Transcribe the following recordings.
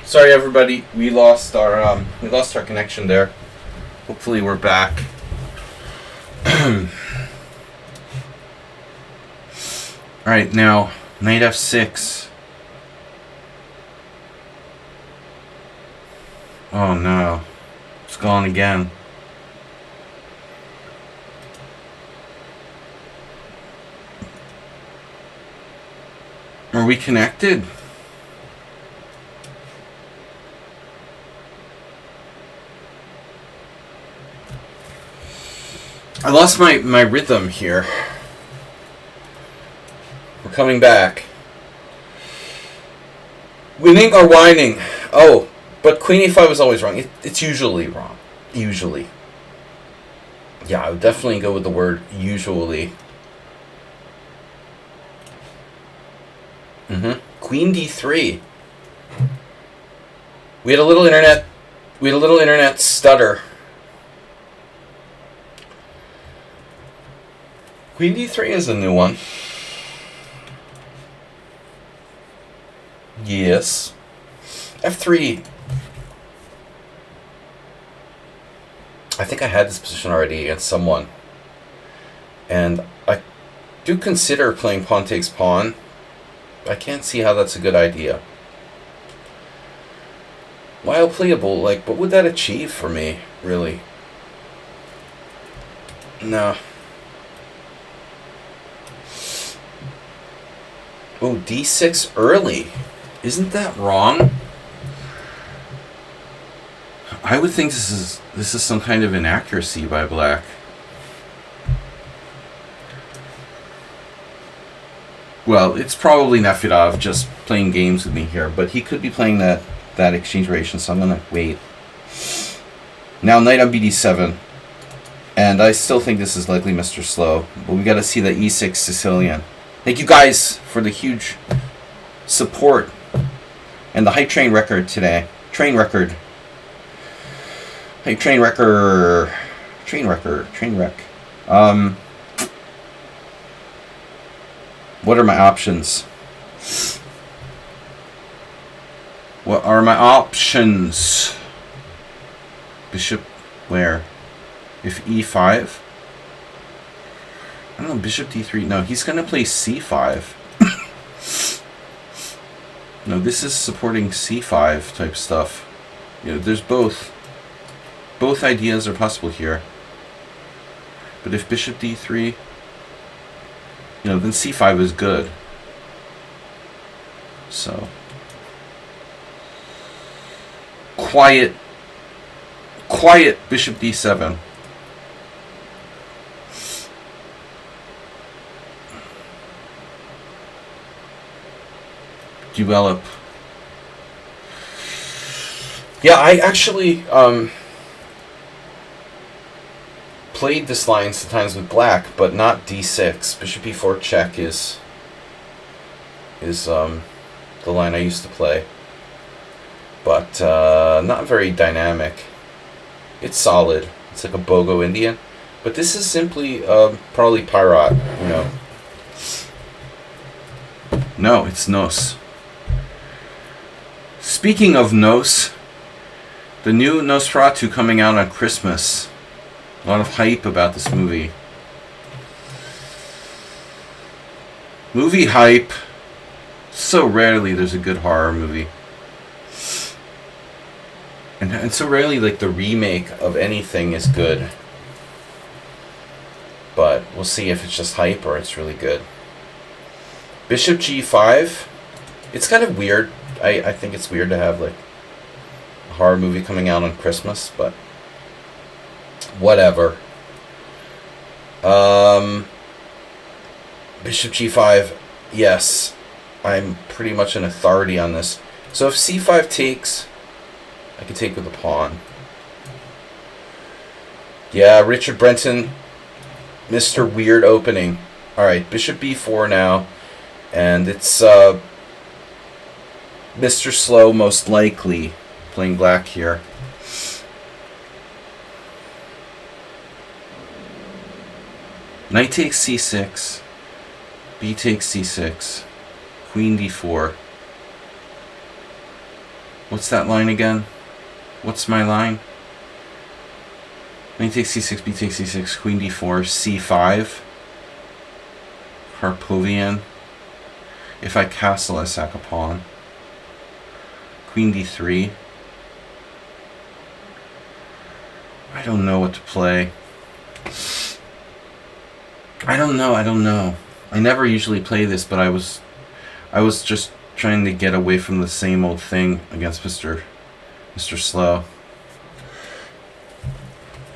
Sorry, everybody. We lost our connection there. Hopefully, we're back. All right, now knight f6. Oh no, it's gone again. Are we connected? I lost my rhythm here. We're coming back. Winning or whining? Oh, but queen e5 is always wrong. It's usually wrong. Usually. Yeah, I would definitely go with the word usually. Queen d3. We had a little internet stutter. Queen d3 is a new one. Yes. f3. I think I had this position already against someone. And I do consider playing pawn takes pawn. I can't see how that's a good idea. While playable, like, what would that achieve for me, really? No. Oh, d6 early. Isn't that wrong? I would think this is some kind of inaccuracy by black. Well, it's probably Nefedov just playing games with me here, but he could be playing that exchange variation, so I'm gonna wait. Now knight on bd7, and I still think this is likely Mr. Slow, but we got to see the e6 Sicilian. Thank you guys for the huge support and the hype train record today. Train record. Hype train record. Train wreck. What are my options? What are my options? Bishop where? If e5? I don't know, bishop d3. No, he's going to play c5. No, this is supporting c5 type stuff. You know, there's both. Both ideas are possible here. But if bishop d3, you know, then c5 is good. So quiet bishop d7. Develop. Yeah, I actually played this line sometimes with black, but not d6. Bishop e4 check is the line I used to play, but not very dynamic. It's solid. It's like a Bogo Indian, but this is simply probably Pirat. You know. No, it's Nos. Speaking of Nos, the new Nosferatu coming out on Christmas. A lot of hype about this movie. Movie hype. So rarely there's a good horror movie. And so rarely, like, the remake of anything is good. But we'll see if it's just hype or it's really good. Bishop g5. It's kind of weird. I think it's weird to have, like, a horror movie coming out on Christmas, but whatever. Bishop g5. Yes. I'm pretty much an authority on this. So if c5 takes, I can take with the pawn. Yeah, Richard Brenton, Mr. Weird Opening. Alright, bishop b4 now. And it's Mr. Slow, most likely, playing black here. Knight takes c6. B takes c6. Queen d4. What's that line again? What's my line? Knight takes c6, b takes c6, queen d4, c5. Harpovian. If I castle, I sack a pawn. Queen d3. I don't know what to play. I don't know. I never usually play this, but I was just trying to get away from the same old thing against Mr. Slow.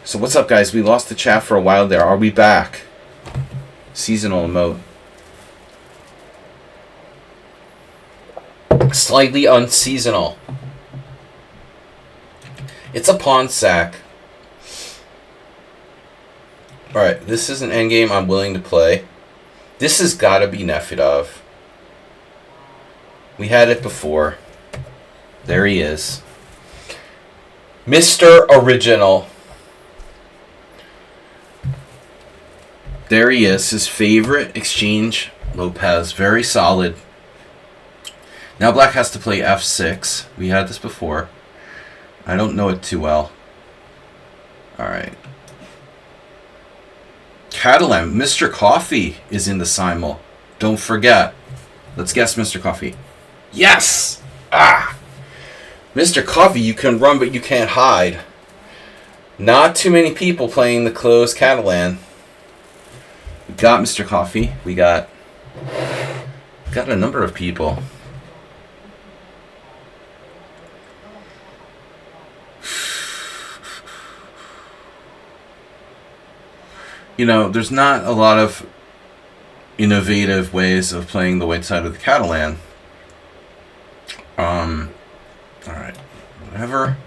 So what's up, guys? We lost the chat for a while there. Are we back? Seasonal emote. Slightly unseasonal. It's a pawn sack. Alright, this is an endgame I'm willing to play. This has got to be Nefedov. We had it before. There he is. Mr. Original. There he is. His favorite exchange, Lopez. Very solid. Now black has to play f6. We had this before. I don't know it too well. Alright. Catalan. Mr. Coffee is in the Simul. Don't forget. Let's guess Mr. Coffee. Yes! Ah! Mr. Coffee, you can run but you can't hide. Not too many people playing the closed Catalan. We got Mr. Coffee. We got a number of people. You know, there's not a lot of innovative ways of playing the white side of the Catalan. Alright. Whatever.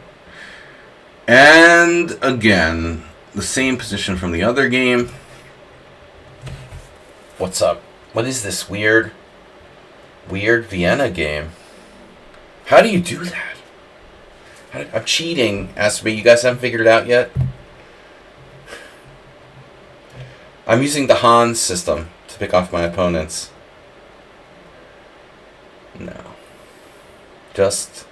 And again, the same position from the other game. What's up? What is this weird Vienna game? How do you do that? I'm cheating, Aspie. You guys haven't figured it out yet? I'm using the Hans system to pick off my opponents. No. Just...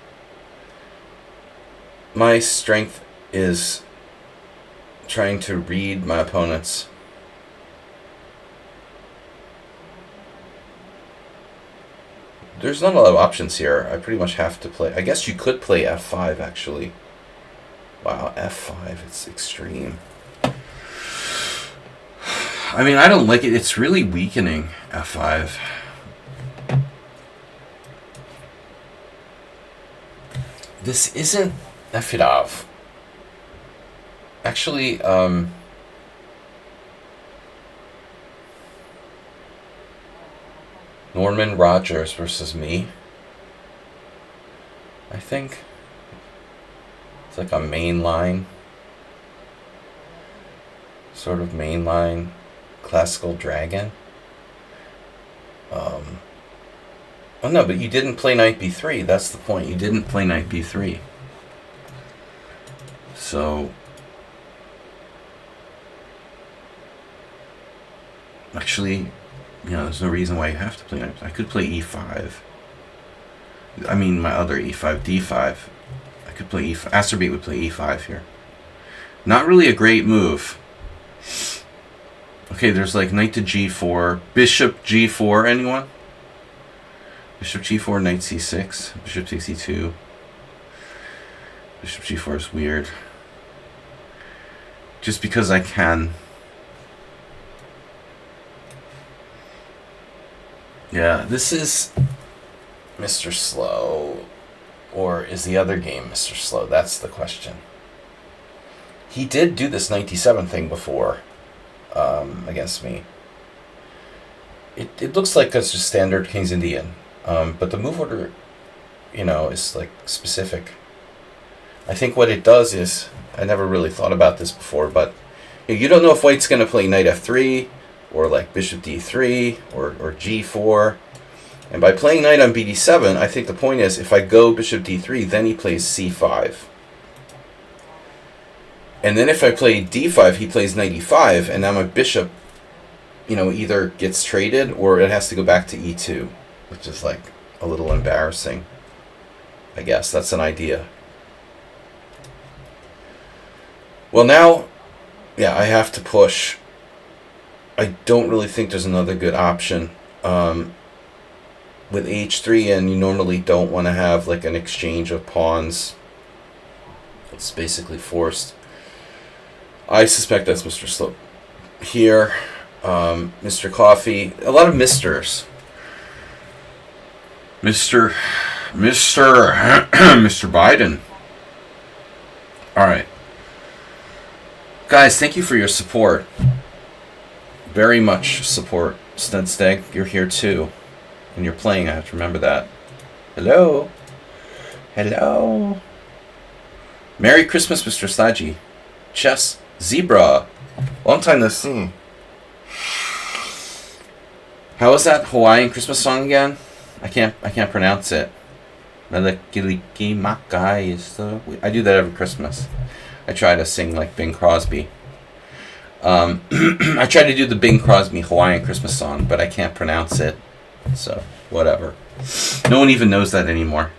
my strength is trying to read my opponents. There's not a lot of options here. I pretty much have to play... I guess you could play f5, actually. Wow, f5. It's extreme. I mean, I don't like it. It's really weakening, f5. This isn't Nefedov. Actually, Norman Rogers versus me. I think. It's like a mainline. Sort of mainline classical dragon. Oh no, but you didn't play knight b3. That's the point. You didn't play knight b3. So... actually, you know, there's no reason why you have to play knight. I could play e5. I mean, my other e5, d5. I could play e5. Asterbate would play e5 here. Not really a great move. Okay, there's like knight to g4. Bishop g4, anyone? Bishop g4, knight c6. Bishop takes e2. Bishop g4 is weird. Just because I can. Yeah, this is Mr. Slow. Or is the other game Mr. Slow? That's the question. He did do this 97 thing before against me. It looks like it's just standard King's Indian. But the move order, you know, is like specific. I think what it does is, I never really thought about this before, but you don't know if white's going to play knight f3, or like bishop d3, or g4. And by playing knight on bd7, I think the point is, if I go bishop d3, then he plays c5. And then if I play d5, he plays knight e5, and now my bishop, you know, either gets traded, or it has to go back to e2, which is like a little embarrassing. I guess that's an idea. Well, now, yeah, I have to push. I don't really think there's another good option. With h3, and you normally don't want to have like an exchange of pawns. It's basically forced. I suspect that's Mr. Slope here. Mr. Coffee. A lot of misters. Mr. Biden. Alright. Guys, thank you for your support. Very much support. Sladg, you're here too. And you're playing, I have to remember that. Hello? Hello? Merry Christmas, Mr. Sladgy. Chess Zebra. Long time no see. How was that Hawaiian Christmas song again? I can't pronounce it. Melekiliki Makai is the... I do that every Christmas. I try to sing like Bing Crosby. I tried to do the Bing Crosby Hawaiian Christmas song, but I can't pronounce it. So, whatever. No one even knows that anymore.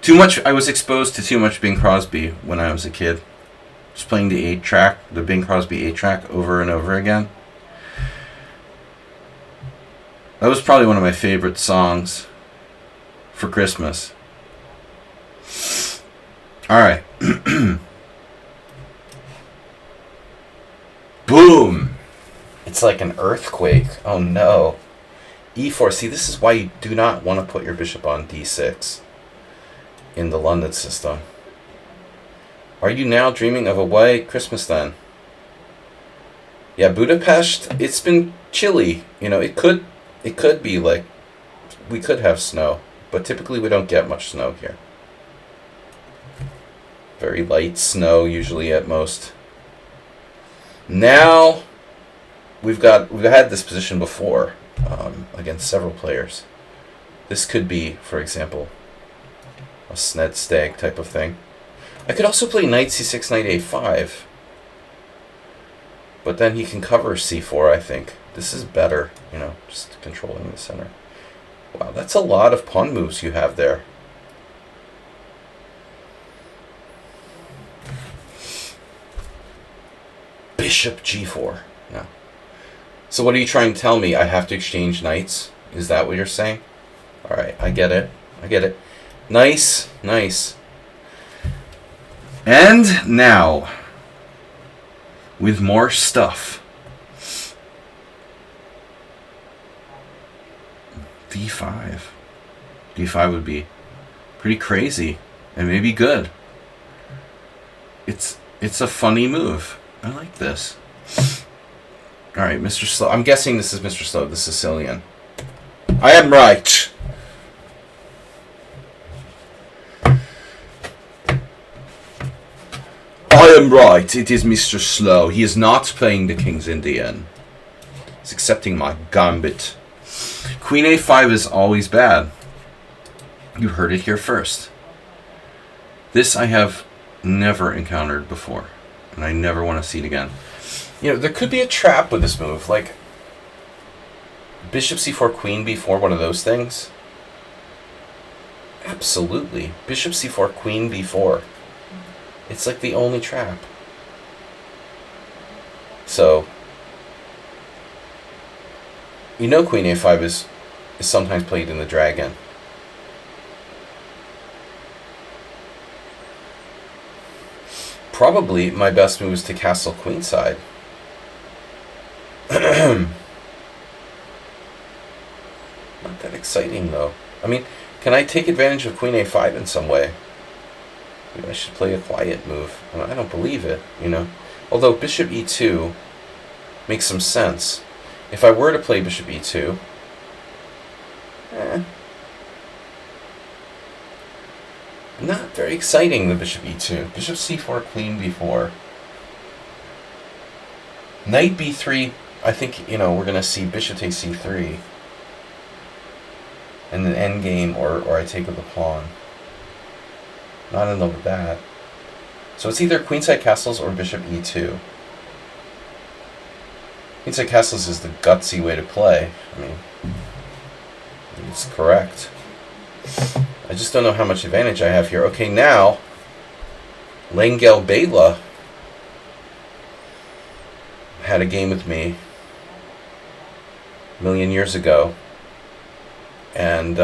Too much... I was exposed to too much Bing Crosby when I was a kid. Just playing the 8-track, the Bing Crosby 8-track over and over again. That was probably one of my favorite songs for Christmas. Alright. Boom! It's like an earthquake. Oh no. E4. See, this is why you do not want to put your bishop on d6 in the London system. Are you now dreaming of a white Christmas then? Yeah, Budapest, it's been chilly. You know, it could be like, we could have snow, but typically we don't get much snow here. Very light snow usually at most. Now, we've had this position before against several players. This could be, for example, a Sladg type of thing. I could also play knight c6, knight a5. But then he can cover c4, I think. This is better, you know, just controlling the center. Wow, that's a lot of pawn moves you have there. Bishop g4. No. So what are you trying to tell me? I have to exchange knights? Is that what you're saying? Alright, I get it. I get it. Nice, nice. And now, with more stuff. d5. d5 would be pretty crazy and maybe good. It's a funny move. I like this. All right, Mr. Slow. I'm guessing this is Mr. Slow, the Sicilian. I am right. I am right. It is Mr. Slow. He is not playing the King's Indian. He's accepting my gambit. Queen a5 is always bad. You heard it here first. This I have never encountered before, and I never want to see it again. You know, there could be a trap with this move, like bishop c4, queen b4, one of those things. Absolutely. Bishop c4, queen b4. It's like the only trap. So, you know queen a5 is sometimes played in the dragon. Probably my best move is to castle queenside. Not that exciting though. I mean, can I take advantage of queen a5 in some way? Maybe I should play a quiet move. I don't believe it, you know. Although bishop e2 makes some sense. If I were to play bishop e2, not very exciting, the bishop e2. Bishop c4, queen b4. Knight b3, I think, you know, we're going to see bishop takes c3. And then endgame, or I take with the pawn. Not in love with that. So it's either queenside castles or bishop e2. Queenside castles is the gutsy way to play. I mean, it's correct. I just don't know how much advantage I have here. Okay, now Langel Bela had a game with me a million years ago, and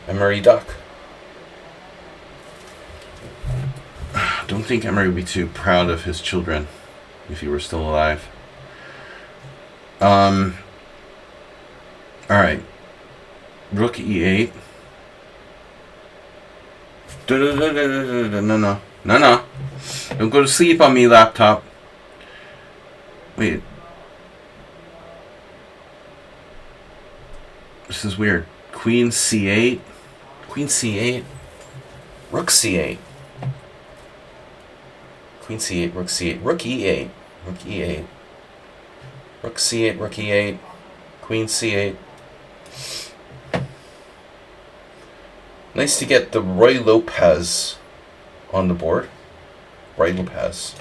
Emery Duck. Don't think Emery would be too proud of his children if he were still alive. All right. Rook e8. No. Don't go to sleep on me, laptop. Wait. This is weird. Queen c8. Queen c8. Rook c8. Queen c8, rook c8. Rook e8. Rook e8. Rook c8, rook e8. Queen c8. Nice to get the Roy Lopez on the board. Roy Lopez.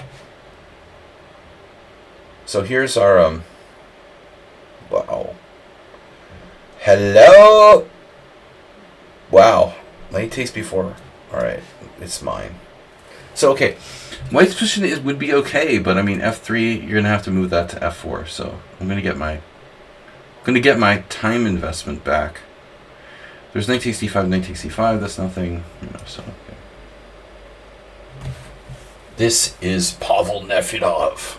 So here's our wow. Hello. Wow. Knight takes before. All right, it's mine. So okay, white's position would be okay, but I mean f3. You're gonna have to move that to f4. So I'm gonna get my time investment back. There's knight takes d5, knight takes c5. That's nothing, you know. So okay. This is Pavel Nefedov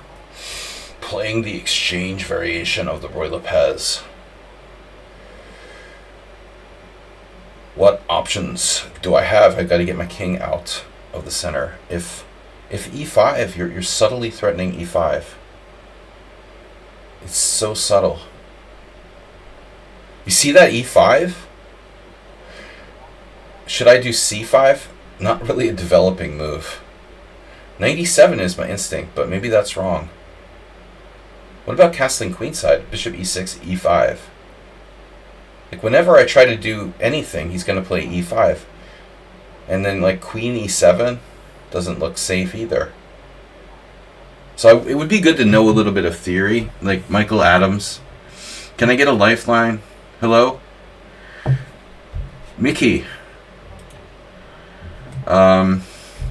playing the exchange variation of the Roy Lopez. What options do I have? I've got to get my king out of the center. If e5, you're subtly threatening e5. It's so subtle. You see that e5? Should I do c5? Not really a developing move. Knight e7 is my instinct, but maybe that's wrong. What about castling queenside? Bishop e6, e5. Like, whenever I try to do anything, he's going to play e5. And then, like, queen e7 doesn't look safe either. So it would be good to know a little bit of theory. Like, Michael Adams. Can I get a lifeline? Hello? Mickey.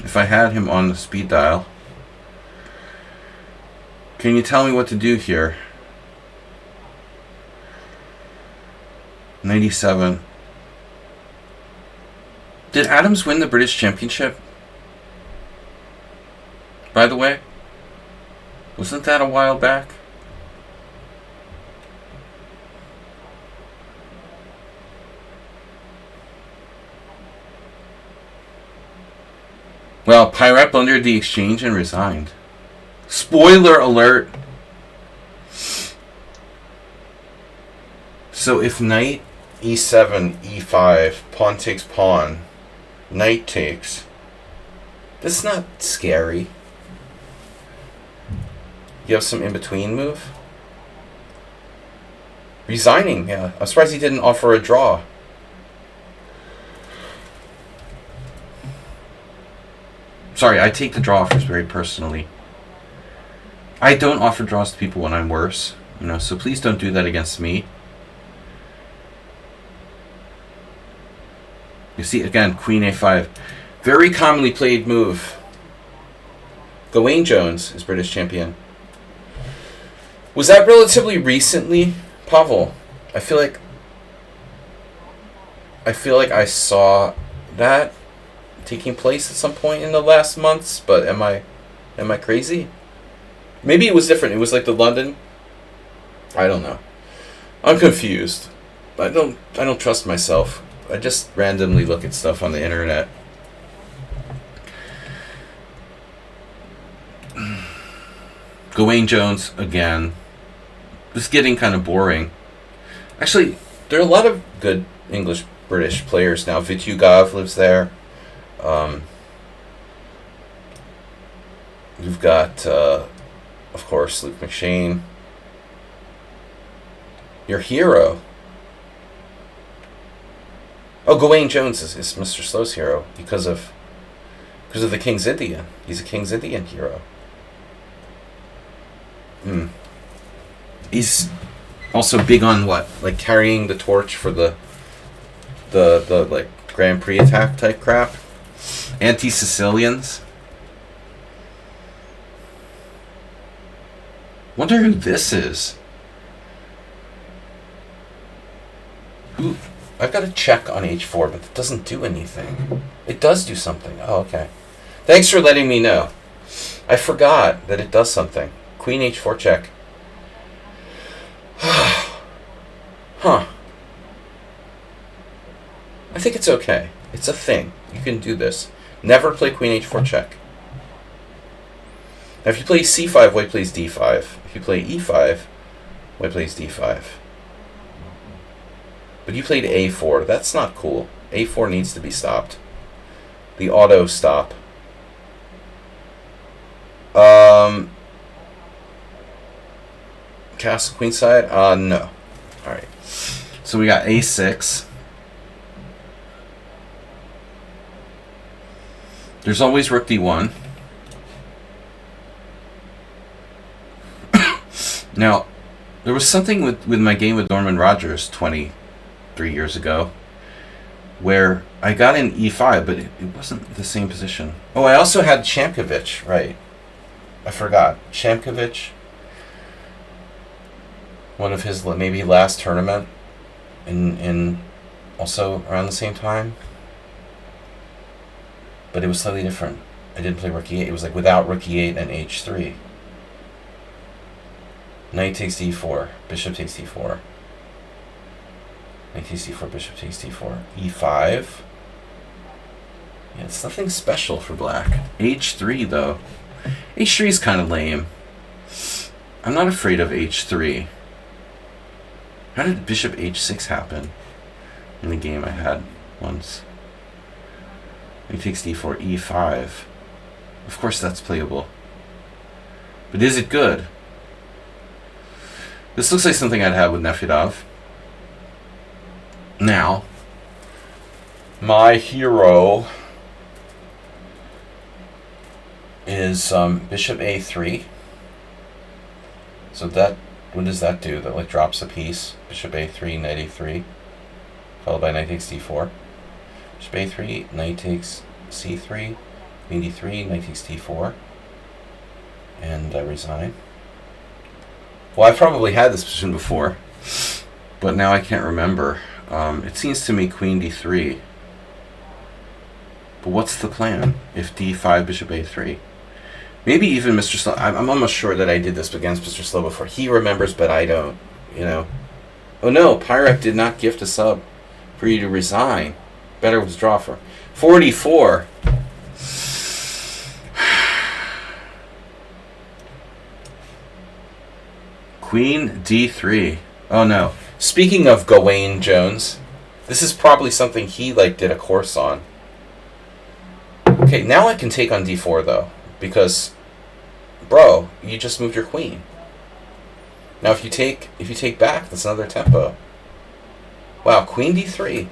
If I had him on the speed dial. Can you tell me what to do here? 97. Did Adams win the British Championship? By the way? Wasn't that a while back? Well, Pirate blundered the exchange and resigned. Spoiler alert! So if knight e7, e5, pawn takes pawn, knight takes, that's not scary. You have some in-between move? Resigning, yeah. I'm surprised he didn't offer a draw. Sorry, I take the draw offers very personally. I don't offer draws to people when I'm worse, you know, so please don't do that against me. You see, again, queen a5. Very commonly played move. Gawain Jones is British champion. Was that relatively recently, Pavel? I feel like I saw that taking place at some point in the last months, but am I crazy? Maybe it was different. It was like the London. I don't know. I'm confused. I don't trust myself. I just randomly look at stuff on the internet. Gawain Jones again. Just getting kind of boring. Actually, there are a lot of good English British players now. Vityugov lives there. You've got, of course, Luke McShane. Your hero. Oh, Gawain Jones is Mr. Slow's hero because of the King's Indian. He's a King's Indian hero. He's Also big on what? Like carrying the torch for the like Grand Prix attack type crap. Anti-Sicilians. Wonder who this is. Who? I've got a check on h4, but it doesn't do anything. It does do something. Oh, okay. Thanks for letting me know. I forgot that it does something. Queen h4 check. Huh. I think it's okay. It's a thing. You can do this. Never play queen h4 check. Now if you play c5, white plays d5. If you play e5, white plays d5. But you played a4. That's not cool. a4 needs to be stopped. The auto stop. Castle queenside? No. Alright. So we got a6. There's always rook d1. Now, there was something with my game with Norman Rogers 23 years ago where I got in e5, but it wasn't the same position. Oh, I also had Shamkovich, right. I forgot. Shamkovich, one of his maybe last tournament, in also around the same time. But it was slightly different. I didn't play rook e8. It was like without rook e8 and h3. Knight takes d4. Bishop takes d4. Knight takes d4. Bishop takes d4. e5. Yeah, it's nothing special for black. h3 though. h3 is kind of lame. I'm not afraid of h3. How did bishop h6 happen in the game I had once? He takes d4, e5. Of course that's playable. But is it good? This looks like something I'd have with Nefedov. Now, my hero is bishop a3. So that, what does that do? That like drops a piece. Bishop a3, knight a3, followed by knight takes d4. Bishop a3, knight takes c3, queen d3, knight takes d4, and I resign. Well, I've probably had this position before, but now I can't remember. It seems to me queen d3. But what's the plan if d5, bishop a3? Maybe even Mr. Slow. I'm almost sure that I did this against Mr. Slow before. He remembers, but I don't. You know. Oh no, Pyrrhic did not gift a sub for you to resign. Better withdraw for 44. Queen d3. Oh no. Speaking of Gawain Jones, this is probably something he like did a course on. Okay, now I can take on d4 though, because bro, you just moved your queen. Now if you take back, that's another tempo. Wow, queen d3.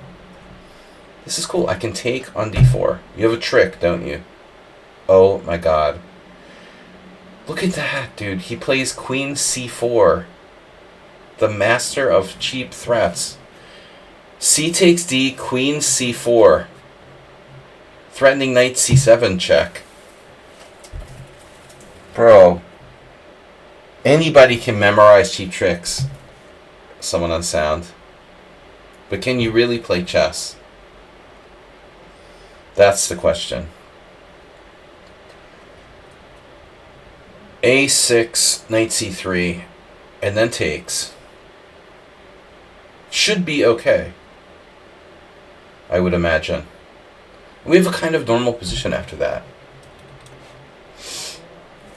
This is cool. I can take on d4. You have a trick, don't you? Oh my god. Look at that, dude. He plays queen c4. The master of cheap threats. C takes d, queen c4. Threatening knight c7 check. Bro. Anybody can memorize cheap tricks. Someone on sound. But can you really play chess? That's the question. a6, knight c3, and then takes. Should be okay, I would imagine. We have a kind of normal position after that.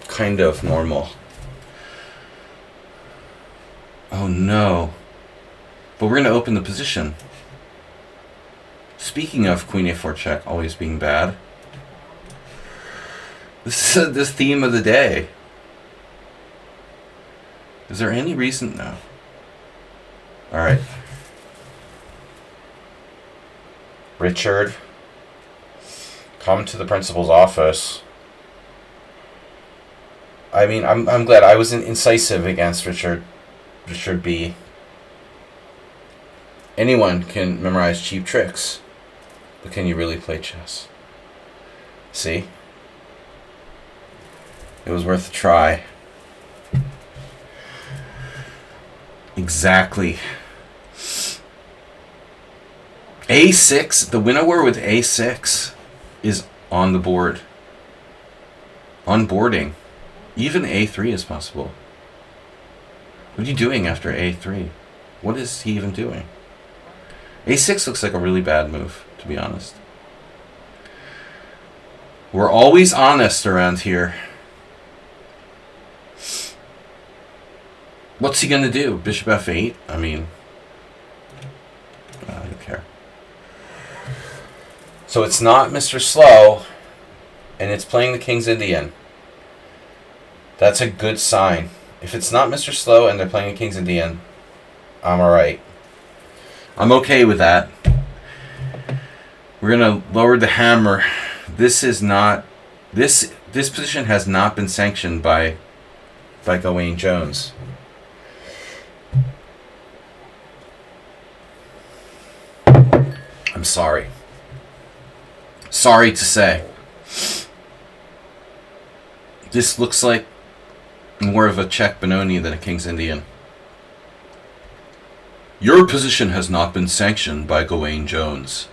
Kind of normal. Oh no. But we're going to open the position. Speaking of queen a4 check always being bad. This is the theme of the day. Is there any reason? No. Alright. Richard, come to the principal's office. I mean, I'm glad I was incisive against Richard B. Anyone can memorize cheap tricks, but can you really play chess? See? It was worth a try. Exactly. A6, the winnower with A6 is on the board. Onboarding. Even A3 is possible. What are you doing after A3? What is he even doing? A6 looks like a really bad move, to be honest. We're always honest around here. What's he gonna do? Bishop F8? I mean, I don't care. So it's not Mr. Slow, and it's playing the King's Indian. That's a good sign. If it's not Mr. Slow and they're playing the King's Indian, I'm alright. I'm okay with that. We're gonna lower the hammer. This is not this position has not been sanctioned by Gawain Jones. I'm sorry. Sorry to say. This looks like more of a Czech Benoni than a King's Indian. Your position has not been sanctioned by Gawain Jones.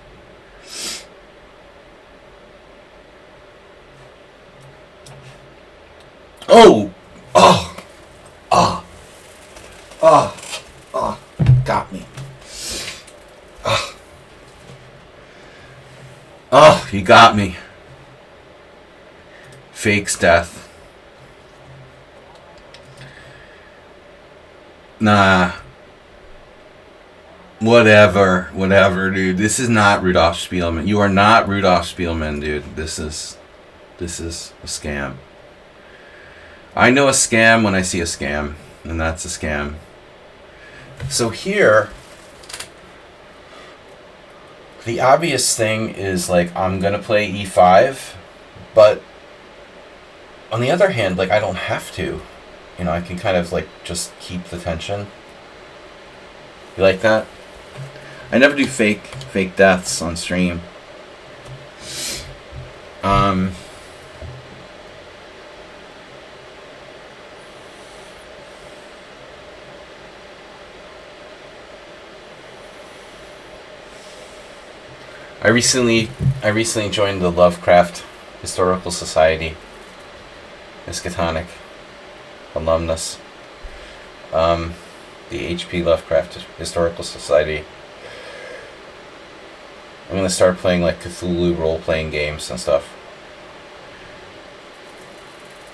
Oh! Oh! Oh! Oh! Oh! Got me. Oh! Oh, he got me. Fakes death. Nah. Whatever, dude. This is not Rudolf Spielman. You are not Rudolf Spielman, dude. This is a scam. I know a scam when I see a scam, and that's a scam. So here, the obvious thing is, like, I'm gonna play e5, but on the other hand, like, I don't have to. You know, I can kind of, like, just keep the tension. You like that? I never do fake deaths on stream. I recently joined the Lovecraft Historical Society, Miskatonic alumnus. The HP Lovecraft Historical Society. I'm gonna start playing like Cthulhu role-playing games and stuff.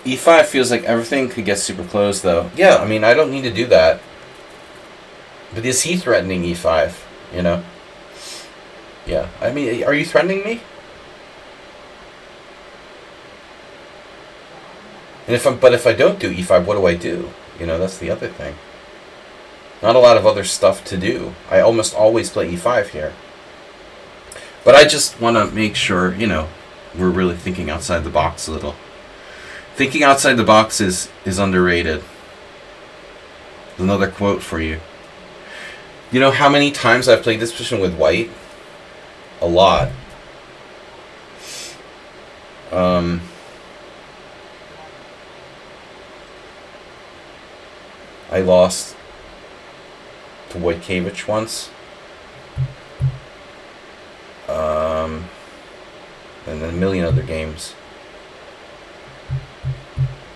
E5 feels like everything could get super close, though. Yeah, I mean, I don't need to do that. But is he threatening E5? You know? Yeah. I mean, are you threatening me? And if I don't do E5, what do I do? You know, that's the other thing. Not a lot of other stuff to do. I almost always play E5 here. But I just want to make sure, you know, we're really thinking outside the box a little. Thinking outside the box is underrated. There's another quote for you. You know how many times I've played this position with white? A lot. I lost to Wojtkiewicz once. And a million other games.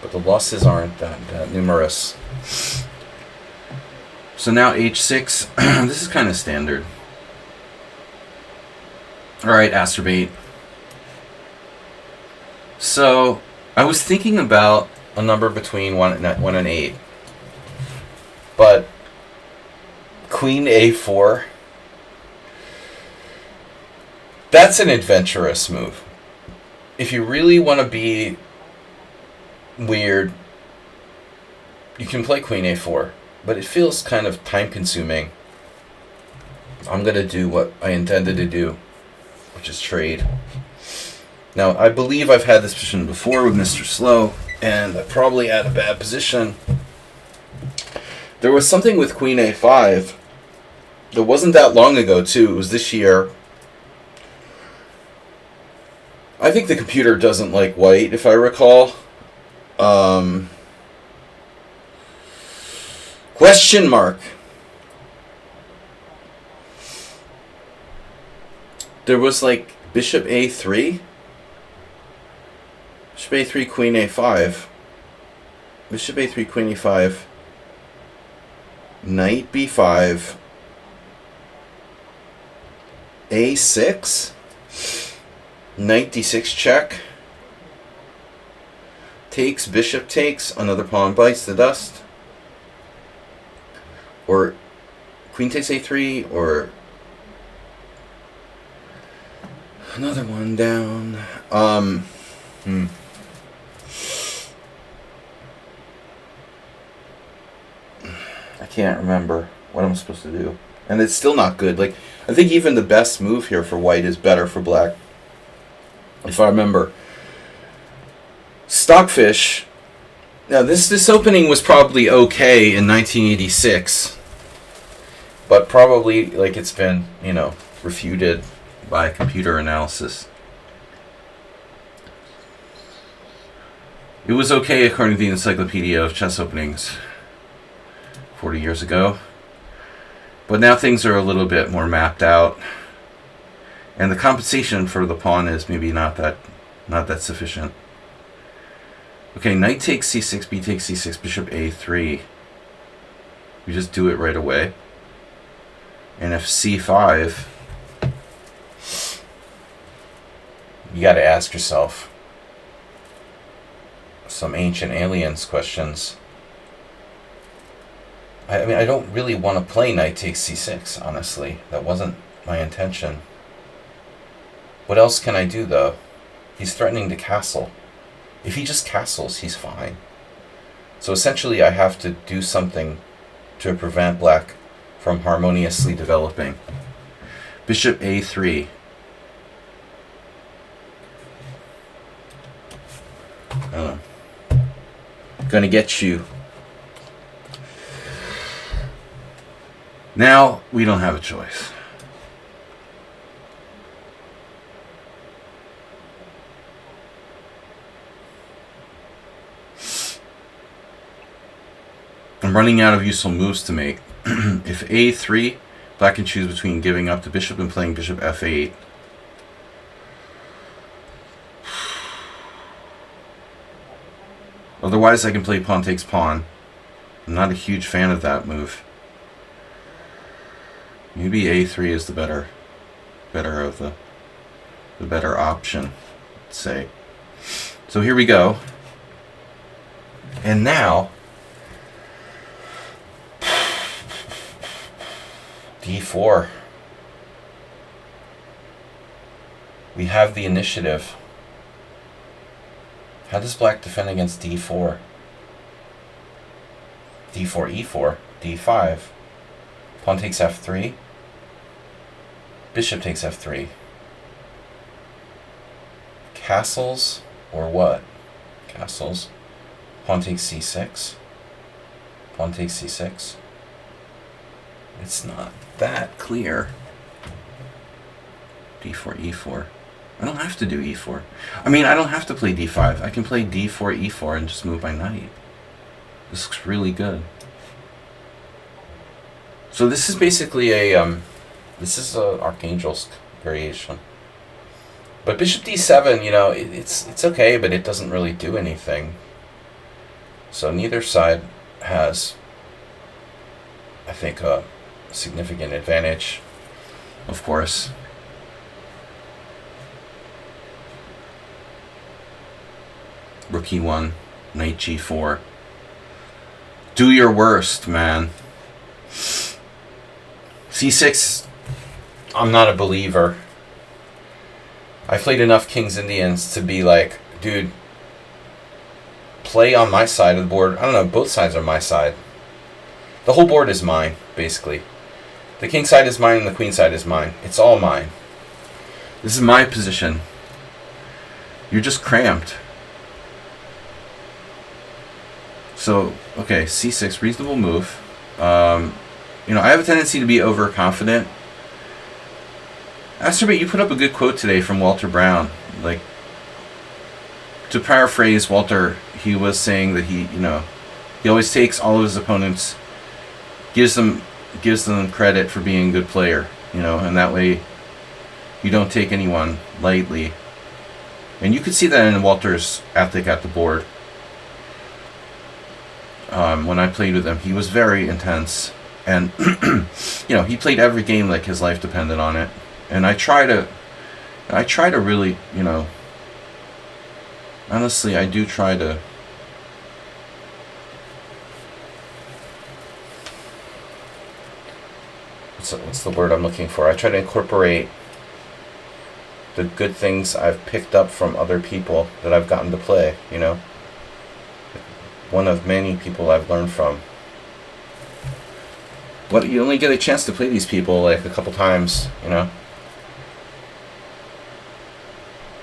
But the losses aren't that numerous. So now H6. This is kind of standard. Alright, Asterbait. So, I was thinking about a number between 1 and 8. But Queen A4, that's an adventurous move. If you really want to be weird, you can play Queen A4, but it feels kind of time-consuming. I'm going to do what I intended to do, which is trade. Now, I believe I've had this position before with Mr. Slow, and I probably had a bad position. There was something with Queen A5 It wasn't that long ago, too. It was this year. I think the computer doesn't like white, if I recall. Question mark. There was like bishop a3. Bishop a3, queen a5. Bishop a3, queen a5. Knight b5. a6. Knight d6 check. Takes, bishop takes, another pawn bites the dust. Or queen takes a3, or another one down. I can't remember what I'm supposed to do. And it's still not good. Like, I think even the best move here for white is better for black. If I remember. Stockfish. Now, this opening was probably okay in 1986. But probably, like, it's been, refuted by computer analysis. It was okay according to the Encyclopedia of Chess Openings 40 years ago. But now things are a little bit more mapped out. And the compensation for the pawn is maybe not that sufficient. Okay, knight takes c6, b takes c6, bishop a3. We just do it right away. And if c5, you got to ask yourself some ancient aliens questions. I mean, I don't really want to play knight takes c6, honestly. That wasn't my intention. What else can I do, though? He's threatening to castle. If he just castles, he's fine. So essentially, I have to do something to prevent black from harmoniously developing. Bishop a3. I don't know. Gonna get you. Now, we don't have a choice. I'm running out of useful moves to make. If a3, black can choose between giving up the bishop and playing bishop f8. Otherwise, I can play pawn takes pawn. I'm not a huge fan of that move. Maybe a3 is the better of the better option, let's say. So here we go. And now d4. We have the initiative. How does black defend against d4? d4, e4, d5. Pawn takes f3. Bishop takes f3. Castles or what? Castles. Pawn takes c6. Pawn takes c6. It's not that clear. d4, e4. I don't have to do e4. I mean, I don't have to play d5. I can play d4, e4 and just move my knight. This looks really good. So this is basically a Archangelsk variation. But bishop d7, it's okay, but it doesn't really do anything. So neither side has, I think, a significant advantage, of course. Rook e1, knight g4. Do your worst, man. c6, I'm not a believer. I played enough Kings Indians to be like, dude, play on my side of the board. I don't know, both sides are my side. The whole board is mine, basically. The king side is mine and the queen side is mine. It's all mine. This is my position. You're just cramped. So, okay, c6, reasonable move. I have a tendency to be overconfident. Asterbait, you put up a good quote today from Walter Brown. Like, to paraphrase Walter, he was saying that he always takes all of his opponents, gives them credit for being a good player, and that way you don't take anyone lightly. And you could see that in Walter's ethic at the board. When I played with him, he was very intense, and he played every game like his life depended on it. And I try to really, honestly, I do try to. What's the word I'm looking for? I try to incorporate the good things I've picked up from other people that I've gotten to play, One of many people I've learned from. But you only get a chance to play these people like a couple times,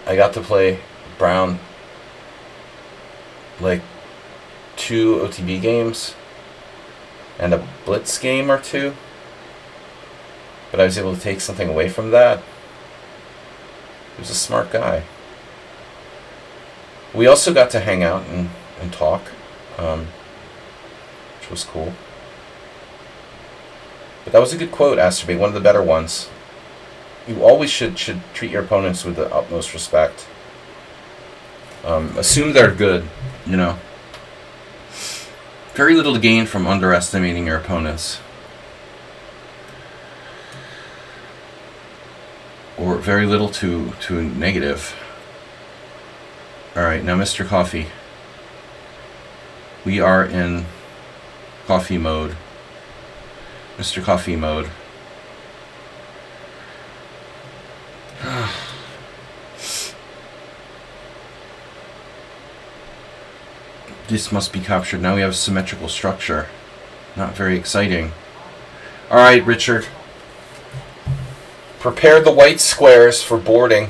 I got to play Brown like 2 OTB games and a Blitz game or 2. But I was able to take something away from that. He was a smart guy. We also got to hang out and talk, which was cool. But that was a good quote, Asterbait, one of the better ones. You always should treat your opponents with the utmost respect. Assume they're good, Very little to gain from underestimating your opponents. Or very little to negative. Alright, now Mr. Coffee. We are in coffee mode. Mr. Coffee mode. This must be captured. Now we have a symmetrical structure. Not very exciting. Alright, Richard. Prepare the white squares for boarding.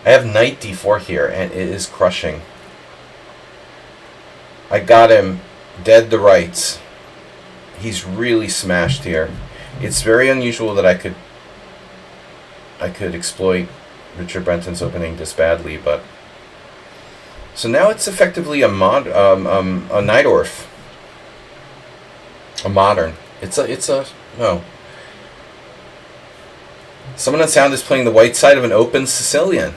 I have knight d4 here, and it is crushing. I got him dead to rights. He's really smashed here. It's very unusual that I could exploit Richard Brenton's opening this badly, but so now it's effectively a Najdorf, a modern. No. Someone on sound is playing the white side of an open Sicilian.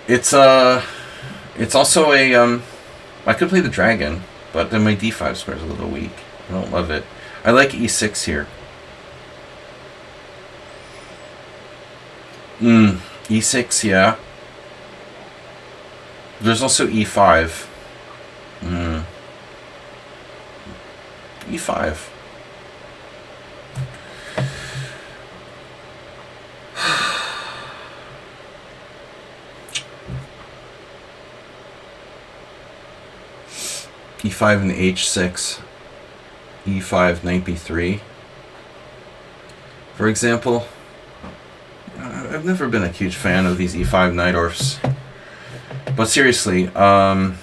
It's also a I could play the dragon, but then my d5 square is a little weak. I don't love it. I like e6 here. E6, yeah. There's also e5. E5. E5 and h6. E5, knight b3. For example, I've never been a huge fan of these e5 Najdorfs. But seriously, g6,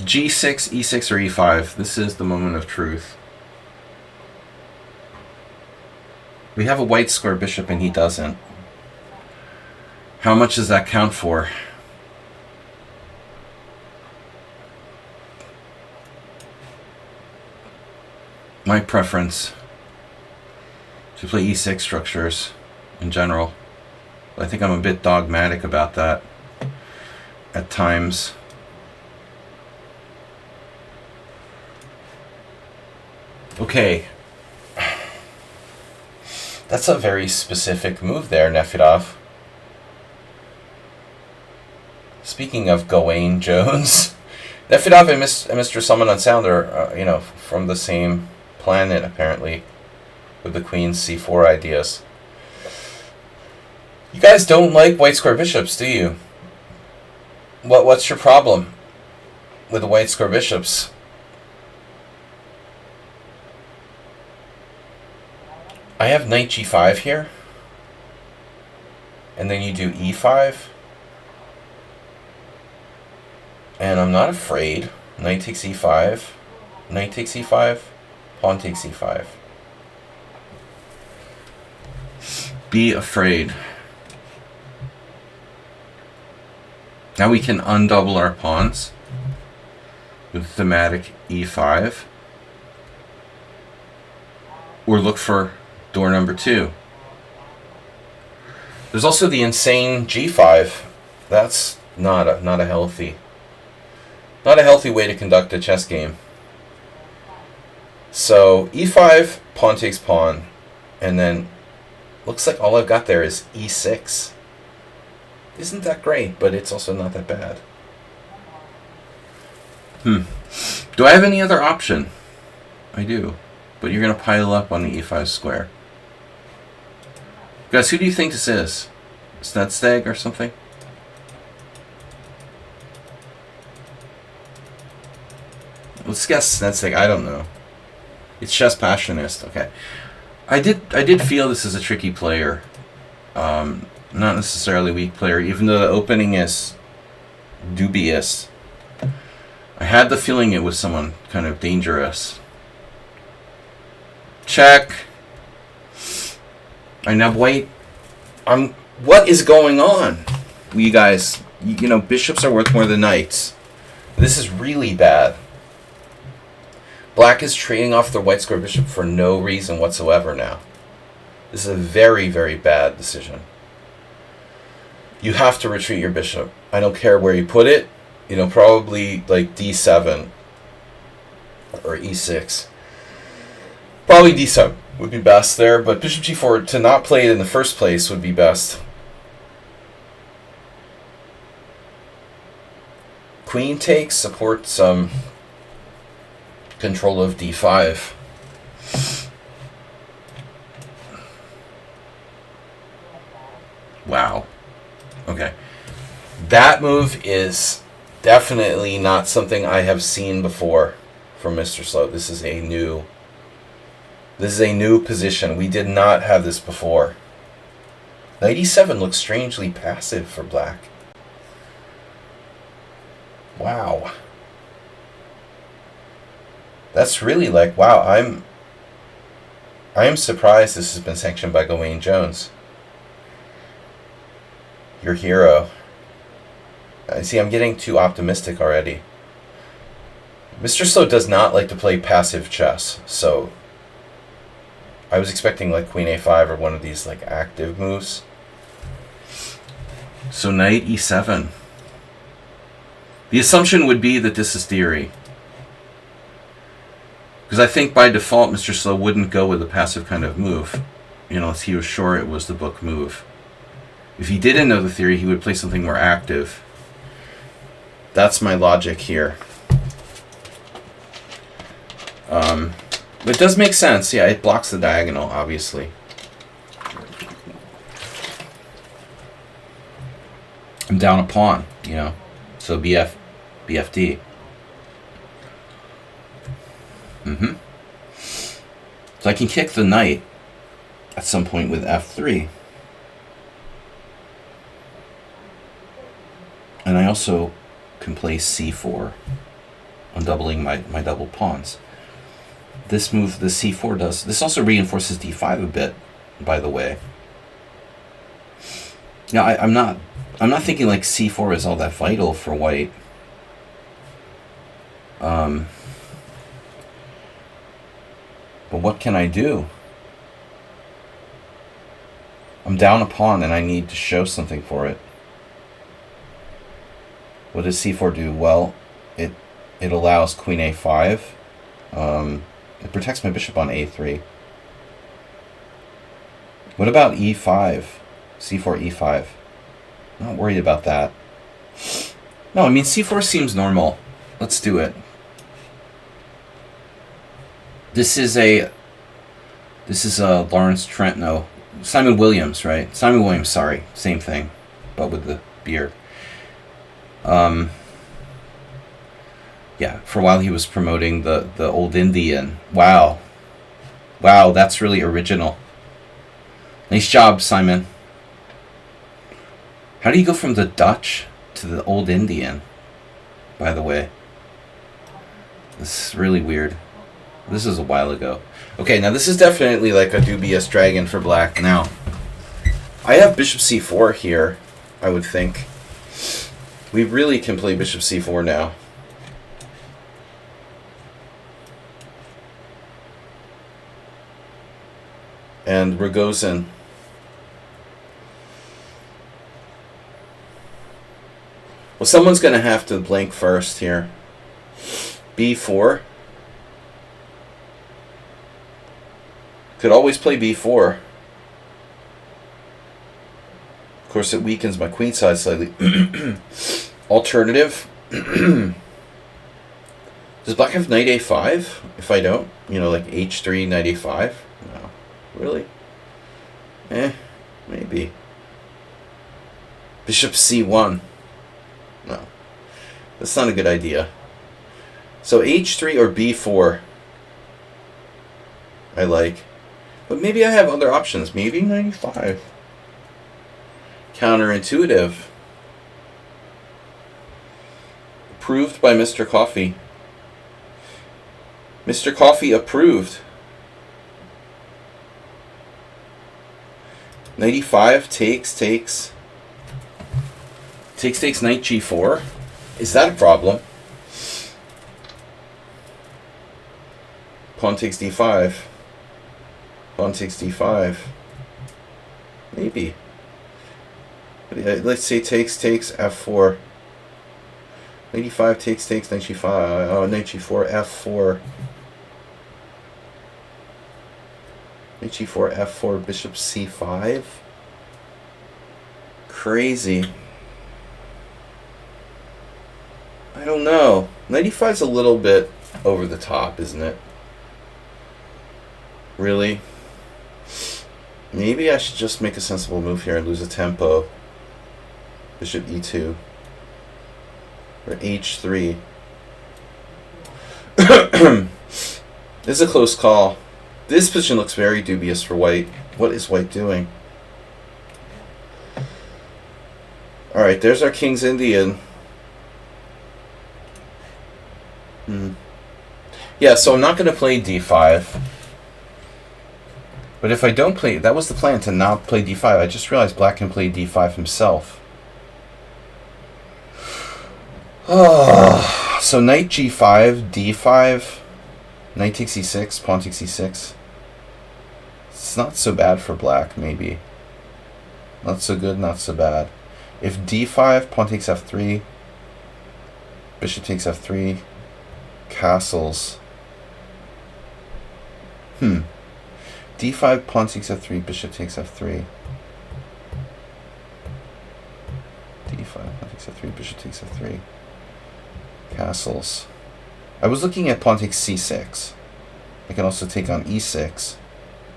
e6, or e5. This is the moment of truth. We have a white square bishop and he doesn't. How much does that count for? My preference to play e6 structures in general. I think I'm a bit dogmatic about that at times. Okay. That's a very specific move there, Nefedov. Speaking of Gawain Jones, Nefedov and Mr. Summon on Sound are, from the same planet, apparently, with the Queen's c4 ideas. You guys don't like white square bishops, do you? What's your problem with the white square bishops? I have knight g5 here. And then you do e5. And I'm not afraid. Knight takes e5. Knight takes e5. Pawn takes e5. Be afraid. Now we can undouble our pawns with thematic e5. Or look for door number 2. There's also the insane g5. That's not a healthy way to conduct a chess game. So e5, pawn takes pawn, and then looks like all I've got there is e6. Isn't that great, but it's also not that bad. Do I have any other option? I do. But you're going to pile up on the e5 square. Guys, who do you think this is? Sladg or something? Let's guess Sladg. I don't know. It's Chess Passionist. Okay. I did feel this is a tricky player. Not necessarily weak player, even though the opening is dubious. I had the feeling it was someone kind of dangerous. Check. I now wait. What is going on? You guys, you know, bishops are worth more than knights. This is really bad. Black is trading off the white square bishop for no reason whatsoever now. This is a very, very bad decision. You have to retreat your bishop. I don't care where you put it. You know, probably like d7 or e6. Probably d7 would be best there, but bishop g4, to not play it in the first place would be best. Queen takes supports some control of d5. Wow. Okay. That move is definitely not something I have seen before from Mr. Slow. This is a new position. We did not have this before. Knight e7 looks strangely passive for black. Wow. That's really like, wow, I am surprised this has been sanctioned by Gawain Jones. Your hero. I see I'm getting too optimistic already. Mr. Slow does not like to play passive chess, so I was expecting like Queen a5 or one of these like active moves. So Knight e7. The assumption would be that this is theory. Because I think by default Mr. Slow wouldn't go with a passive kind of move, you know, unless he was sure it was the book move. If he didn't know the theory, he would play something more active. That's my logic here. It does make sense. Yeah, it blocks the diagonal, obviously. I'm down a pawn, you know. So BFD. So I can kick the knight at some point with f3. And I also can play c4 on doubling my double pawns. This move, the c4 does. This also reinforces d5 a bit, by the way. Now I'm not thinking like c4 is all that vital for white. But what can I do? I'm down a pawn and I need to show something for it. What does c4 do? Well, it allows queen a5. It protects my bishop on a3. What about e5? c4, e5. Not worried about that. No, I mean c4 seems normal. Let's do it. This is a Lawrence Trent, no, Simon Williams, right? Simon Williams, sorry, same thing, but with the beard. Yeah, for a while he was promoting the old Indian. Wow, that's really original. Nice job, Simon. How do you go from the Dutch to the old Indian, by the way? This is really weird. This is a while ago. Okay, now this is definitely like a dubious dragon for black. Now, I have bishop c4 here, I would think. We really can play bishop c4 now. And Rogozin. Well, someone's going to have to blink first here. b4. Could always play b4. Of course, it weakens my queen side slightly. Alternative. Does black have knight a5? If I don't? You know, like h3, knight a5? No. Really? Maybe. Bishop c1. No. That's not a good idea. So h3 or b4. I like. But maybe I have other options. Maybe 95. Counterintuitive. Approved by Mr. Coffee. Mr. Coffee approved. 95 takes knight g4. Is that a problem? Pawn takes d5. Pawn takes d5. Maybe. Let's say takes f4. Knight e5 takes knight g5. Oh, knight g4 f4. Knight g4 f4 bishop c5. Crazy. I don't know. Knight e5 is a little bit over the top, isn't it? Really? Maybe I should just make a sensible move here and lose a tempo. Bishop e2. Or h3. This is a close call. This position looks very dubious for white. What is white doing? Alright, there's our King's Indian. Yeah, so I'm not going to play d5. But if I don't play... That was the plan, to not play d5. I just realized black can play d5 himself. Oh, so knight g5, d5, knight takes e6, pawn takes e6. It's not so bad for black, maybe. Not so good, not so bad. If d5, pawn takes f3, bishop takes f3, castles. d5, pawn takes f3, bishop takes f3. d5, pawn takes f3, bishop takes f3. Castles. I was looking at pawn takes c6. I can also take on e6,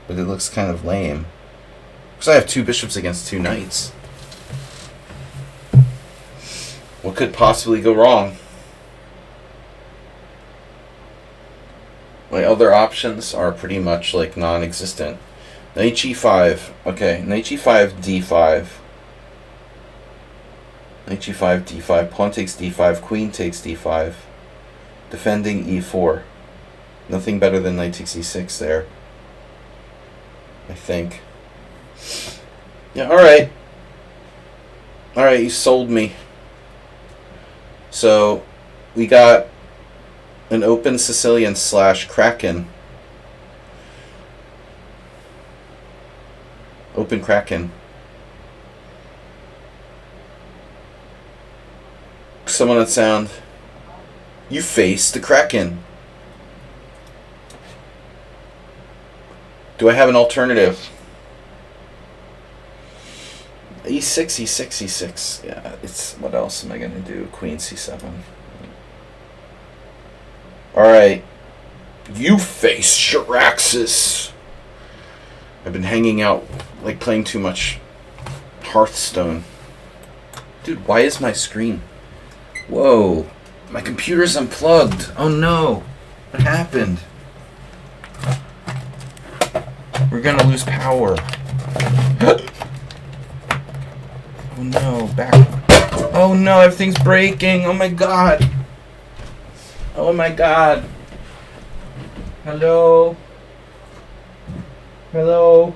but it looks kind of lame. Because I have two bishops against two knights. What could possibly go wrong? My other options are pretty much like non-existent. Knight g5. Okay, knight g5, d5. Knight g5, d5, pawn takes d5, queen takes d5. Defending e4. Nothing better than knight takes e6 there. I think. Yeah, alright. Alright, you sold me. So, we got an open Sicilian / Kraken. Open Kraken. Someone at sound. You face the Kraken. Do I have an alternative? E6, E6, E6. Yeah, it's... What else am I going to do? Queen C7. Alright. You face Shiraxis. I've been hanging out, like playing too much Hearthstone. Dude, why is my screen... Whoa, my computer's unplugged. Oh no, what happened? We're gonna lose power. Oh no, back. Oh no, everything's breaking. Oh my god. Oh my god. Hello? Hello?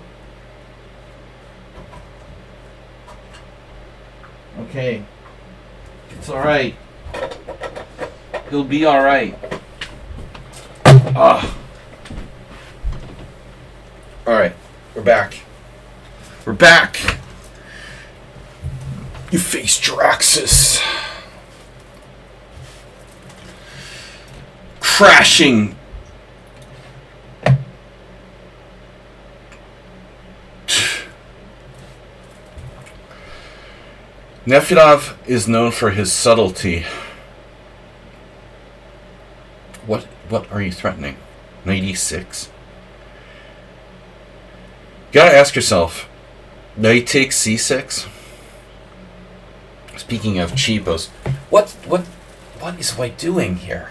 Okay. It's alright. He'll be alright. Alright. We're back. We're back! You face Draxus. Crashing. Nefedov is known for his subtlety. What are you threatening? 96? Gotta ask yourself, knight takes c6? Speaking of cheapos, what is White doing here?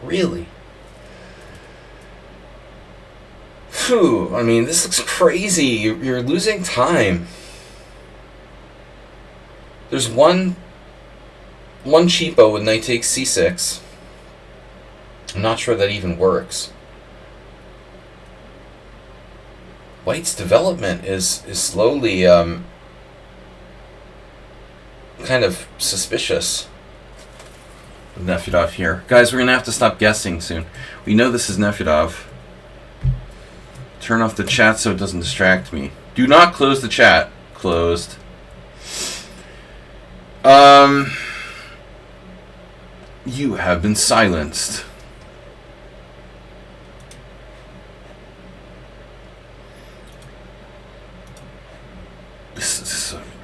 Really? Phew, I mean, this looks crazy. You're losing time. There's one cheapo with knight takes c6. I'm not sure that even works. White's development is slowly kind of suspicious. Nefedov here. Guys, we're going to have to stop guessing soon. We know this is Nefedov. Turn off the chat so it doesn't distract me. Do not close the chat. Closed. You have been silenced.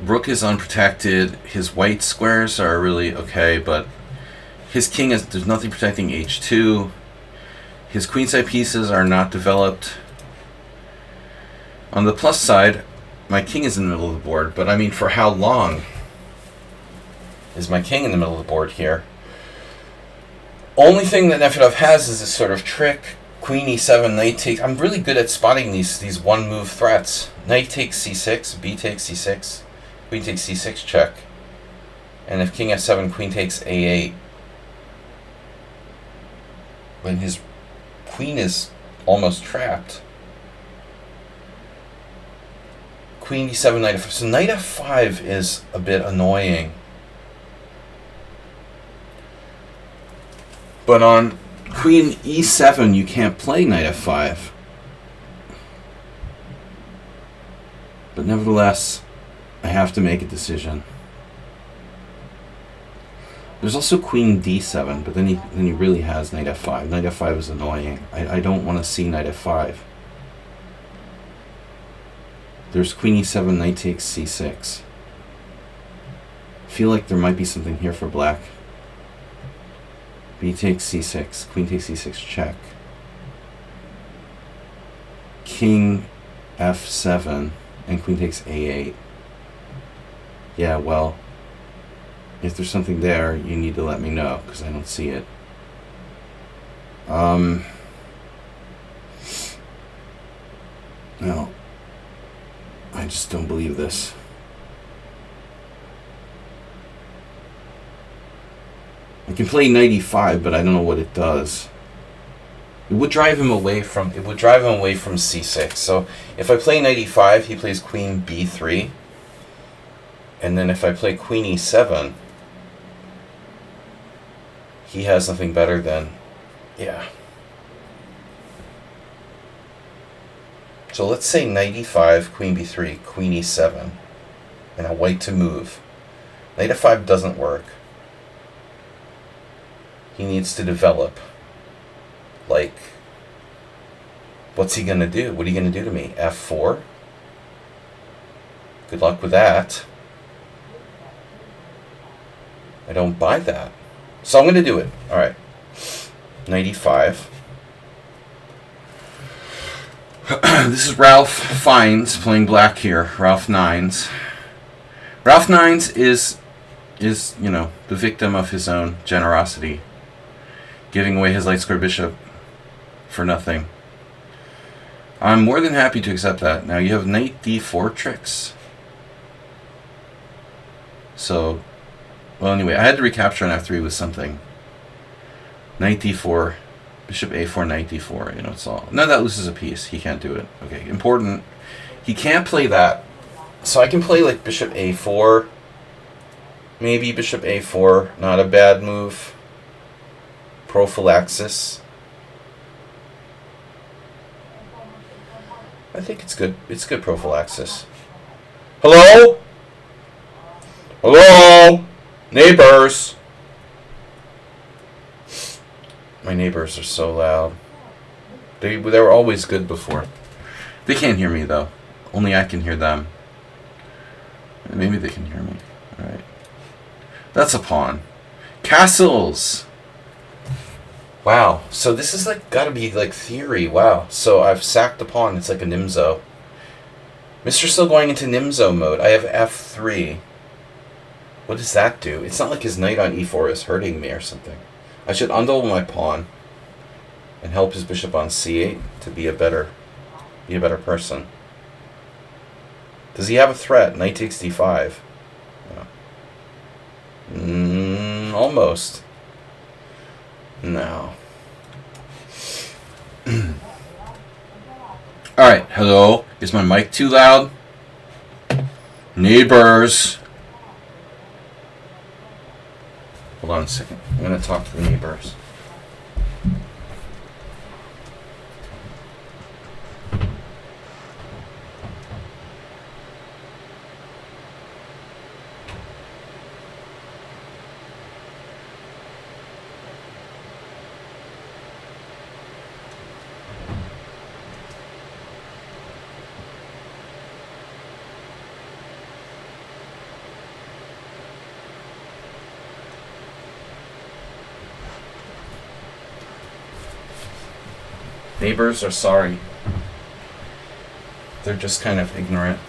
Rook is unprotected. His white squares are really okay, but his king is, there's nothing protecting h2. His queenside pieces are not developed. On the plus side, my king is in the middle of the board, but I mean, for how long is my king in the middle of the board here? Only thing that Nefedov has is this sort of trick. Queen e7, knight takes. I'm really good at spotting these one move threats. Knight takes c6, b takes c6, queen takes c6 check. And if king f7, queen takes a8. When his queen is almost trapped. Queen e7, knight f5. So knight f5 is a bit annoying. But on queen e7, you can't play knight f5. But nevertheless, I have to make a decision. There's also queen d7, but then he really has knight f5. Knight f5 is annoying. I don't want to see knight f5. There's queen e7, knight takes c6. I feel like there might be something here for black. B takes c6, queen takes c6 check. King f7 and queen takes a8. Yeah, well, if there's something there, you need to let me know, because I don't see it. No, I just don't believe this. I can play knight e5, but I don't know what it does. It would drive him away from c6. So if I play knight e5, he plays queen b3. And then if I play queen e7, he has nothing better than, yeah. So let's say knight e5, queen b3, queen e7, and a white to move. Knight f5 doesn't work. He needs to develop. Like, what's he going to do? What are you going to do to me? f4? Good luck with that. I don't buy that. So I'm going to do it. All right. Knight e5. This is Ralph Fiennes playing black here. Ralph Nines. Ralph Nines is, you know, the victim of his own generosity. Giving away his light square bishop for nothing. I'm more than happy to accept that. Now you have knight d4 tricks. So, well, anyway, I had to recapture on f3 with something. Knight d4, bishop a4, knight d4. You know, it's all. No, that loses a piece. He can't do it. Okay, important. He can't play that. So I can play like bishop a4. Maybe bishop a4. Not a bad move. Prophylaxis. I think it's good. It's good prophylaxis. Hello? Hello? Neighbors. My neighbors are so loud. They were always good before. They can't hear me though. Only I can hear them. Maybe they can hear me. Alright. That's a pawn. Castles! Wow. So this is like gotta be like theory. Wow. So I've sacked the pawn. It's like a Nimzo. Mr. Still going into Nimzo mode. I have f3. What does that do? It's not like his knight on e4 is hurting me or something. I should undouble my pawn and help his bishop on c8 to be a better person. Does he have a threat? Knight takes d5. No. Almost. No. Alright, hello. Is my mic too loud? Neighbors. Hold on a second. I'm going to talk to the neighbors. Neighbors are sorry. They're just kind of ignorant.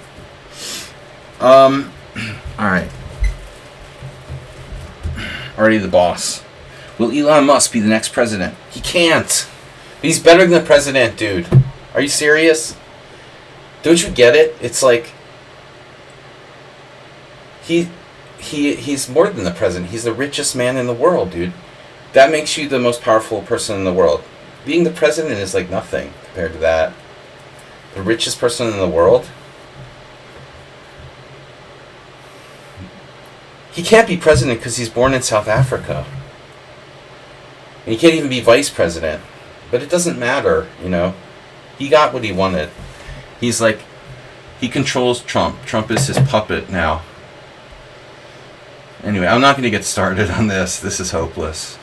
Alright. Already the boss. Will Elon Musk be the next president? He can't. He's better than the president, dude. Are you serious? Don't you get it? It's like he's more than the president. He's the richest man in the world, dude. That makes you the most powerful person in the world. Being the president is like nothing compared to that. The richest person in the world. He can't be president because he's born in South Africa. And he can't even be vice president. But it doesn't matter, you know. He got what he wanted. He's like, he controls Trump. Trump is his puppet now. Anyway, I'm not going to get started on this. This is hopeless.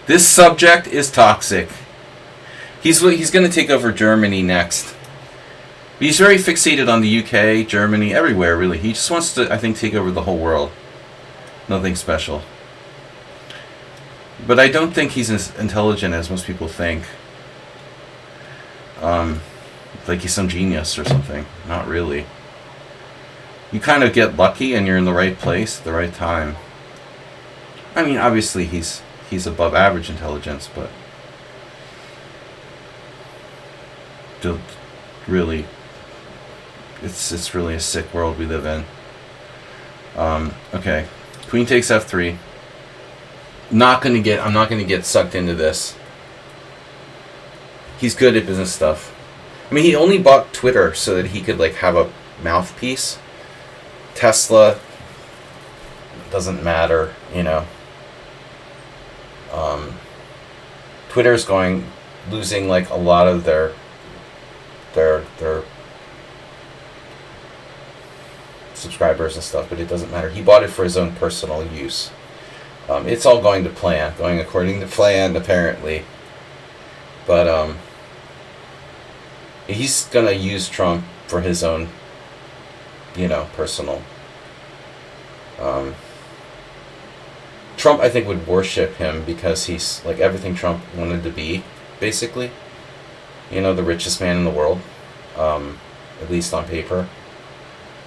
This subject is toxic. He's going to take over Germany next. He's very fixated on the UK, Germany, everywhere, really. He just wants to, I think, take over the whole world. Nothing special. But I don't think he's as intelligent as most people think. Like he's some genius or something. Not really. You kind of get lucky and you're in the right place at the right time. I mean, obviously he's above average intelligence, but really, it's really a sick world we live in. Okay, queen takes f3. I'm not gonna get sucked into this. He's good at business stuff. I mean, he only bought Twitter so that he could like have a mouthpiece. Tesla doesn't matter, you know. Twitter's losing like a lot of their subscribers and stuff, but it doesn't matter. He bought it for his own personal use. It's all going according to plan, apparently. But he's gonna use Trump for his own, you know, personal. Trump, I think, would worship him because he's like everything Trump wanted to be, basically. You know, the richest man in the world, at least on paper.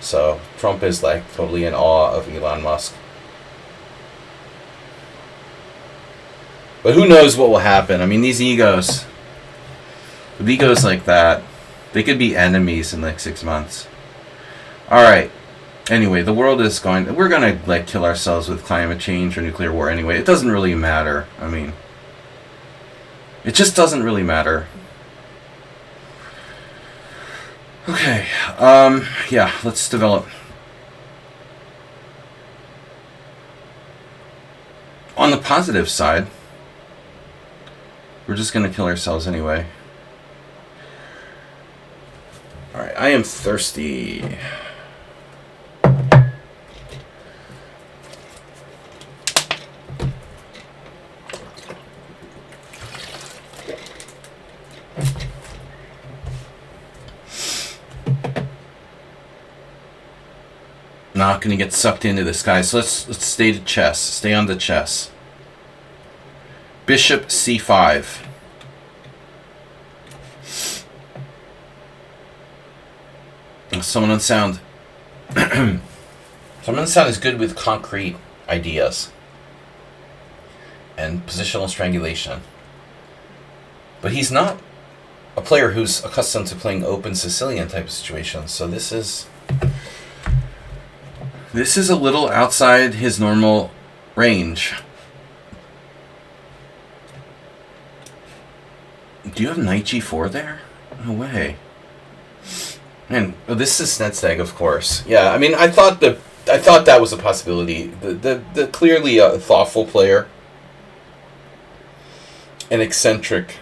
So Trump is like totally in awe of Elon Musk. But who knows what will happen? I mean, these egos, with egos like that, they could be enemies in like 6 months. All right. Anyway, the world is we're going to like kill ourselves with climate change or nuclear war anyway. It doesn't really matter. I mean, It just doesn't really matter. Okay, yeah, let's develop. On the positive side, we're just going to kill ourselves anyway. Alright, I am thirsty. Not going to get sucked into this, guys. So let's stay to chess. Stay on the chess. Bishop c5. Someone on sound. Someone on sound is good with concrete ideas and positional strangulation. But he's not a player who's accustomed to playing open Sicilian type of situations. So this is a little outside his normal range. Do you have knight g4 there? No way. Man, oh, this is Sladg, of course. Yeah, I mean, I thought that was a possibility. The clearly a thoughtful player, an eccentric.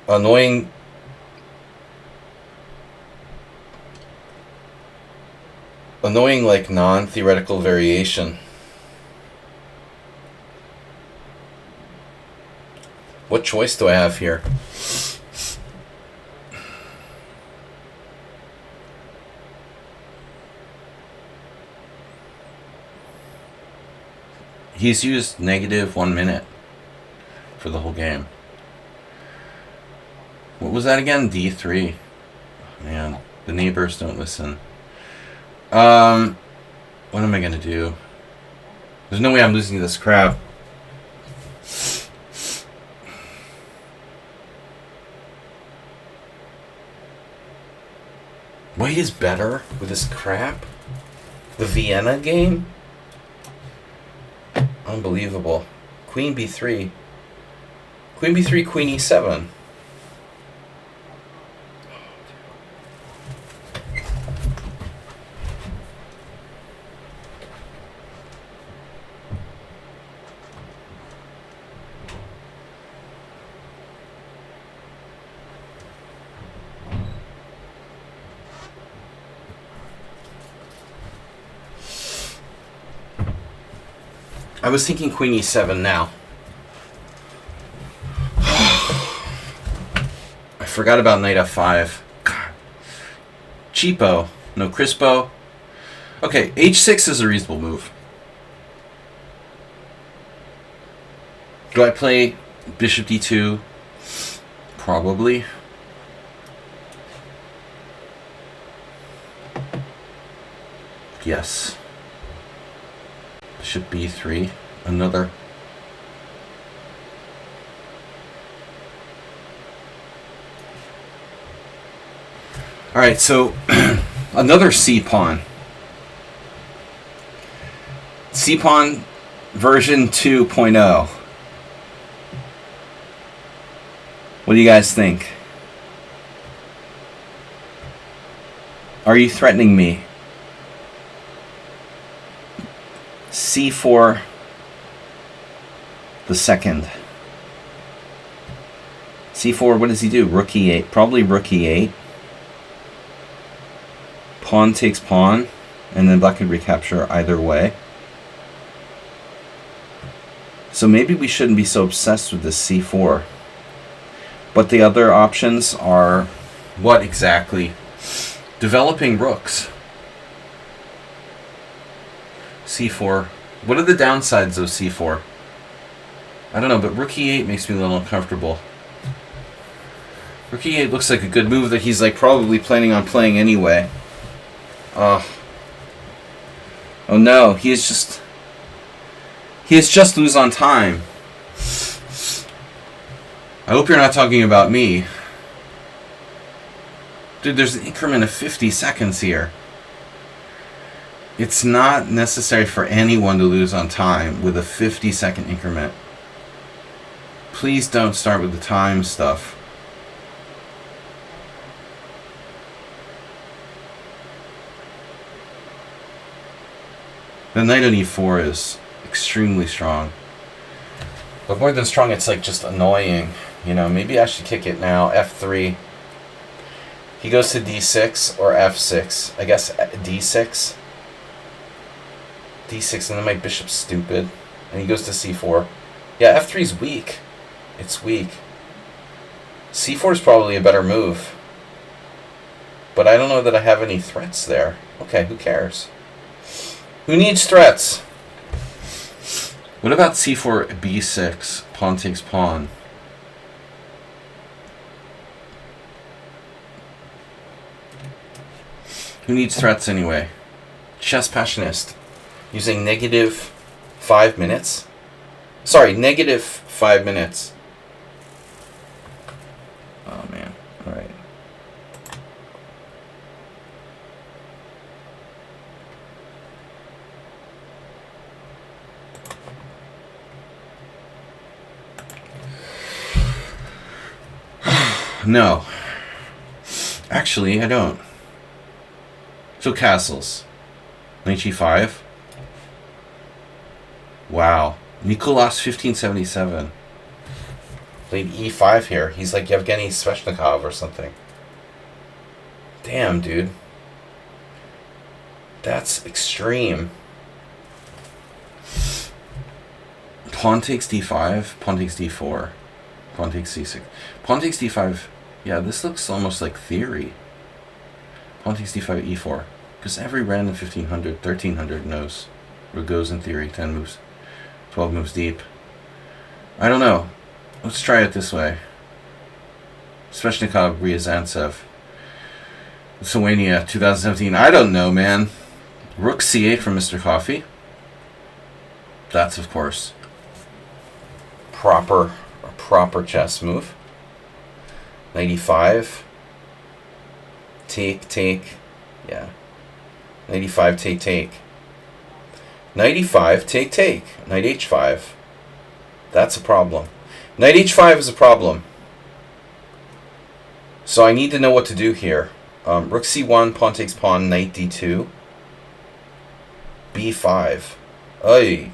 Annoying. Annoying, like, non-theoretical variation. What choice do I have here? He's used -1 minute for the whole game. What was that again? D3. Man, the neighbors don't listen. What am I gonna do? There's no way I'm losing to this crap. White is better with this crap? The Vienna game? Unbelievable. Queen b3. Queen b3, queen e7. I was thinking queen e7 now. I forgot about knight f5. God. Cheapo. No crispo. Okay, h6 is a reasonable move. Do I play bishop d2? Probably. Yes. Bishop b3, another. All right, so another c-pawn. C-pawn version 2.0. What do you guys think? Are you threatening me? c4 the second. c4, what does he do? Rook e8. Probably rook e8. Pawn takes pawn, and then black could recapture either way. So maybe we shouldn't be so obsessed with this c4. But the other options are what exactly? Developing rooks. c4. What are the downsides of c4? I don't know, but rook e8 makes me a little uncomfortable. Rook e8 looks like a good move that he's like probably planning on playing anyway. Oh no, he is just lose on time. I hope you're not talking about me. Dude, there's an increment of 50 seconds here. It's not necessary for anyone to lose on time with a 50-second increment. Please don't start with the time stuff. The knight on e4 is extremely strong. But more than strong, it's like just annoying. You know, maybe I should kick it now. F3. He goes to d6 or f6. I guess d6. d6, and then my bishop's stupid. And he goes to c4. Yeah, f3 is weak. It's weak. c4 is probably a better move. But I don't know that I have any threats there. Okay, who cares? Who needs threats? What about c4, b6? Pawn takes pawn. Who needs threats anyway? Chess Passionist. Using -5 minutes. Sorry, -5 minutes. Oh man. Alright. No. Actually, I don't. So castles. Knight g5. Wow. Nicolas 1577. Played e5 here. He's like Yevgeny Sveshnikov or something. Damn, dude. That's extreme. Pawn takes d5. Pawn takes d4. Pawn takes c6. Pawn takes d5. Yeah, this looks almost like theory. Pawn takes d5, e4. Because every random 1500, 1300 knows where it goes in theory. 10 moves, 12 moves deep. I don't know. Let's try it this way. Sveshnikov, Ryazantsev. Lithuania, 2017. I don't know, man. Rook c8 from Mr. Coffee. That's, of course, a proper chess move. Knight e5. Take. Yeah. Knight e5, take. Knight e5, take. Knight h5. That's a problem. Knight h5 is a problem. So I need to know what to do here. Rook c1, pawn takes pawn, knight d2. b5. Ay.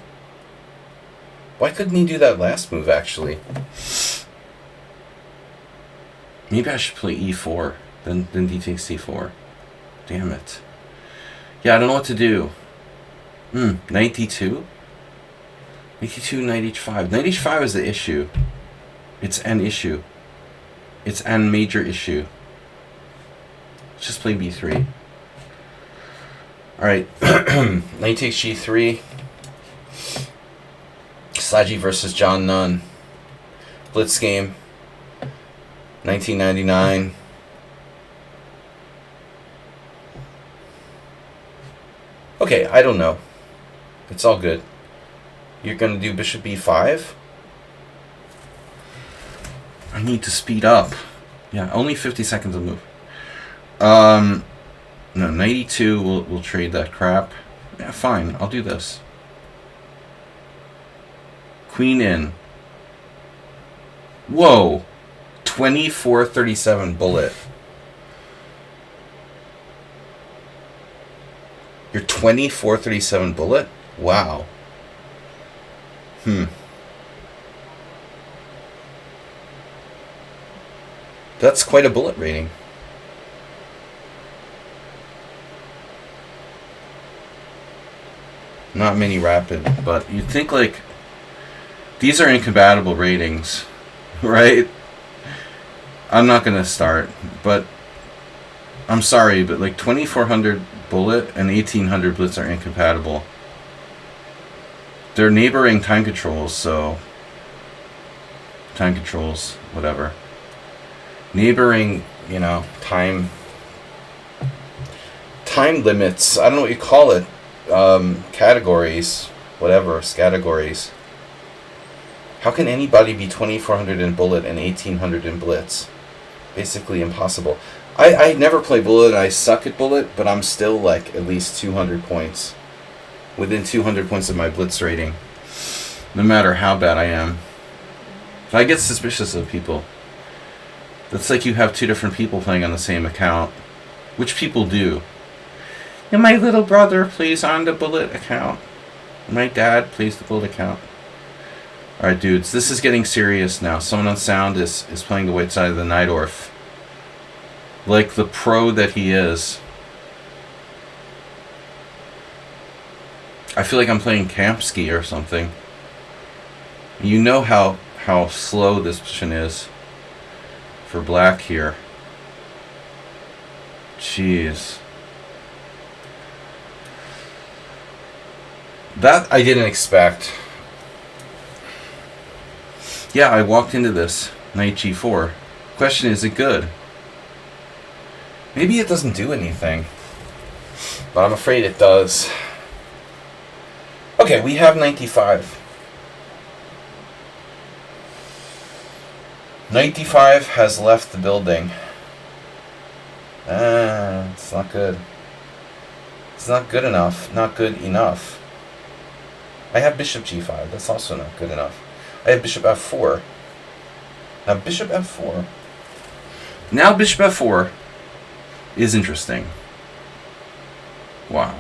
Why couldn't he do that last move, actually? Maybe I should play e4. Then d takes c4. Damn it. Yeah, I don't know what to do. Knight d2? Knight d2, knight h5. Knight h5 is the issue. It's an issue. It's an major issue. Let's just play b3. Alright. Knight takes g3. Sladg versus John Nunn. Blitz game. 1999. Okay, I don't know. It's all good. You're going to do bishop b5? I need to speed up. Yeah, only 50 seconds of move. No, knight e2, we'll trade that crap. Yeah, fine, I'll do this. Queen in. Whoa! 2437 bullet. Your 2437 bullet? Wow. That's quite a bullet rating. Not many rapid, but you'd think like these are incompatible ratings, right? I'm not gonna start, but I'm sorry, but like 2400 bullet and 1800 blitz are incompatible. They're neighboring time controls, so time controls, whatever. Neighboring, you know, time limits. I don't know what you call it. Categories, whatever, categories. How can anybody be 2400 in bullet and 1800 in blitz? Basically impossible. I never play bullet. I suck at bullet, but I'm still like at least 200 points. Within 200 points of my blitz rating. No matter how bad I am. If I get suspicious of people, that's like you have two different people playing on the same account. Which people do. And my little brother plays on the bullet account. My dad plays the bullet account. Alright, dudes, this is getting serious now. Someone on sound is playing the white side of the Najdorf. Like the pro that he is. I feel like I'm playing Kamsky or something. You know how slow this position is for black here. Jeez. That I didn't expect. Yeah, I walked into this. Knight g4. Question, is it good? Maybe it doesn't do anything. But I'm afraid it does. Okay, we have knight d5. Knight d5 has left the building. It's not good. It's not good enough. Not good enough. I have bishop g5. That's also not good enough. I have bishop f4. Now bishop f4. Now bishop f4 is interesting. Wow.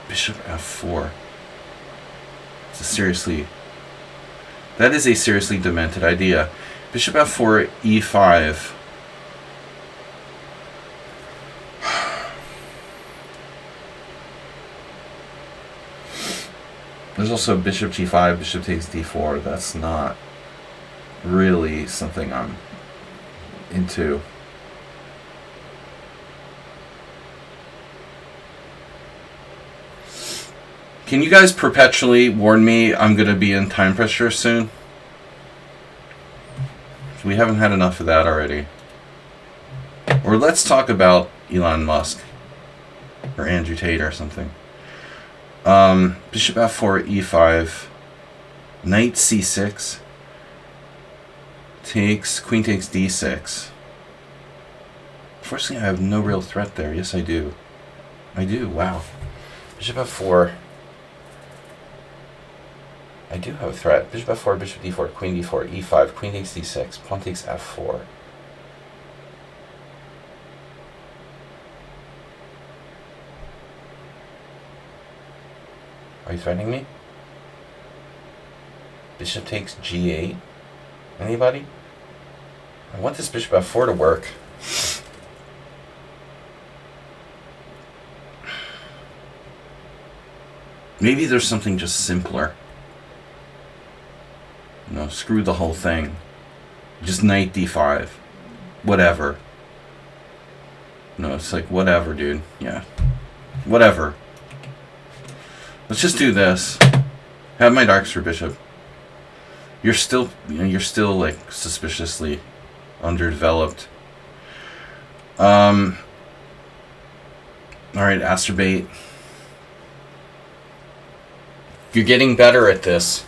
Bishop f4. It's a seriously... That is a seriously demented idea. Bishop f4, e5. There's also bishop g5, bishop takes d4. That's not really something I'm into. Can you guys perpetually warn me I'm going to be in time pressure soon? We haven't had enough of that already. Or let's talk about Elon Musk. Or Andrew Tate or something. Bishop f4, e5. Knight c6. Queen takes d6. Unfortunately, I have no real threat there. Yes, I do. I do, wow. Bishop f4. I do have a threat. Bishop f4, bishop d4, queen d4, e5, queen takes d6, pawn takes f4. Are you threatening me? Bishop takes g8. Anybody? I want this bishop f4 to work. Maybe there's something just simpler. No, screw the whole thing. Just knight d5. Whatever. No, it's like, whatever, dude. Yeah. Whatever. Let's just do this. Have my darks for bishop. You're still, like, suspiciously underdeveloped. Alright, Asterbait. You're getting better at this.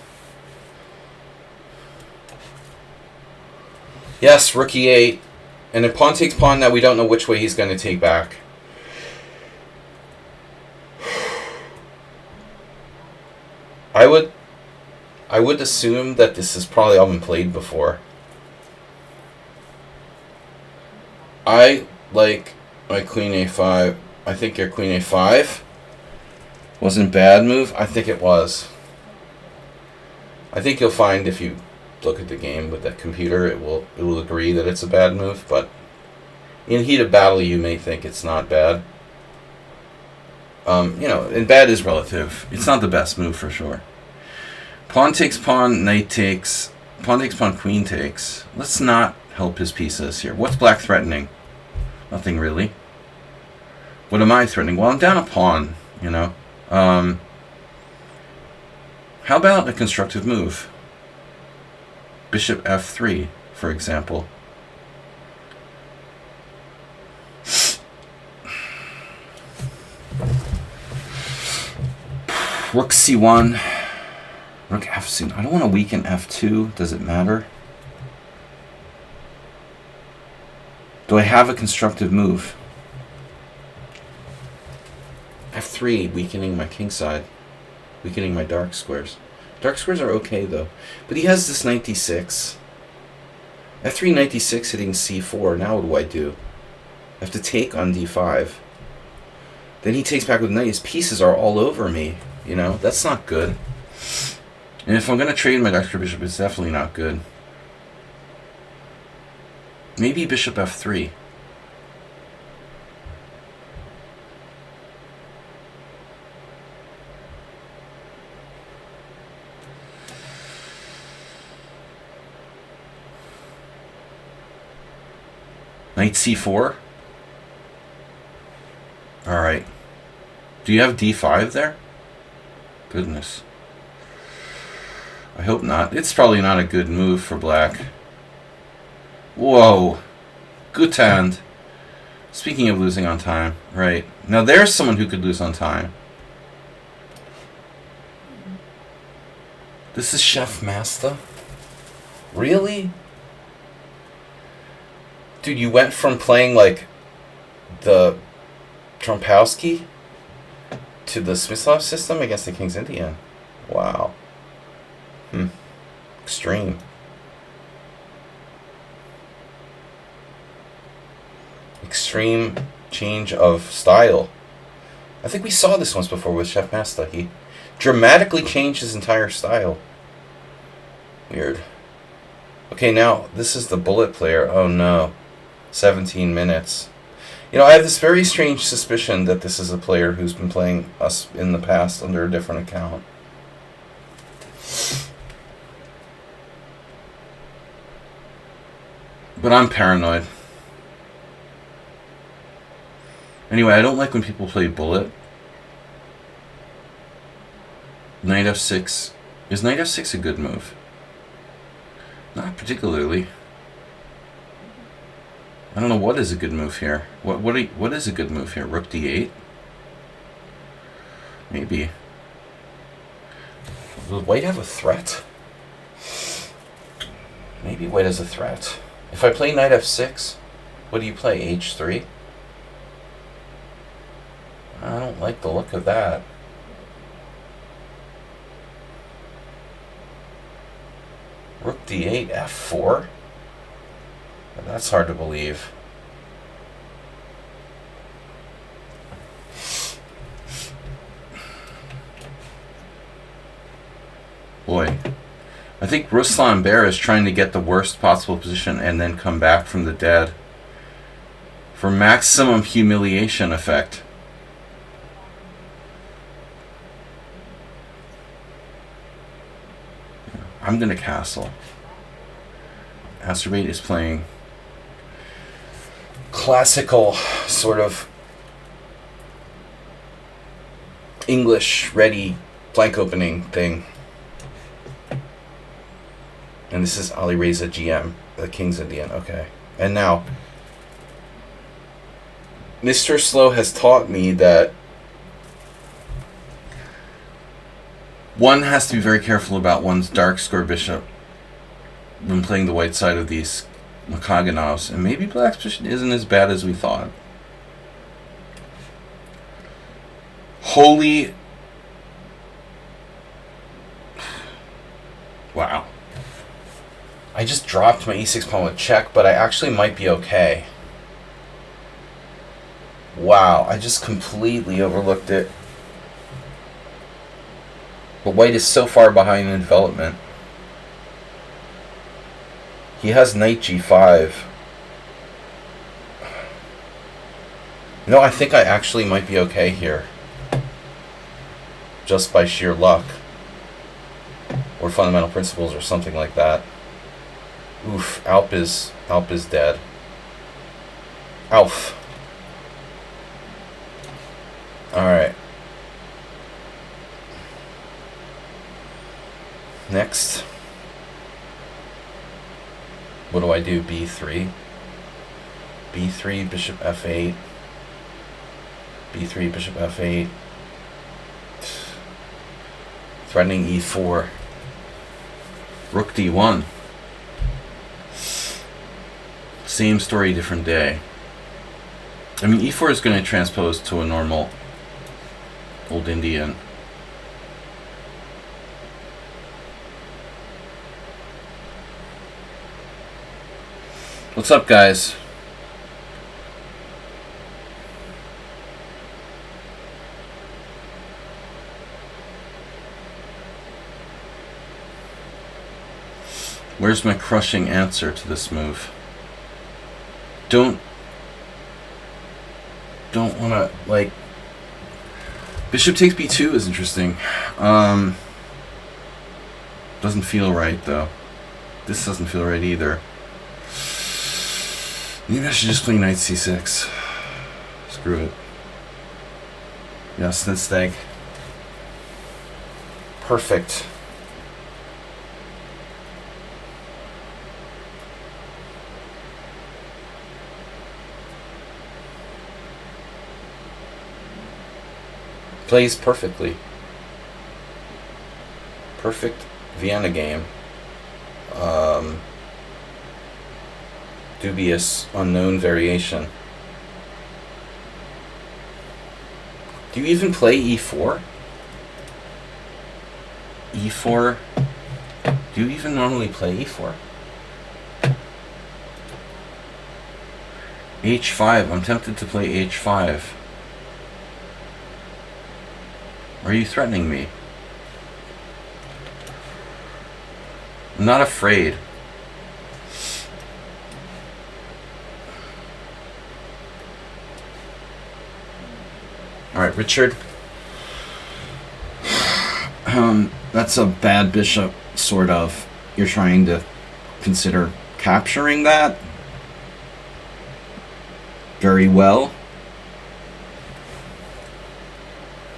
Yes, rook e8. And if pawn takes pawn, now we don't know which way he's going to take back. I would assume that this has probably all been played before. I like my queen a5. I think your queen a5 wasn't a bad move. I think it was. I think you'll find if you look at the game with that computer, it will agree that it's a bad move, but in heat of battle you may think it's not bad. And bad is relative. It's not the best move for sure. Pawn takes pawn, knight takes, pawn takes pawn, queen takes. Let's not help his pieces here. What's black threatening? Nothing really. What am I threatening? Well, I'm down a pawn, How about a constructive move? Bishop f3, for example. Rook c1. Rook f2. I don't want to weaken f2. Does it matter? Do I have a constructive move? F3, weakening my king side. Weakening my dark squares. Dark squares are okay, though. But he has this knight d6. F3, knight d6, hitting c4. Now what do I do? I have to take on d5. Then he takes back with knight. His pieces are all over me. You know, that's not good. And if I'm going to trade my Dr. Bishop, it's definitely not good. Maybe bishop f3. Knight c4. Alright. Do you have d5 there? Goodness. I hope not. It's probably not a good move for black. Whoa. Good hand. Speaking of losing on time. Right. Now there's someone who could lose on time. This is Chef Master? Really? Dude, you went from playing like the Trompowsky to the Smyslov system against the King's Indian. Wow. Extreme. Extreme change of style. I think we saw this once before with Chef Master. He dramatically changed his entire style. Weird. Okay, now this is the bullet player. Oh no. 17 minutes. You know, I have this very strange suspicion that this is a player who's been playing us in the past under a different account. But I'm paranoid. Anyway, I don't like when people play bullet. Knight f6. Is knight f6 a good move? Not particularly. I don't know what is a good move here. What is a good move here? Rook d8? Maybe. Does white have a threat? Maybe white has a threat. If I play knight f6, what do you play? h3? I don't like the look of that. Rook d8, f4? That's hard to believe. Boy. I think Ruslan Bear is trying to get the worst possible position and then come back from the dead. For maximum humiliation effect. I'm going to castle. Astrobate is playing classical sort of English ready blank opening thing. And this is Ali Reza GM, the King's Indian. Okay. And now, Mr. Slow has taught me that one has to be very careful about one's dark square bishop when playing the white side of these Makaganovs. And maybe black's position isn't as bad as we thought. Holy... Wow. I just dropped my e6 pawn with check, but I actually might be okay. Wow, I just completely overlooked it. But white is so far behind in development. He has knight g5. No, I think I actually might be okay here. Just by sheer luck. Or fundamental principles or something like that. Oof, Alp is dead. Alf. Alright. Next. What do I do? b3. b3, bishop f8. b3, bishop f8. Threatening e4. Rook d1. Same story, different day. I mean, e4 is going to transpose to a normal old Indian. What's up, guys? Where's my crushing answer to this move? Don't want to, like... Bishop takes b2 is interesting. Doesn't feel right, though. This doesn't feel right either. Maybe I should just play knight c6. Screw it. Yes, that's Sladg. Perfect. Plays perfectly. Perfect Vienna game. Dubious, unknown variation. Do you even play e4? e4? Do you even normally play e4? h5. I'm tempted to play h5. Are you threatening me? I'm not afraid. Alright, Richard. That's a bad bishop, sort of. You're trying to consider capturing that very well.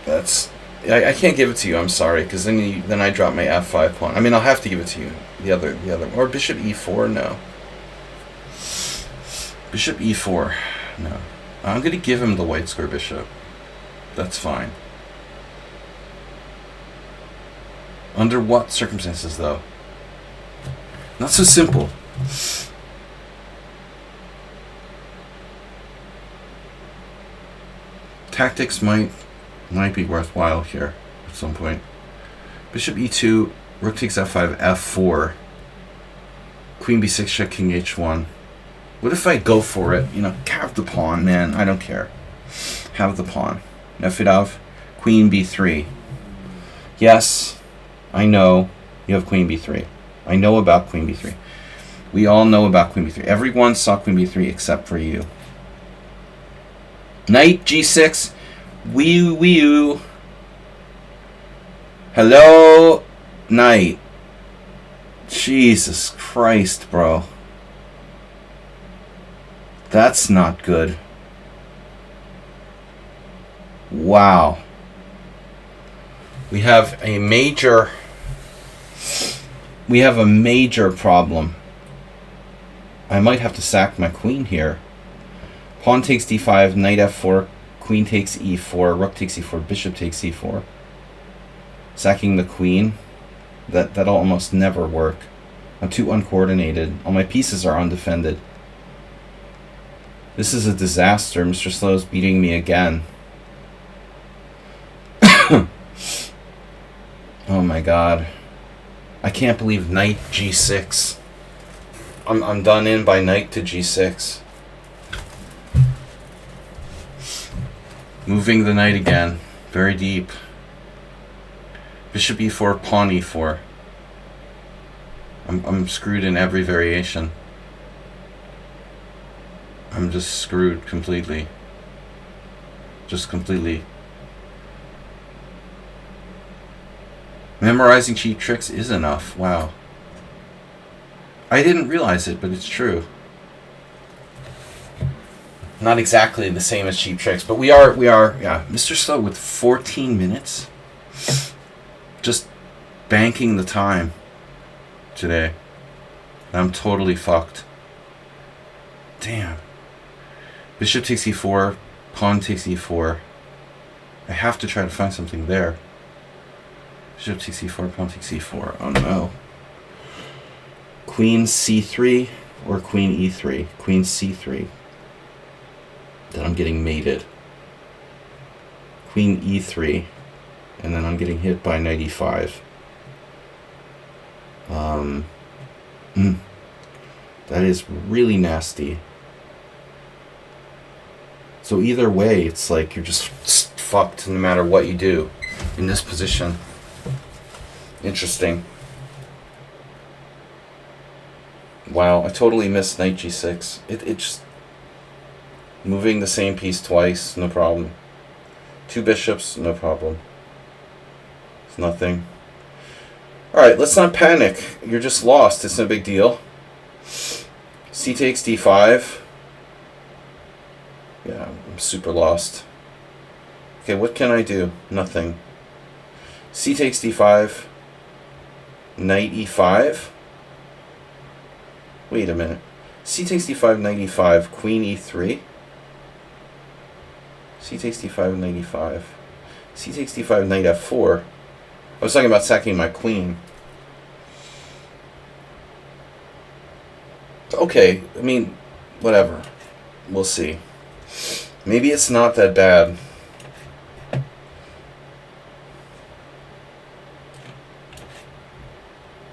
That's... I can't give it to you, I'm sorry, because then I drop my f5 pawn. I mean, I'll have to give it to you. The other. Or bishop e4, no. Bishop e4, no. I'm going to give him the white square bishop. That's fine. Under what circumstances, though? Not so simple. Tactics might be worthwhile here at some point. Bishop e2, rook takes f5, f4. Queen b6, check king h1. What if I go for it? You know, have the pawn, man. I don't care. Have the pawn. Nefedov, queen b3. Yes, I know you have queen b3. I know about queen b3. We all know about queen b3. Everyone saw queen b3 except for you. Knight g6. Wee. Hello, knight. Jesus Christ, bro. That's not good. Wow. We have a major problem. I might have to sack my queen here. Pawn takes d5, knight f4, queen takes e4, rook takes e4, bishop takes e4. Sacking the queen. That'll almost never work. I'm too uncoordinated. All my pieces are undefended. This is a disaster. Mr. Slow's beating me again. Oh my god. I can't believe knight g6. I'm done in by knight to g6. Moving the knight again. Very deep. Bishop e4, pawn e4. I'm screwed in every variation. I'm just screwed completely. Just completely. Memorizing cheap tricks is enough. Wow. I didn't realize it, but it's true. Not exactly the same as cheap tricks, but we are, yeah. Mr. Slow with 14 minutes. Just banking the time today. I'm totally fucked. Damn. Bishop takes e4, pawn takes e4. I have to try to find something there. Bishop takes e4, pawn takes e4. Oh no. Queen c3. or queen e3, queen c3. Then I'm getting mated. Queen e3, and then I'm getting hit by knight e5. That is really nasty. So either way, it's like you're just fucked no matter what you do in this position. Interesting. Wow, I totally missed knight g6. It just... Moving the same piece twice, no problem. 2 bishops, no problem. It's nothing. Alright, let's not panic. You're just lost. It's no big deal. C takes d5. Yeah, I'm super lost. Okay, what can I do? Nothing. C takes d5. Knight e5. Wait a minute. C takes d5, knight e5, queen e3. C takes d5, knight e5. C takes d5, knight f4. I was talking about sacking my queen. Okay, I mean, whatever. We'll see. Maybe it's not that bad.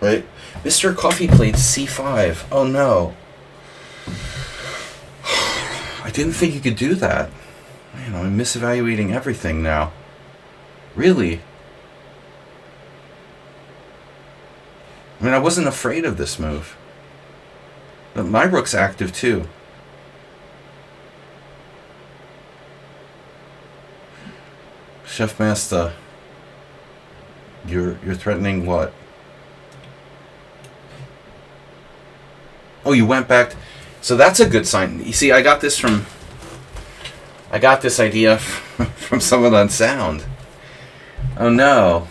Right? Mr. Coffee played c5. Oh no. I didn't think you could do that. Man, I'm misevaluating everything now. Really? I mean, I wasn't afraid of this move. But my rook's active too. Chef Master, you're threatening what? Oh, you went back. So that's a good sign. You see, I got this idea from someone on sound. Oh no.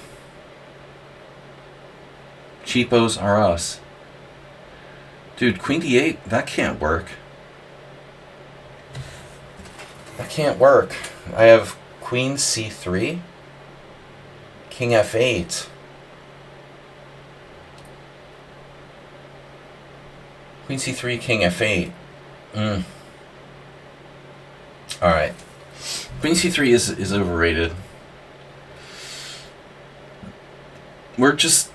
Cheapos are us. Dude, queen d8, that can't work. That can't work. I have queen c3, king f8. Queen c3, king f8. Alright. Queen c3 is overrated. We're just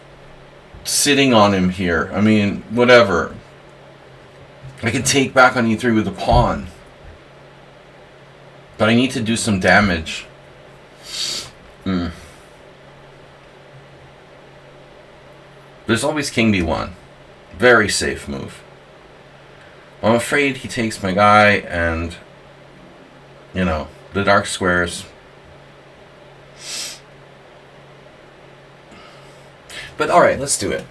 sitting on him here. I mean, whatever. I can take back on e3 with a pawn. But I need to do some damage. There's always king b1. Very safe move. I'm afraid he takes my guy and, you know, the dark squares. But alright, let's do it.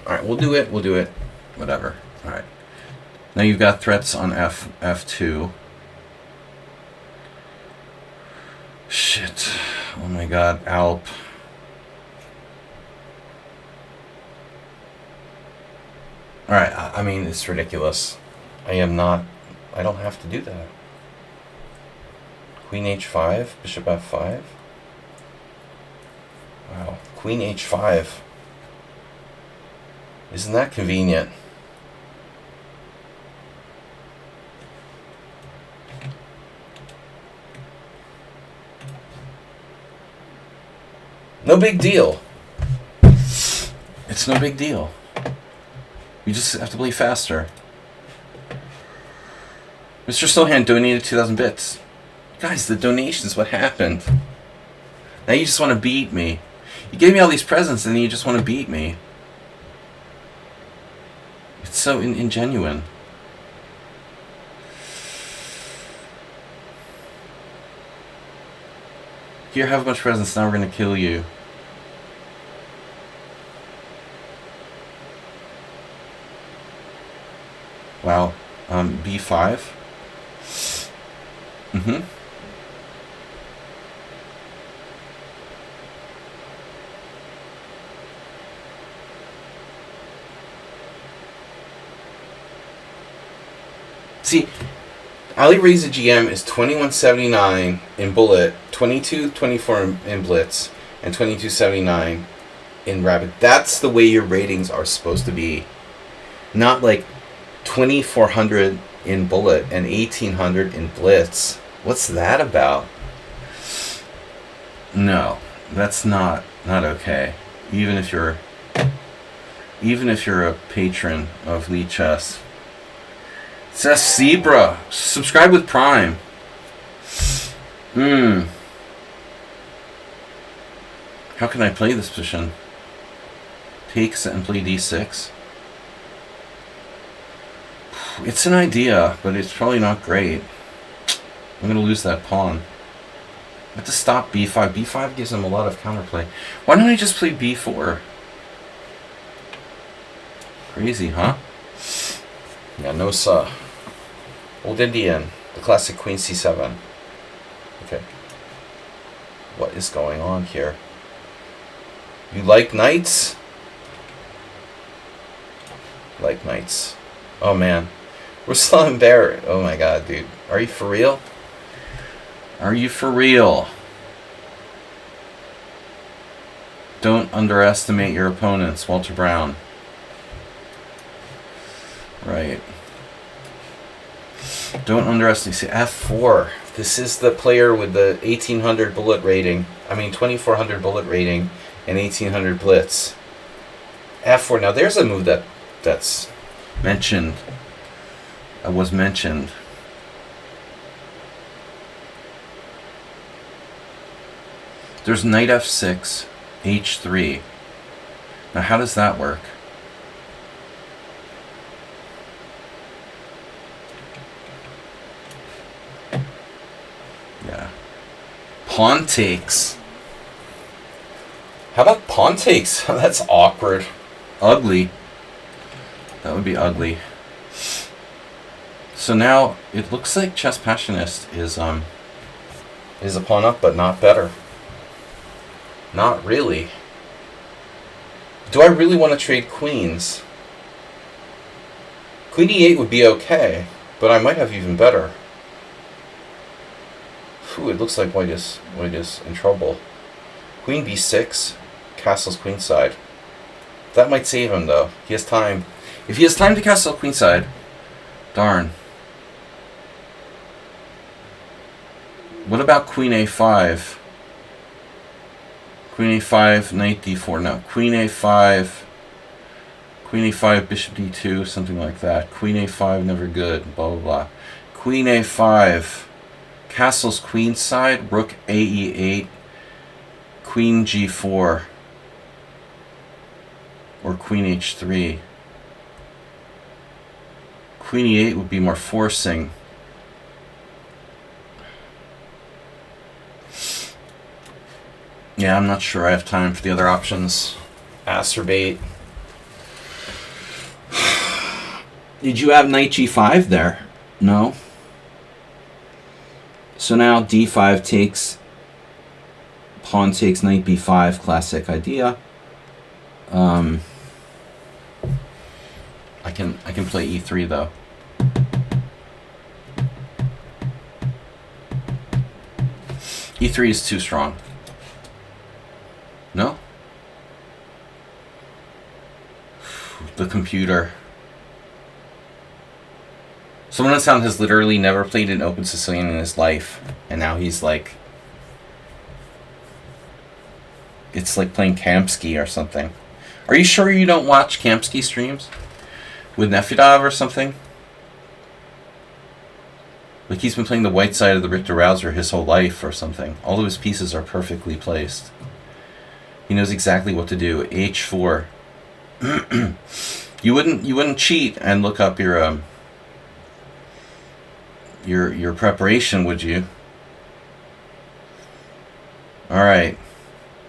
Alright, we'll do it. Whatever. Alright. Now you've got threats on f2. Shit. Oh my god, Alp. Alright, I mean, it's ridiculous. I don't have to do that. Queen h5, bishop f5. Wow, queen h5. Isn't that convenient? No big deal. It's no big deal. You just have to play faster. Mr. Sohan donated 2,000 bits. Guys, the donations, what happened? Now you just want to beat me. You gave me all these presents and then you just want to beat me. It's so ingenuine. Here, have a bunch of presents, now we're going to kill you. Wow. B5. See, Ali Reza GM is 2179 in Bullet, 2224 in Blitz, and 2279 in Rabbit. That's the way your ratings are supposed to be. Not like 2400 in bullet and 1800 in blitz. What's that about? No, that's not okay. Even if you're a patron of lichess. It says Zebra. Subscribe with Prime. How can I play this position? Takes and play d6. It's an idea, but it's probably not great. I'm going to lose that pawn. I have to stop b5. b5 gives him a lot of counterplay. Why don't I just play b4? Crazy, huh? Yeah, no sir. Old Indian. The classic queen c7. Okay. What is going on here? You like knights? Like knights. Oh man. We're still embarrassed. Oh my god, dude. Are you for real? Are you for real? Don't underestimate your opponents, Walter Brown. Right. Don't underestimate. See, f4. This is the player with the 1800 bullet rating. I mean, 2400 bullet rating and 1800 blitz. f4. Now, there's a move that's mentioned. Was mentioned. There's knight f6, h3. Now, how does that work? Yeah. Pawn takes. How about pawn takes? That's awkward. Ugly. That would be ugly. So now it looks like Chess Passionist is a pawn up, but not better. Not really. Do I really want to trade queens? Queen e8 would be okay, but I might have even better. Ooh, it looks like white is in trouble. Queen b6, castles queenside. That might save him though. He has time. If he has time to castle queenside, darn. What about queen a5? Queen a5, knight d4. No, queen a5, bishop d2, something like that. Queen a5, never good, blah, blah, blah. Queen a5, castles queenside, rook ae8, queen g4, or queen h3. Queen e8 would be more forcing. Yeah, I'm not sure I have time for the other options. Acerbate. Did you have knight g5 there? No. So now d5 takes, pawn takes knight b5, classic idea. I can play e3 though. e3 is too strong. No? The computer. Someone on sound has literally never played an Open Sicilian in his life, and now he's like... It's like playing Kamsky or something. Are you sure you don't watch Kamsky streams? With Nefedov or something? Like he's been playing the white side of the Richter Rouser his whole life or something. All of his pieces are perfectly placed. He knows exactly what to do. H4. You wouldn't cheat and look up your preparation, would you? All right.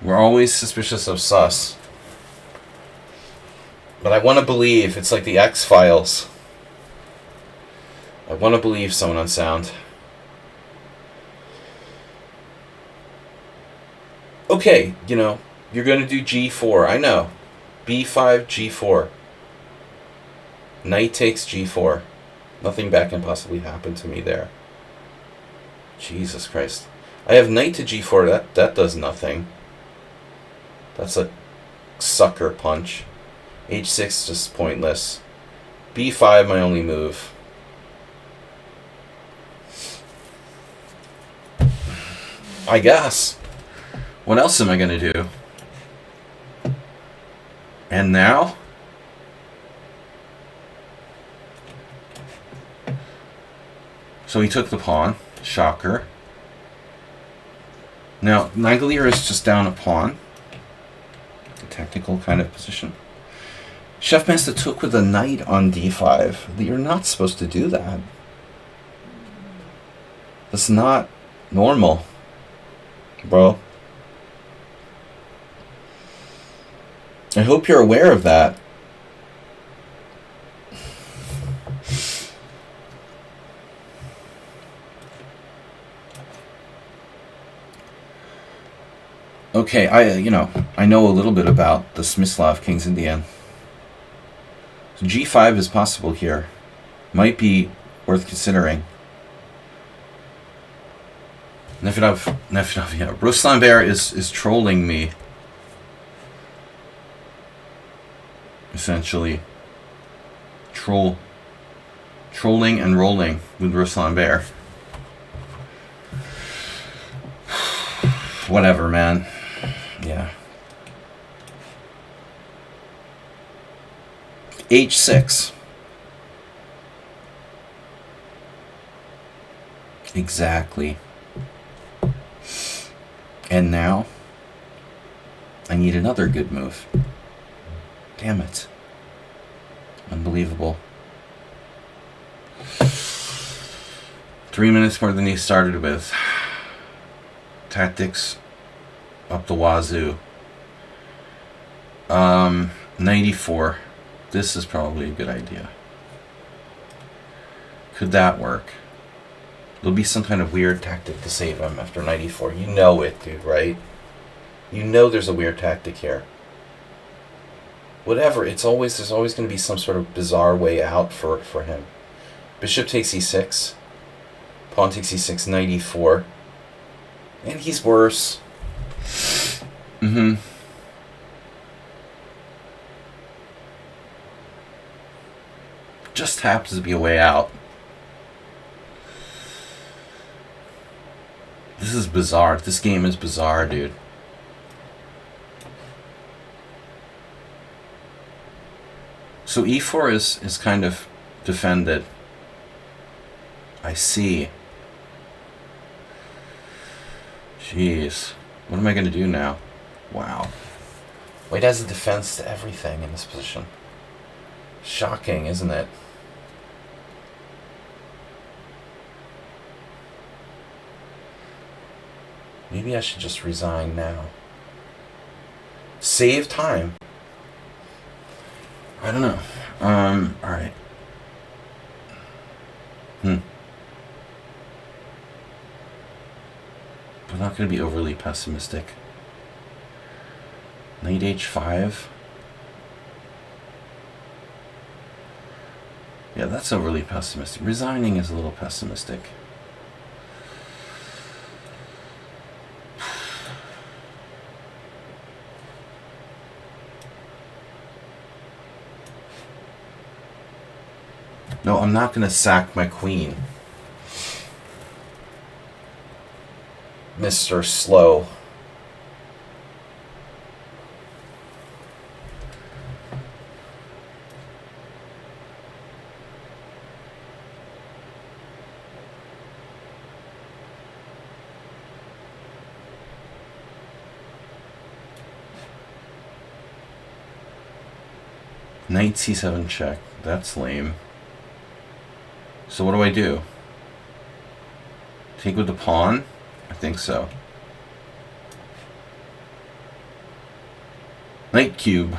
We're always suspicious of sus. But I want to believe it's like the X-Files. I want to believe someone on sound. Okay, you know, you're going to do g4. I know. b5, g4. Knight takes g4. Nothing bad can possibly happen to me there. Jesus Christ. I have knight to g4. That does nothing. That's a sucker punch. h6 is just pointless. b5, my only move. I guess. What else am I going to do? And now? So he took the pawn. Shocker. Now, knight leader is just down a pawn. A technical kind of position. Chefmaster took with a knight on d5. You're not supposed to do that. That's not normal, bro. I hope you're aware of that. Okay, I know a little bit about the Smyslov King's Indian. So g5 is possible here. Might be worth considering. Nefedov, yeah. Ruslan Bear is trolling me. Essentially. Trolling and rolling with Ruslan Bear. Whatever, man. Yeah. h6. Exactly. And now, I need another good move. Damn it. Unbelievable. 3 minutes more than he started with. Tactics up the wazoo. 94. This is probably a good idea. Could that work? There'll be some kind of weird tactic to save him after 94. You know it, dude, right? You know there's a weird tactic here. Whatever, there's always going to be some sort of bizarre way out for him. Bishop takes e6. Pawn takes e6, 94. And he's worse. Just happens to be a way out. This is bizarre. This game is bizarre, dude. So e4 is kind of defended. I see. Jeez. What am I going to do now? Wow. White has a defense to everything in this position. Shocking, isn't it? Maybe I should just resign now. Save time. I don't know. Alright. I'm not going to be overly pessimistic. Knight h5. Yeah, that's overly pessimistic. Resigning is a little pessimistic. No, I'm not going to sack my queen. Mr. Slow. Knight c7 check. That's lame. So what do I do? Take with the pawn? I think so. Knight cube.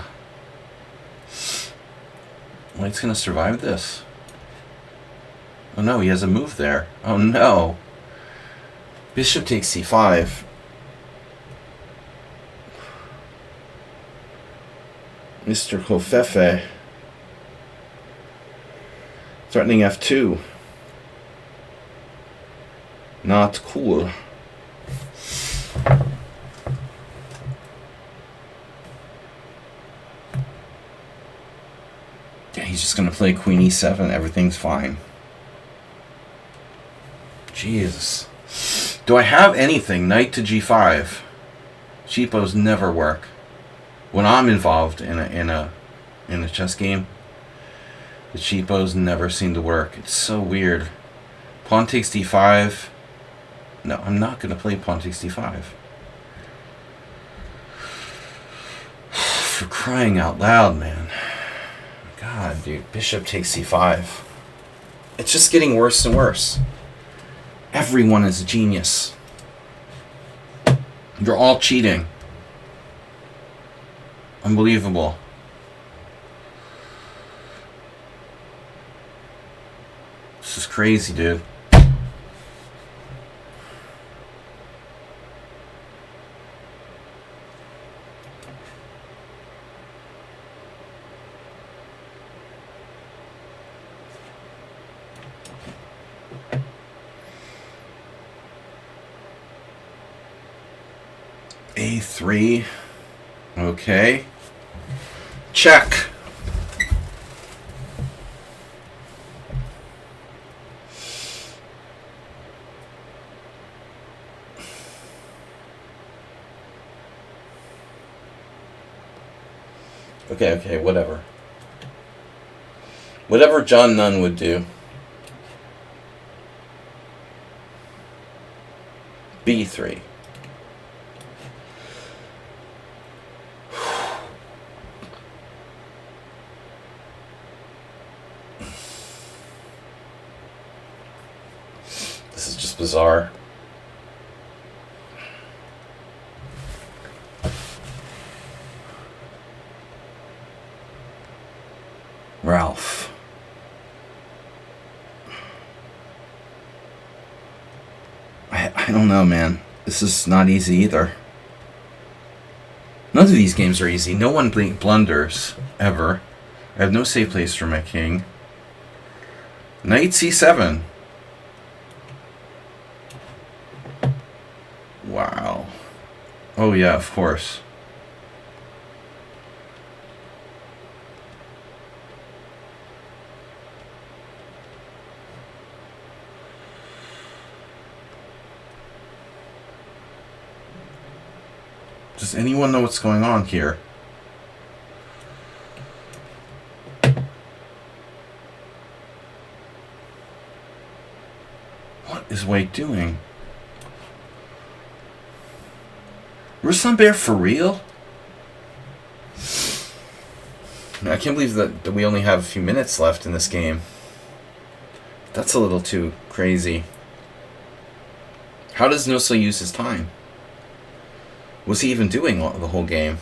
White's gonna survive this. Oh no, he has a move there. Oh no. Bishop takes c5. Mr. Kofefe. Threatening f2. Not cool. Damn He's just going to play queen e7. Everything's fine. Jesus. Do I have anything? Knight to g5. Cheapos never work. When I'm involved in a chess game, the cheapos never seem to work. It's so weird. Pawn takes d5. No, I'm not going to play pawn takes d5. For crying out loud, man. God, dude. Bishop takes c5. It's just getting worse and worse. Everyone is a genius. You're all cheating. Unbelievable. This is crazy, dude. A3. Okay. Check. Okay, whatever. Whatever John Nunn would do. B3. This is just bizarre. Ralph. I don't know, man. This is not easy either. None of these games are easy. No one blunders, ever. I have no safe place for my king. Knight c7. Wow. Oh yeah, of course. Does anyone know what's going on here? What is White doing? Ruslan Bear for real? I can't believe that we only have a few minutes left in this game. That's a little too crazy. How does Nosa use his time? Was he even doing the whole game?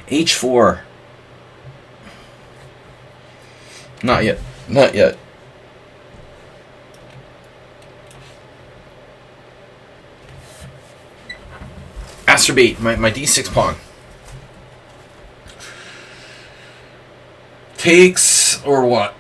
H4. Not yet. Not yet. Masturbate. My d6 pawn. Takes or what?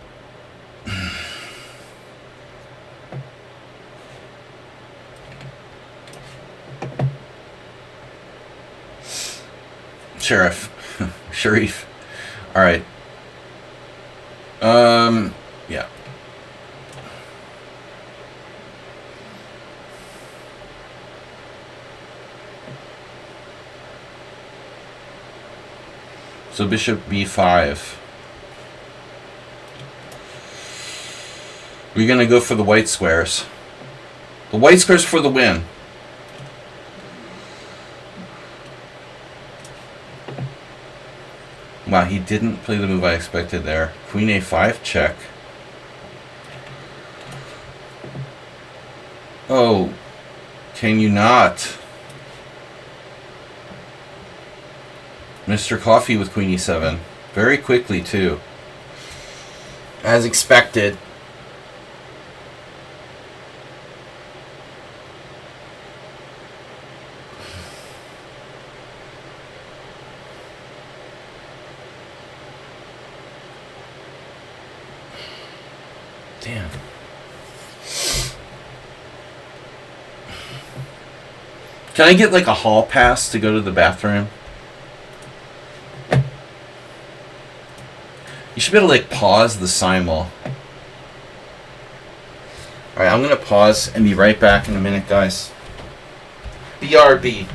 Sharif. All right. Yeah. So bishop b5. We're gonna go for the white squares. The white squares for the win. Wow, he didn't play the move I expected there. Queen a5 check. Oh, can you not? Mr. Coffee with Queen e7. Very quickly, too. As expected. Damn. Can I get like a hall pass to go to the bathroom? You should be able to like pause the Simul. Alright, I'm gonna pause and be right back in a minute, guys. BRB.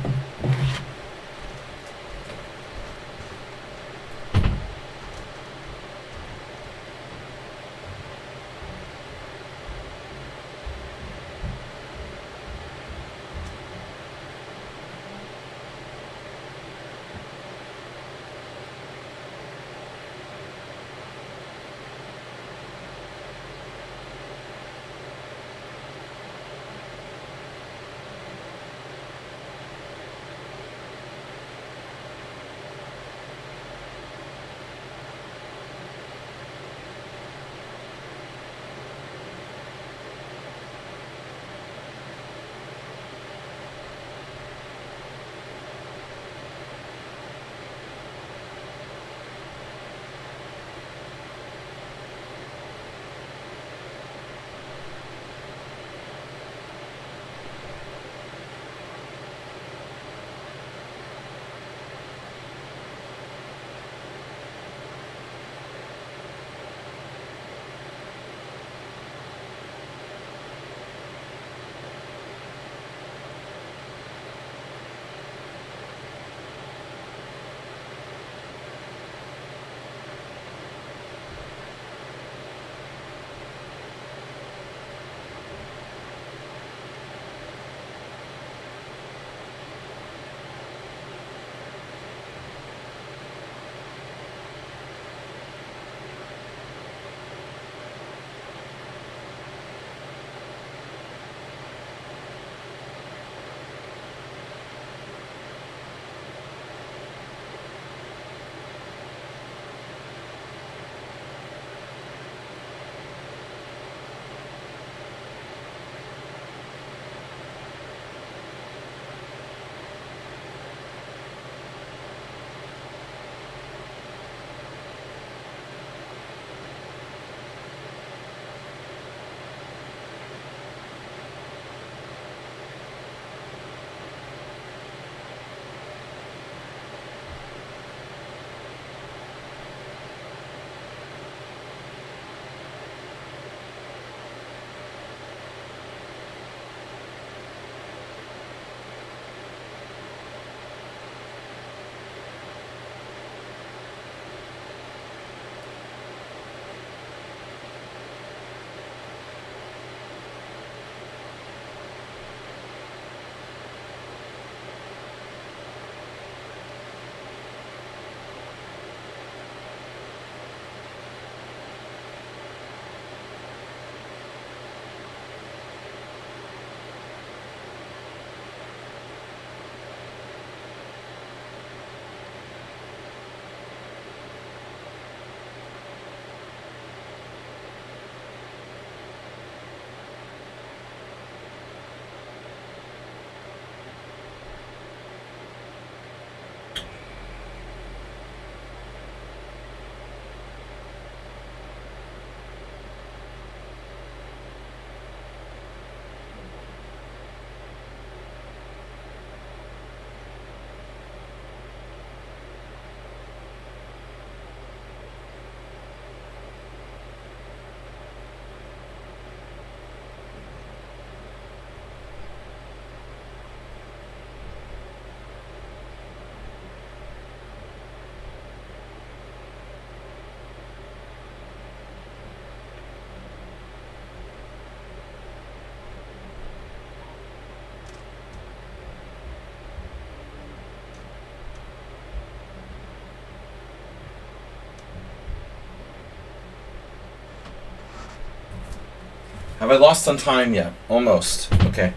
Have I lost on time yet? Almost. Okay.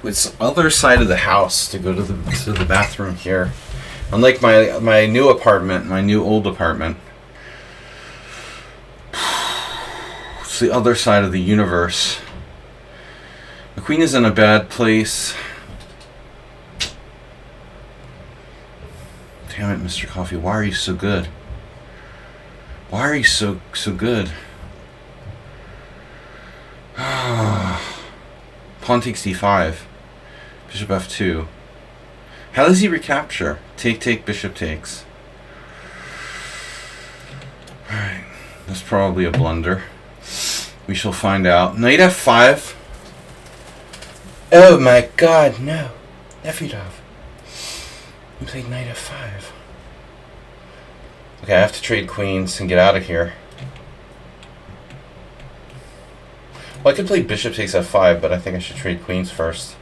It's other side of the house to go to the bathroom here. Unlike my new apartment, my new old apartment. It's the other side of the universe. The queen is in a bad place. Damn it, Mr. Coffee. Why are you so good? Why are you so good? Pawn takes d5. Bishop f2. How does he recapture? Take, bishop takes. Alright, that's probably a blunder. We shall find out. Knight f5. Oh my god, no. Nefidov. You played knight f5. Okay, I have to trade queens and get out of here. Well, I could play bishop takes f5, but I think I should trade queens first.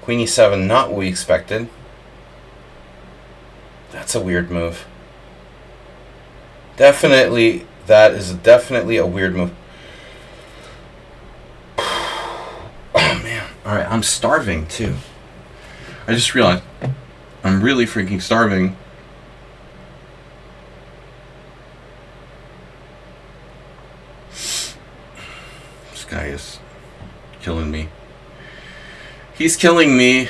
Queen e7, not what we expected. That's a weird move. Definitely, that is definitely a weird move. Oh man. Alright, I'm starving too. I just realized I'm really freaking starving. This guy is killing me. He's killing me.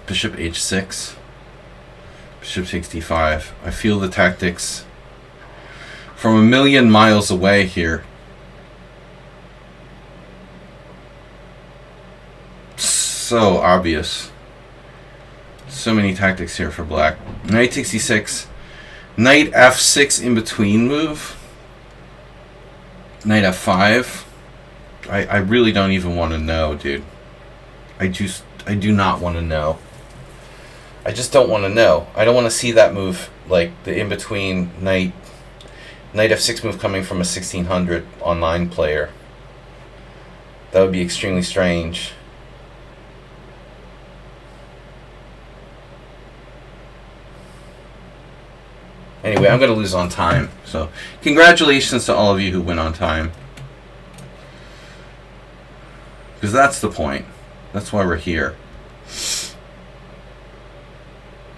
Bishop h6. Bishop takes d5. I feel the tactics from a million miles away here. So obvious. So many tactics here for black. Knight takes e6. Knight f6 in between move. Knight f5. I really don't even want to know, dude. I do not want to know. I just don't want to know. I don't want to see that move, like the in-between knight f6 move coming from a 1600 online player. That would be extremely strange. Anyway, I'm going to lose on time. So, congratulations to all of you who win on time. Because that's the point. That's why we're here.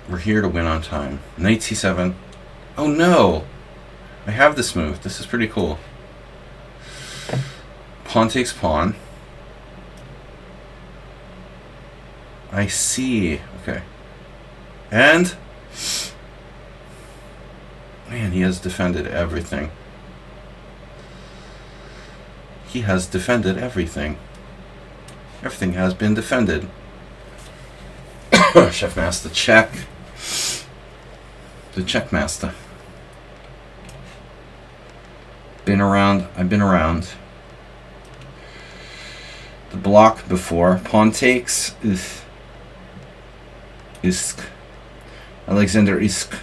We're here to win on time. Knight c7. Oh no! I have this move. This is pretty cool. Pawn takes pawn. I see. Okay. And... man, he has defended everything. He has defended everything. Everything has been defended. Chef Master check. The check master. Been around. I've been around. The block before. Pawn takes. Isk. Alexander Isk.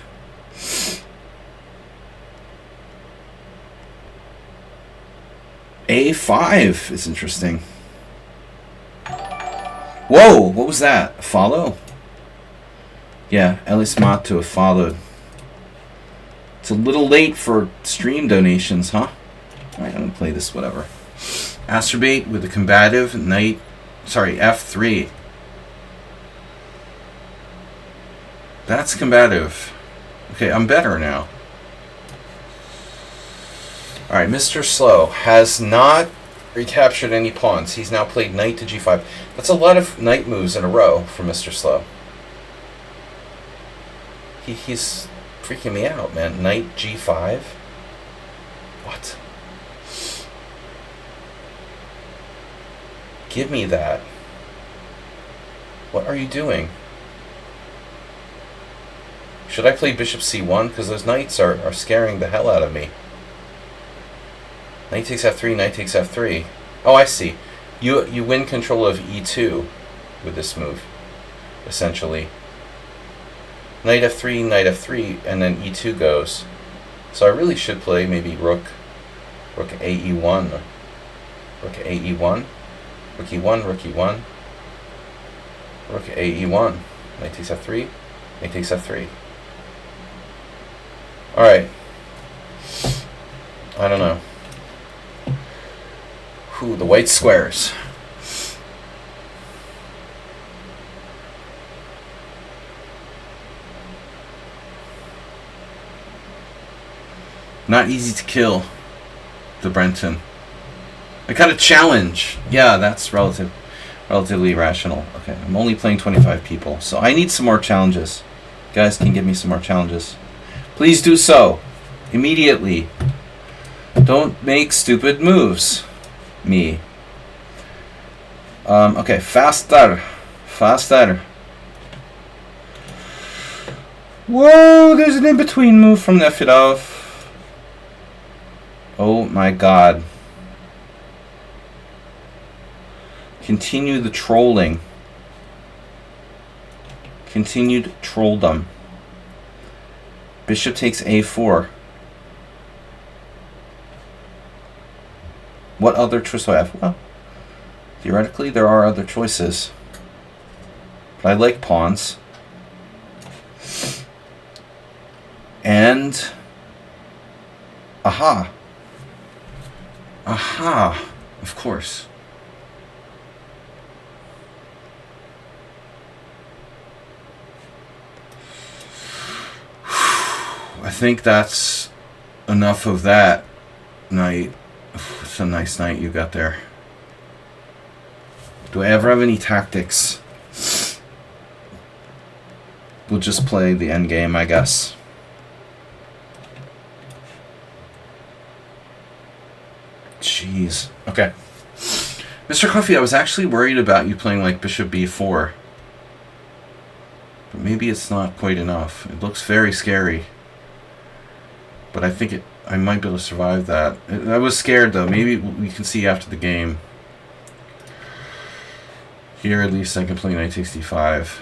A5 is interesting. Whoa, what was that? A follow? Yeah, Elis Mato have followed. It's a little late for stream donations, huh? Alright, I'm gonna play this, whatever. Astrobate with a combative knight. Sorry, F3. That's combative. Okay, I'm better now. Alright, Mr. Slow has not recaptured any pawns. He's now played knight to g5. That's a lot of knight moves in a row for Mr. Slow. He's freaking me out, man. Knight g5? What? Give me that. What are you doing? Should I play bishop c1? Because those knights are scaring the hell out of me. Knight takes f3, knight takes f3. Oh, I see. You win control of e2 with this move, essentially. Knight f3, and then e2 goes. So I really should play maybe rook ae1. Rook ae1. Rook e1, rook e1. Rook ae1. Knight takes f3, knight takes f3. Alright. I don't know. Ooh, the white squares. Not easy to kill the Brenton. I got a challenge. Yeah, that's relatively rational. Okay, I'm only playing 25 people, so I need some more challenges. You guys can give me some more challenges. Please do so. Immediately. Don't make stupid moves. Me. Okay, faster. Faster. Whoa, there's an in-between move from Nefedov. Oh my god. Continue the trolling. Continued trolldom. Bishop takes a4. What other choice do I have? Well, theoretically there are other choices. But I like pawns. And... aha. Aha. Of course. I think that's enough of that night. It's a nice night you got there. Do I ever have any tactics? We'll just play the end game, I guess. Jeez. Okay. Mr. Coffee, I was actually worried about you playing like Bishop b4. But maybe it's not quite enough. It looks very scary. But I think I might be able to survive that. I was scared though. Maybe we can see after the game. Here at least I can play knight takes d5.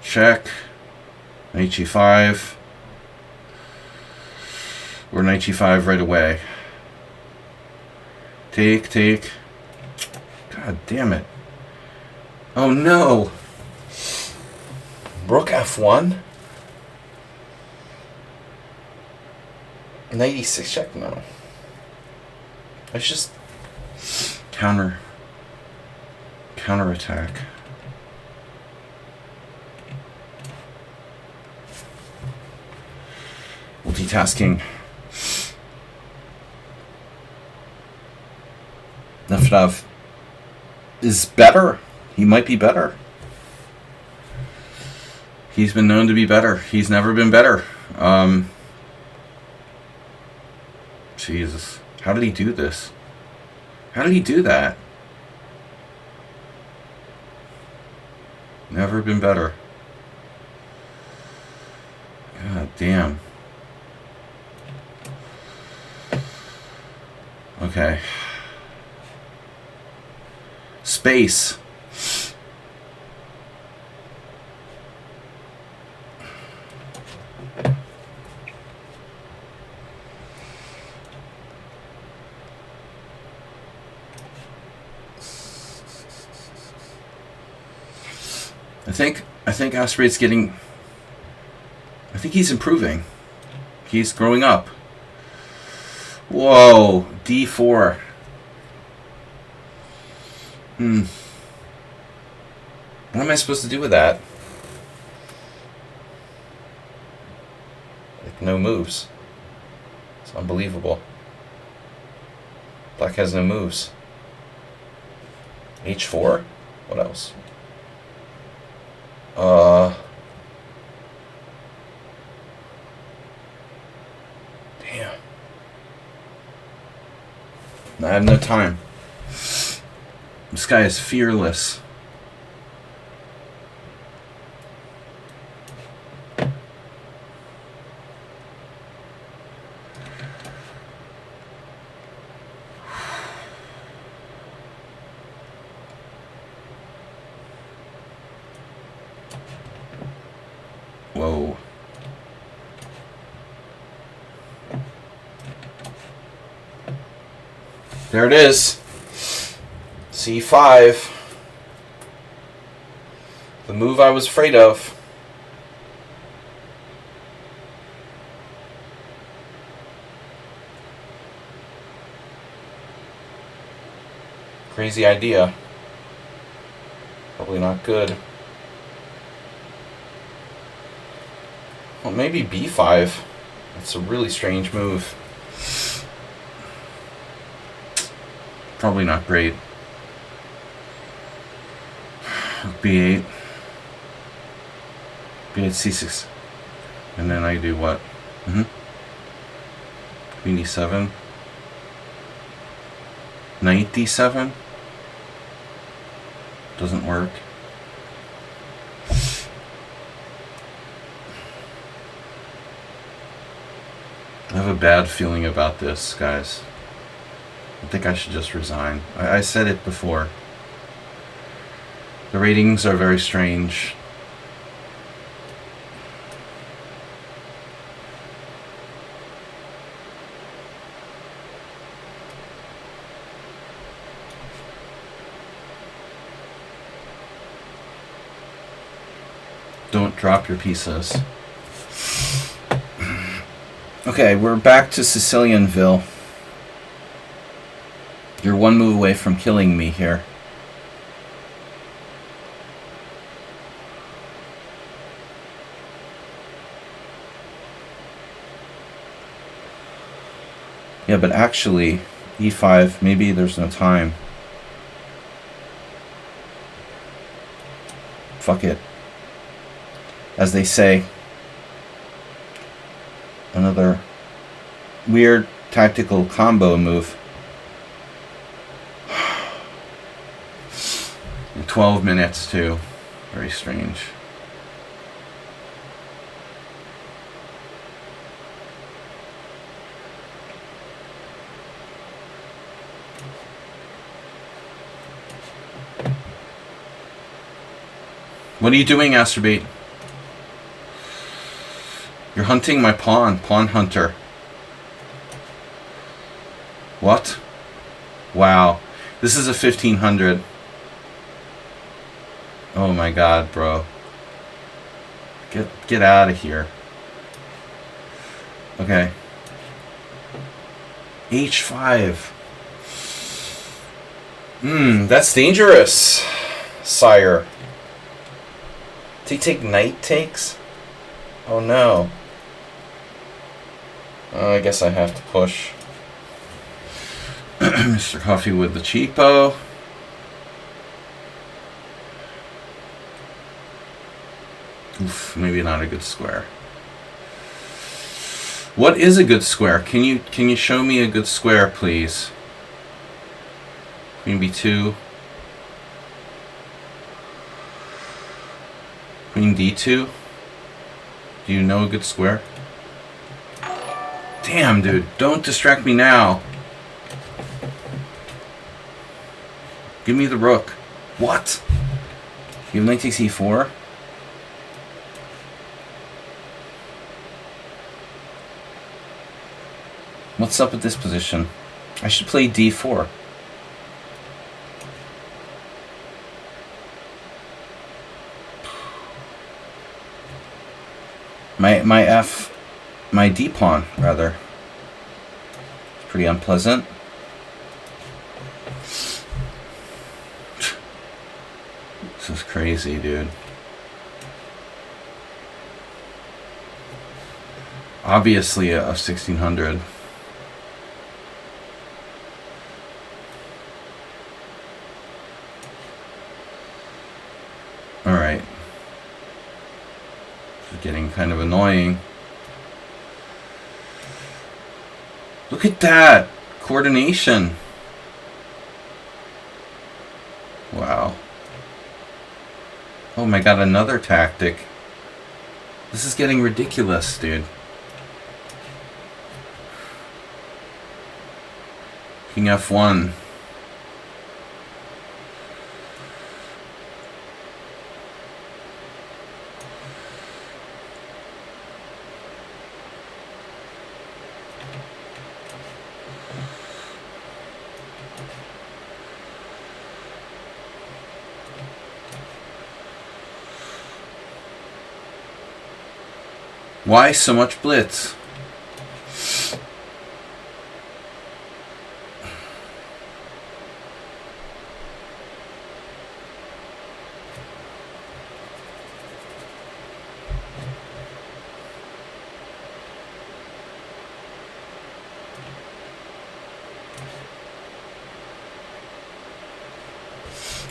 Check. Knight g5. Or knight g5 right away. Take, take. God damn it. Oh no! Rook f1? Knight e6 check? No. It's just counterattack. Multitasking. Nefedov is better. He might be better. He's been known to be better. He's never been better. Jesus. How did he do this? How did he do that? Never been better. God damn. Okay. Space. I think Aspirate's getting... I think he's improving. He's growing up. Whoa, d4. What am I supposed to do with that? Like, no moves. It's unbelievable. Black has no moves. h4? What else? Damn. I have no time. This guy is fearless. Whoa. There it is. c5. The move I was afraid of. Crazy idea. Probably not good. Well, maybe b5. That's a really strange move. Probably not great. b8. b8, c6. And then I do what? Queen e7. Knight d7. Doesn't work. I have a bad feeling about this, guys. I think I should just resign. I said it before. The ratings are very strange. Don't drop your pieces. Okay, we're back to Sicilianville. You're one move away from killing me here. Yeah, but actually, e5, maybe there's no time. Fuck it. As they say, another weird tactical combo move. 12 minutes too. Very strange. What are you doing, Asterbate? You're hunting my pawn. Pawn hunter. What? Wow. This is a 1500. Oh my god, bro. Get out of here. Okay. H5. That's dangerous, sire. Take knight takes? Oh no. I guess I have to push. Mr. Coffee with the cheapo. Oof, maybe not a good square. What is a good square? Can you show me a good square, please? Queen b2. Queen d2. Do you know a good square? Damn, dude. Don't distract me now. Give me the rook. What? You have knight takes e4? What's up with this position? I should play d4. My d pawn, rather. It's pretty unpleasant. This is crazy, dude. Obviously a 1600. Alright. This is getting kind of annoying. Look at that! Coordination! Wow. Oh my god, another tactic. This is getting ridiculous, dude. King f1. Why so much blitz?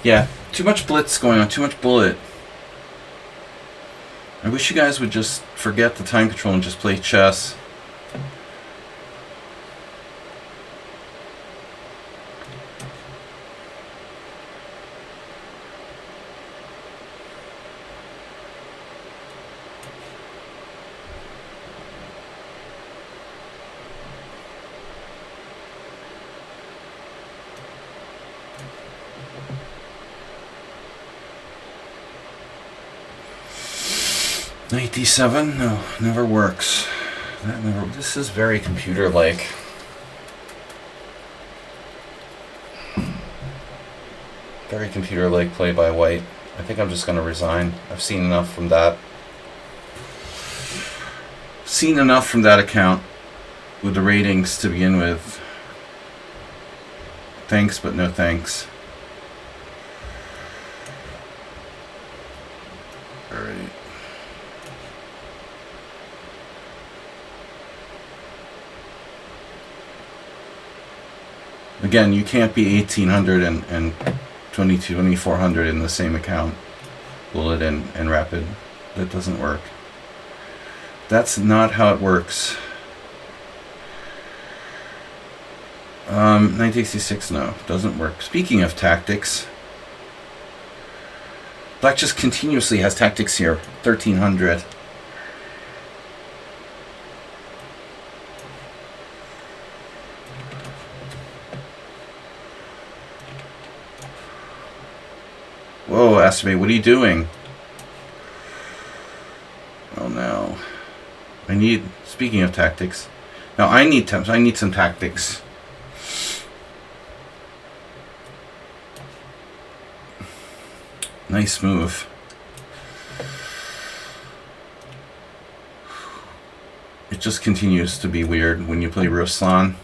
Yeah, too much blitz going on, too much bullet. I wish you guys would just forget the time control and just play chess. Knight d7? No, never works. That never. This is very computer-like. Very computer-like play by white. I think I'm just going to resign. I've seen enough from that. Seen enough from that account with the ratings to begin with. Thanks, but no thanks. Alright. Again, you can't be 1800 and 2400 in the same account. Bullet and rapid. That doesn't work. That's not how it works. 1966, no, doesn't work. Speaking of tactics, Black just continuously has tactics here. 1300. Whoa, Asimay, what are you doing? Oh no. Speaking of tactics, now I need some tactics. Nice move. It just continues to be weird when you play Ruslan.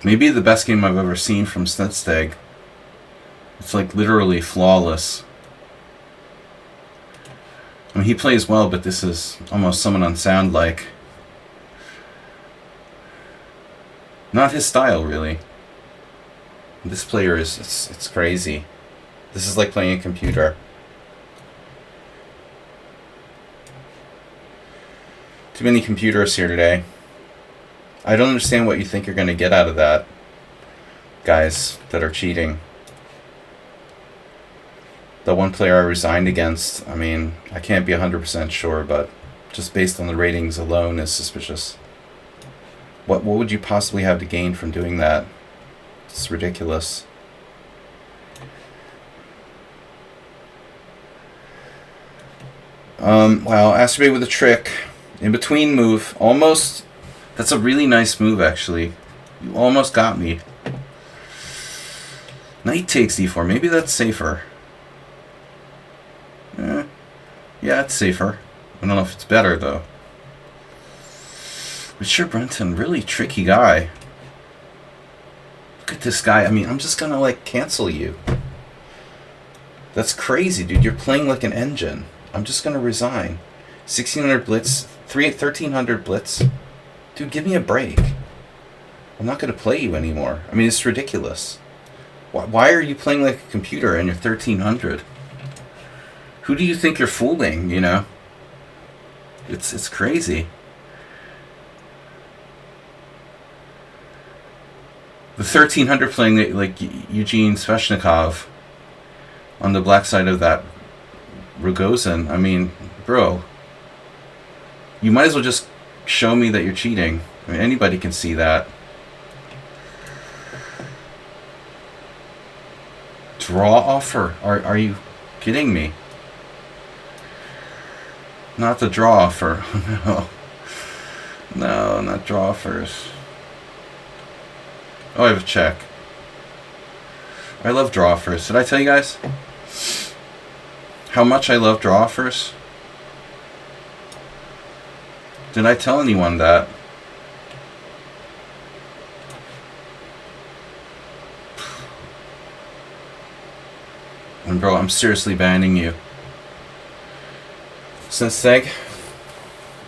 Maybe the best game I've ever seen from Sladg. It's like literally flawless. I mean, he plays well, but this is almost someone unsound like. Not his style, really. This player is, it's crazy. This is like playing a computer. Too many computers here today. I don't understand what you think you're going to get out of that, guys that are cheating. The one player I resigned against, I mean, I can't be 100% sure, but just based on the ratings alone is suspicious. What would you possibly have to gain from doing that? It's ridiculous. Wow, Astrobay with a trick. In between move. Almost. That's a really nice move, actually. You almost got me. Knight takes d4. Maybe that's safer. Yeah, it's safer. I don't know if it's better, though. Richard Brenton, really tricky guy. Look at this guy. I mean, I'm just gonna, like, cancel you. That's crazy, dude. You're playing like an engine. I'm just gonna resign. 1600 blitz. 1300 blitz. Dude, give me a break. I'm not going to play you anymore. I mean, it's ridiculous. Why are you playing like a computer and you're 1300? Who do you think you're fooling, you know? It's crazy. The 1300 playing like Eugene Sveshnikov on the black side of that Rogozin. I mean, bro, you might as well just show me that you're cheating. I mean, anybody can see that. Draw offer? Are you kidding me? Not the draw offer. No. No, not draw offers. Oh, I have a check. I love draw offers. Did I tell you guys how much I love draw offers? Did I tell anyone that? And bro, I'm seriously banning you. Senseg.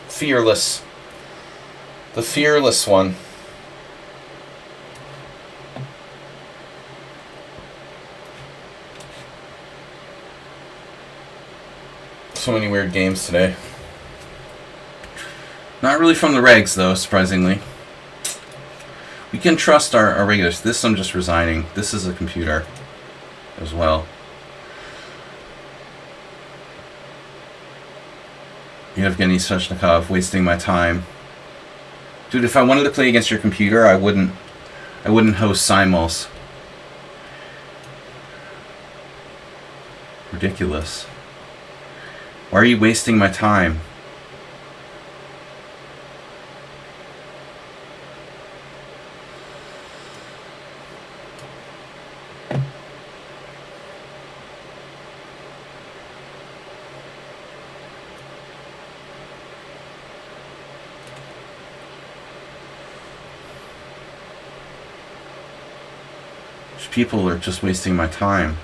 Fearless. The fearless one. So many weird games today. Not really from the regs, though, surprisingly. We can trust our regulars. This I'm just resigning. This is a computer as well. Yevgeny Sveshnikov, wasting my time. Dude, if I wanted to play against your computer, I wouldn't host Simuls. Ridiculous. Why are you wasting my time? People are just wasting my time.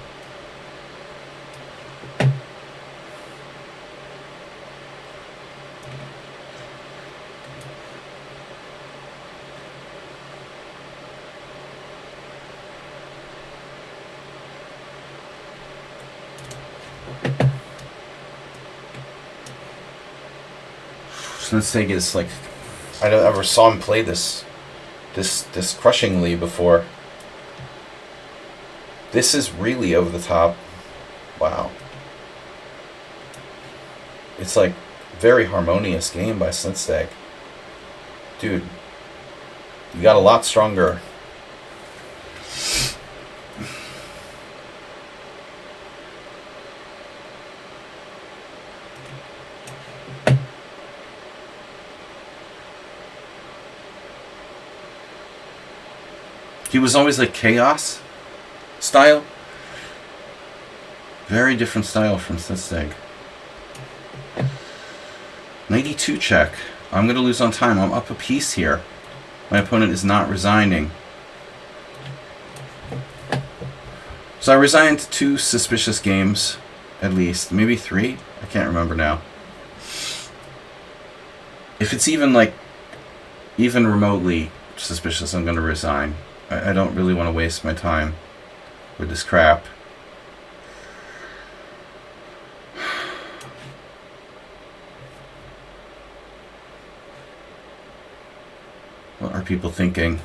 Sladg is like, I don't ever saw him play this crushingly before. This is really over the top. Wow. It's like very harmonious game by Sladg. Dude, you got a lot stronger. He was always like chaos style. Very different style from Sladg. 92 check. I'm going to lose on time. I'm up a piece here. My opponent is not resigning. So I resigned 2 suspicious games, at least. Maybe 3? I can't remember now. If it's even remotely suspicious, I'm going to resign. I don't really want to waste my time with this crap. What are people thinking?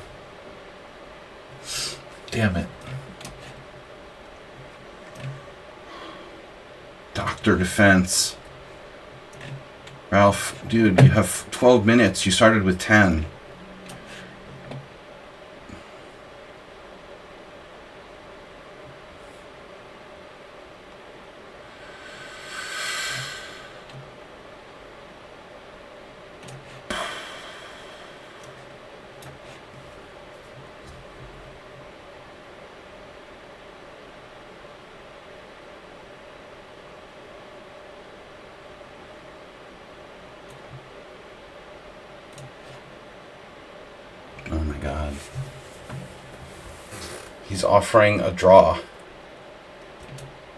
Damn it. Doctor Defense. Ralph, dude, you have 12 minutes. You started with 10. Oh my god. He's offering a draw.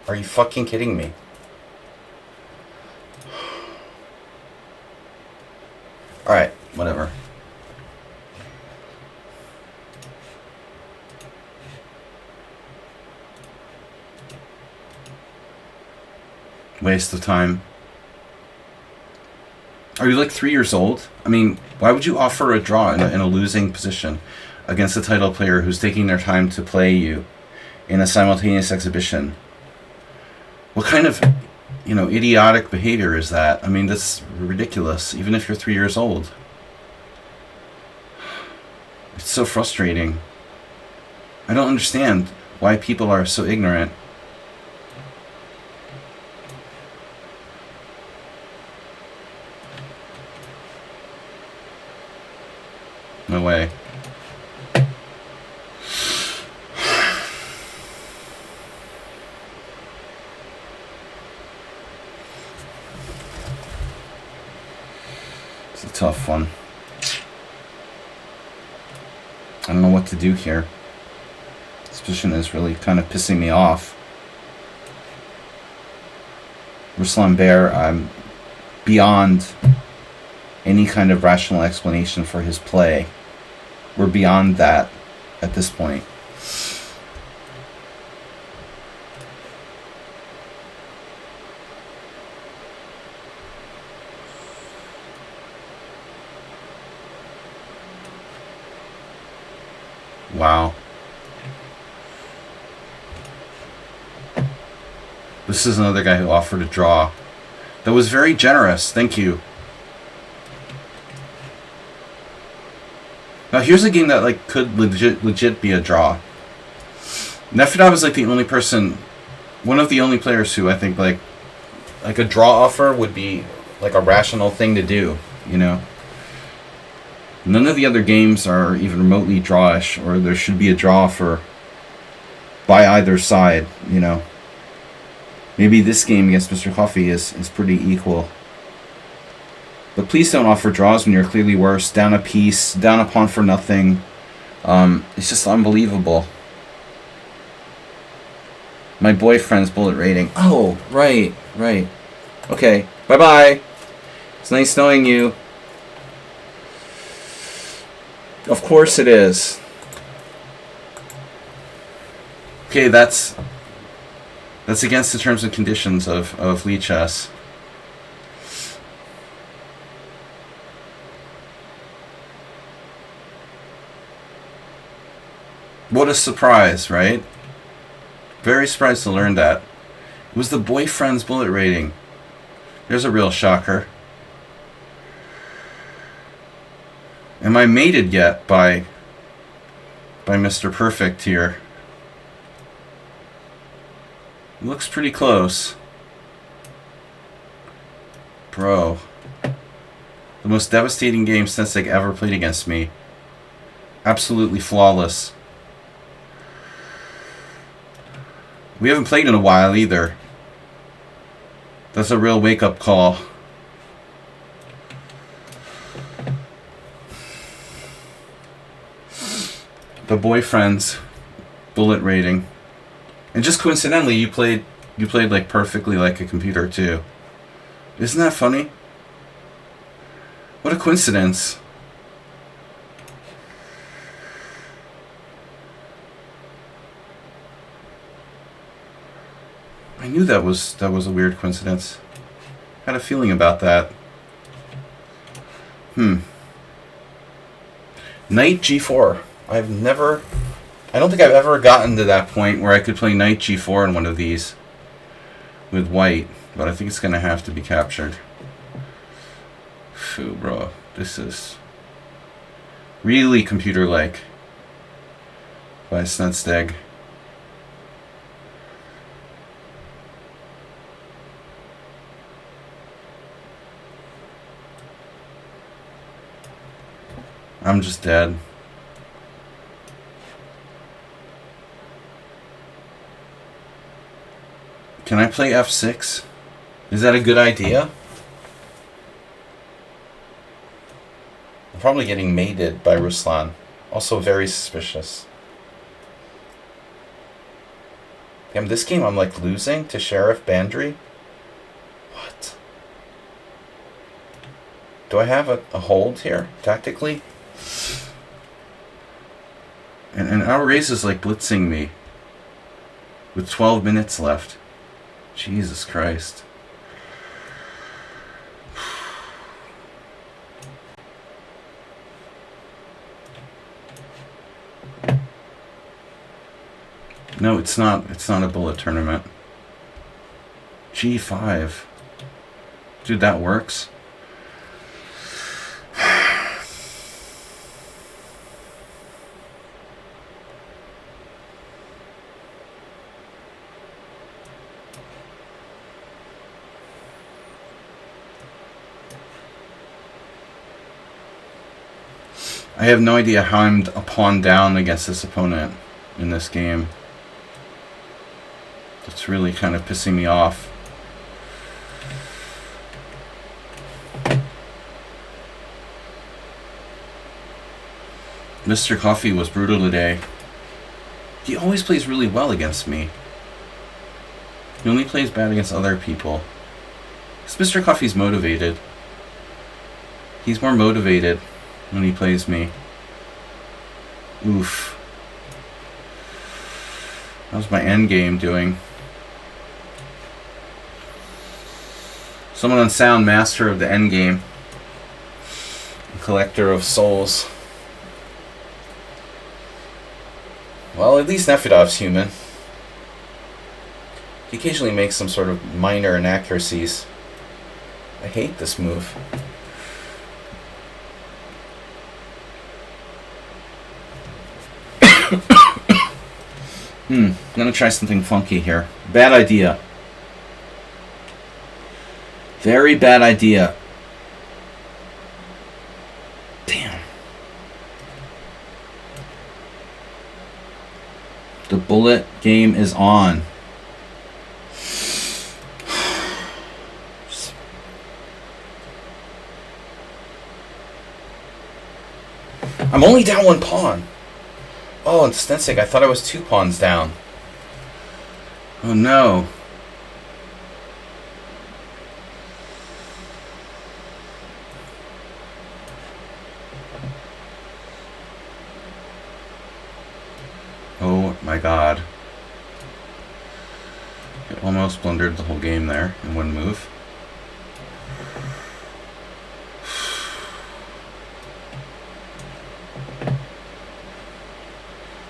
Are you fucking kidding me? Alright, whatever. Waste of time. Are you like 3 years old? I mean, why would you offer a draw in a losing position against a title player who's taking their time to play you in a simultaneous exhibition? What kind of, idiotic behavior is that? I mean, that's ridiculous, even if you're 3 years old. It's so frustrating. I don't understand why people are so ignorant. No way. It's a tough one. I don't know what to do here. This position is really kind of pissing me off. Ruslan Bear, I'm beyond any kind of rational explanation for his play. We're beyond that at this point. Wow. This is another guy who offered a draw. That was very generous. Thank you. Now here's a game that like could legit be a draw. Nefedov is like the only person, one of the only players who I think like a draw offer would be like a rational thing to do, you know. None of the other games are even remotely drawish, or there should be a draw for by either side, you know. Maybe this game against Mr. Coffee is pretty equal. But please don't offer draws when you're clearly worse. Down a piece, down a pawn for nothing. It's just unbelievable. My boyfriend's bullet rating. Oh, right. Okay, bye-bye. It's nice knowing you. Of course it is. Okay, that's against the terms and conditions of lichess. What a surprise, right? Very surprised to learn that. It was the boyfriend's bullet rating. There's a real shocker. Am I mated yet by Mr. Perfect here? Looks pretty close. Bro. The most devastating game Sladg ever played against me. Absolutely flawless. We haven't played in a while either. That's a real wake-up call. The boyfriend's bullet rating. And just coincidentally, you played like perfectly like a computer too. Isn't that funny? What a coincidence. I knew that was a weird coincidence. Had a feeling about that. Knight G4. I don't think I've ever gotten to that point where I could play Knight G4 in one of these with white, but I think it's gonna have to be captured. Phew, bro. This is really computer-like by Sladg. I'm just dead. Can I play F6? Is that a good idea? I'm probably getting mated by Ruslan. Also very suspicious. Damn, this game I'm like losing to Sheriff Bandry? What? Do I have a hold here, tactically? And our race is like blitzing me with 12 minutes left. Jesus Christ. No, it's not a bullet tournament. G5. Dude, that works. I have no idea how I'm a pawn down against this opponent in this game. It's really kind of pissing me off. Mr. Coffee was brutal today. He always plays really well against me. He only plays bad against other people. Because Mr. Coffee's motivated. He's more motivated when he plays me. Oof. How's my endgame doing? Someone unsound, master of the endgame. Collector of souls. Well, at least Nefedov's human. He occasionally makes some sort of minor inaccuracies. I hate this move. I'm gonna try something funky here. Bad idea. Very bad idea. Damn. The bullet game is on. I'm only down 1 pawn. Oh, and Stensik, I thought I was 2 pawns down. Oh no. Oh my god. I almost blundered the whole game there in 1 move.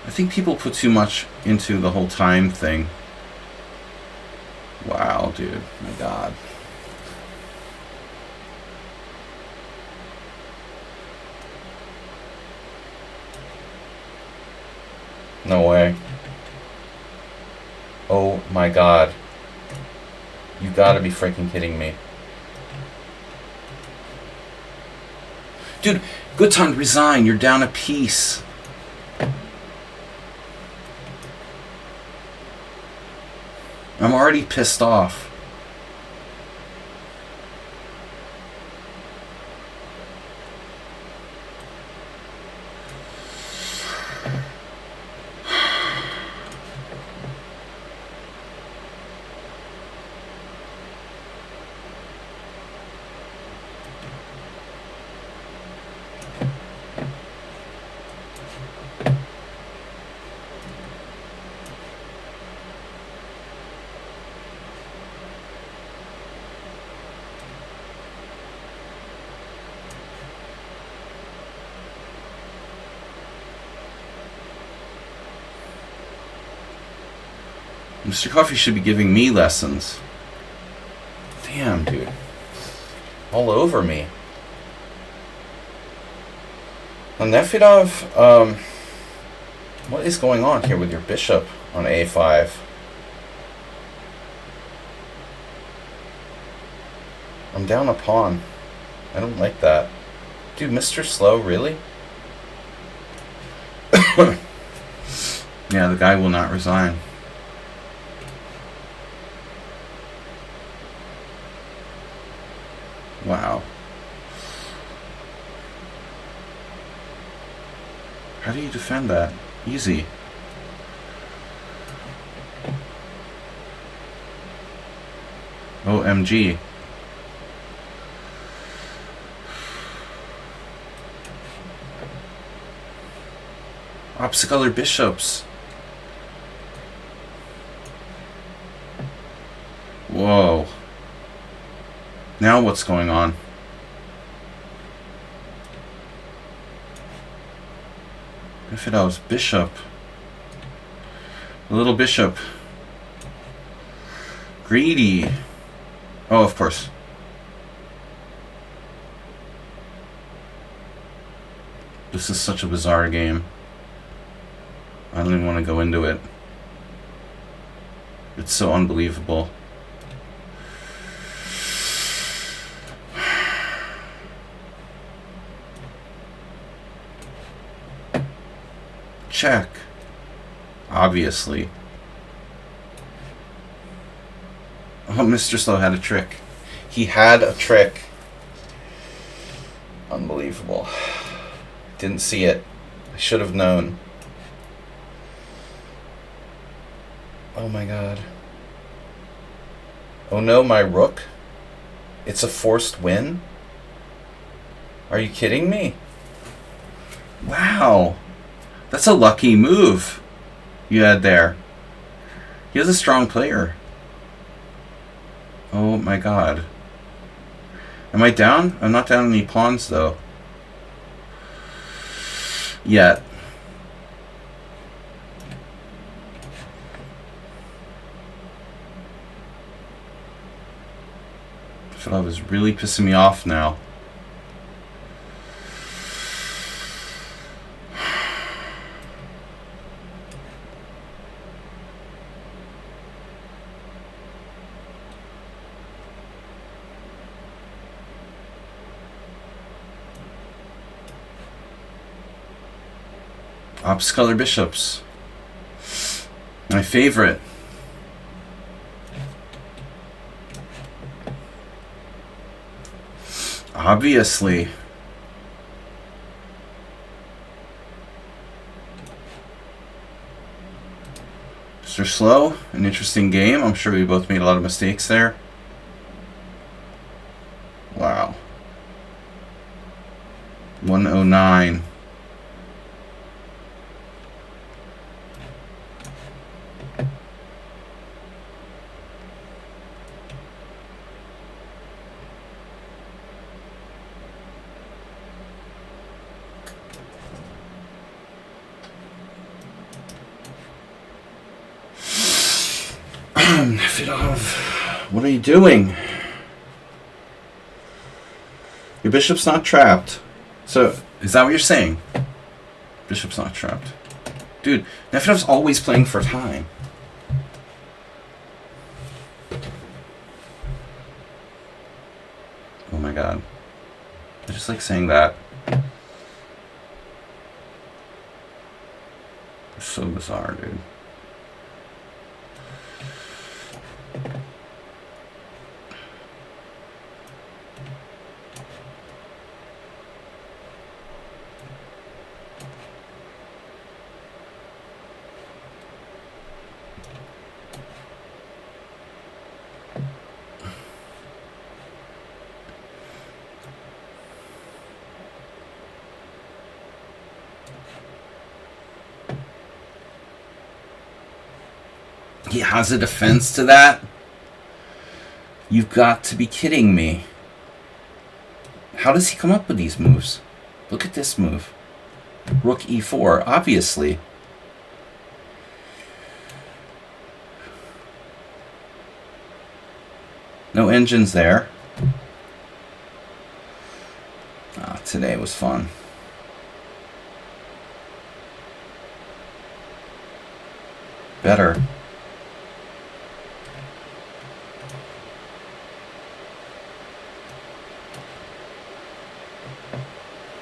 I think people put too much into the whole time thing. Wow, dude. My god. No way. Oh my god. You gotta be freaking kidding me. Dude, good time to resign. You're down a piece. I'm already pissed off. Mr. Coffee should be giving me lessons. Damn, dude. All over me. Now, Nefedov, what is going on here with your bishop on a5? I'm down a pawn. I don't like that. Dude, Mr. Slow, really? Yeah, the guy will not resign. Wow. How do you defend that? Easy. OMG. Opposite color bishops. Whoa. Now what's going on? If it was bishop. A little bishop. Greedy. Oh, of course. This is such a bizarre game. I don't even want to go into it. It's so unbelievable. Check. Obviously. Oh, Mr. Slow had a trick. He had a trick. Unbelievable. Didn't see it. I should have known. Oh my god. Oh no, my rook? It's a forced win? Are you kidding me? Wow. That's a lucky move you had there. He is a strong player. Oh my god. Am I down? I'm not down any pawns though. Yet. Nefedov is really pissing me off now. Opposite color bishops. My favorite. Obviously. Mr. Slow, an interesting game. I'm sure we both made a lot of mistakes there. Wow. 109. What are you doing? Your bishop's not trapped. So, is that what you're saying? Bishop's not trapped. Dude, Nefedov's always playing for time. Oh my god. I just like saying that. It's so bizarre, dude. He has a defense to that? You've got to be kidding me. How does he come up with these moves? Look at this move. Rook e4, obviously. No engines there. Ah, today was fun. Better.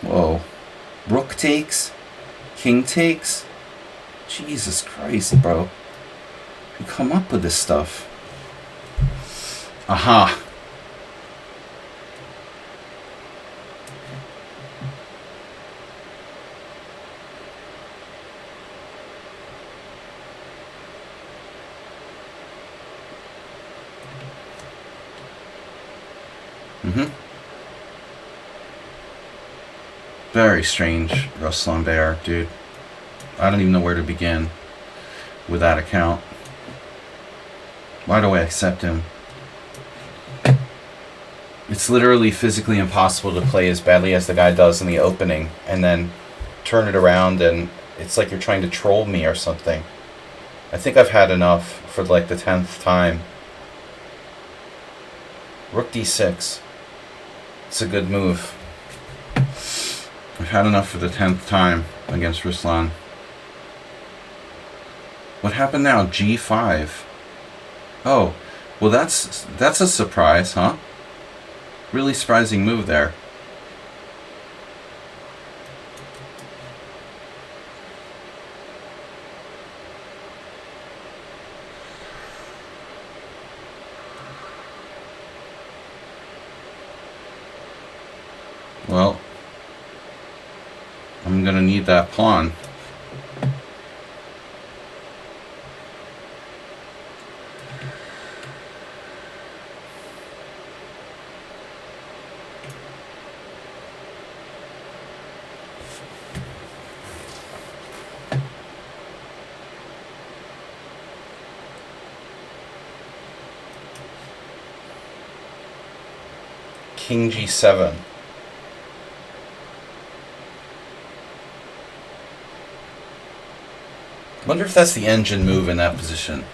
Whoa. Rook takes? King takes? Jesus Christ, bro. You come up with this stuff. Aha. Very strange, Ruslan Bear, dude. I don't even know where to begin with that account. Why do I accept him? It's literally physically impossible to play as badly as the guy does in the opening and then turn it around, and it's like you're trying to troll me or something. I think I've had enough for like the 10th time. Rook d6. It's a good move. I've had enough for the 10th time against Ruslan. What happened now? G5. Oh, well that's a surprise, huh? Really surprising move there. Well, I'm gonna need that pawn. King G7. Wonder if that's the engine move in that position.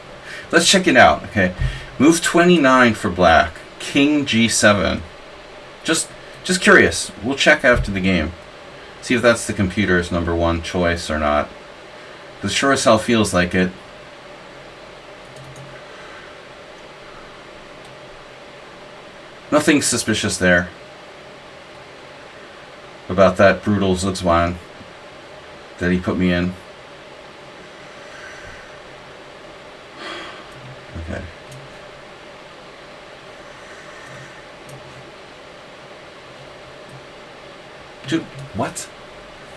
Let's check it out, okay? Move 29 for black. king g7. Just curious. We'll check after the game. See if that's the computer's number one choice or not. Because sure as hell feels like it. Nothing suspicious there about that brutal Zugzwan that he put me in. Okay. Dude, what?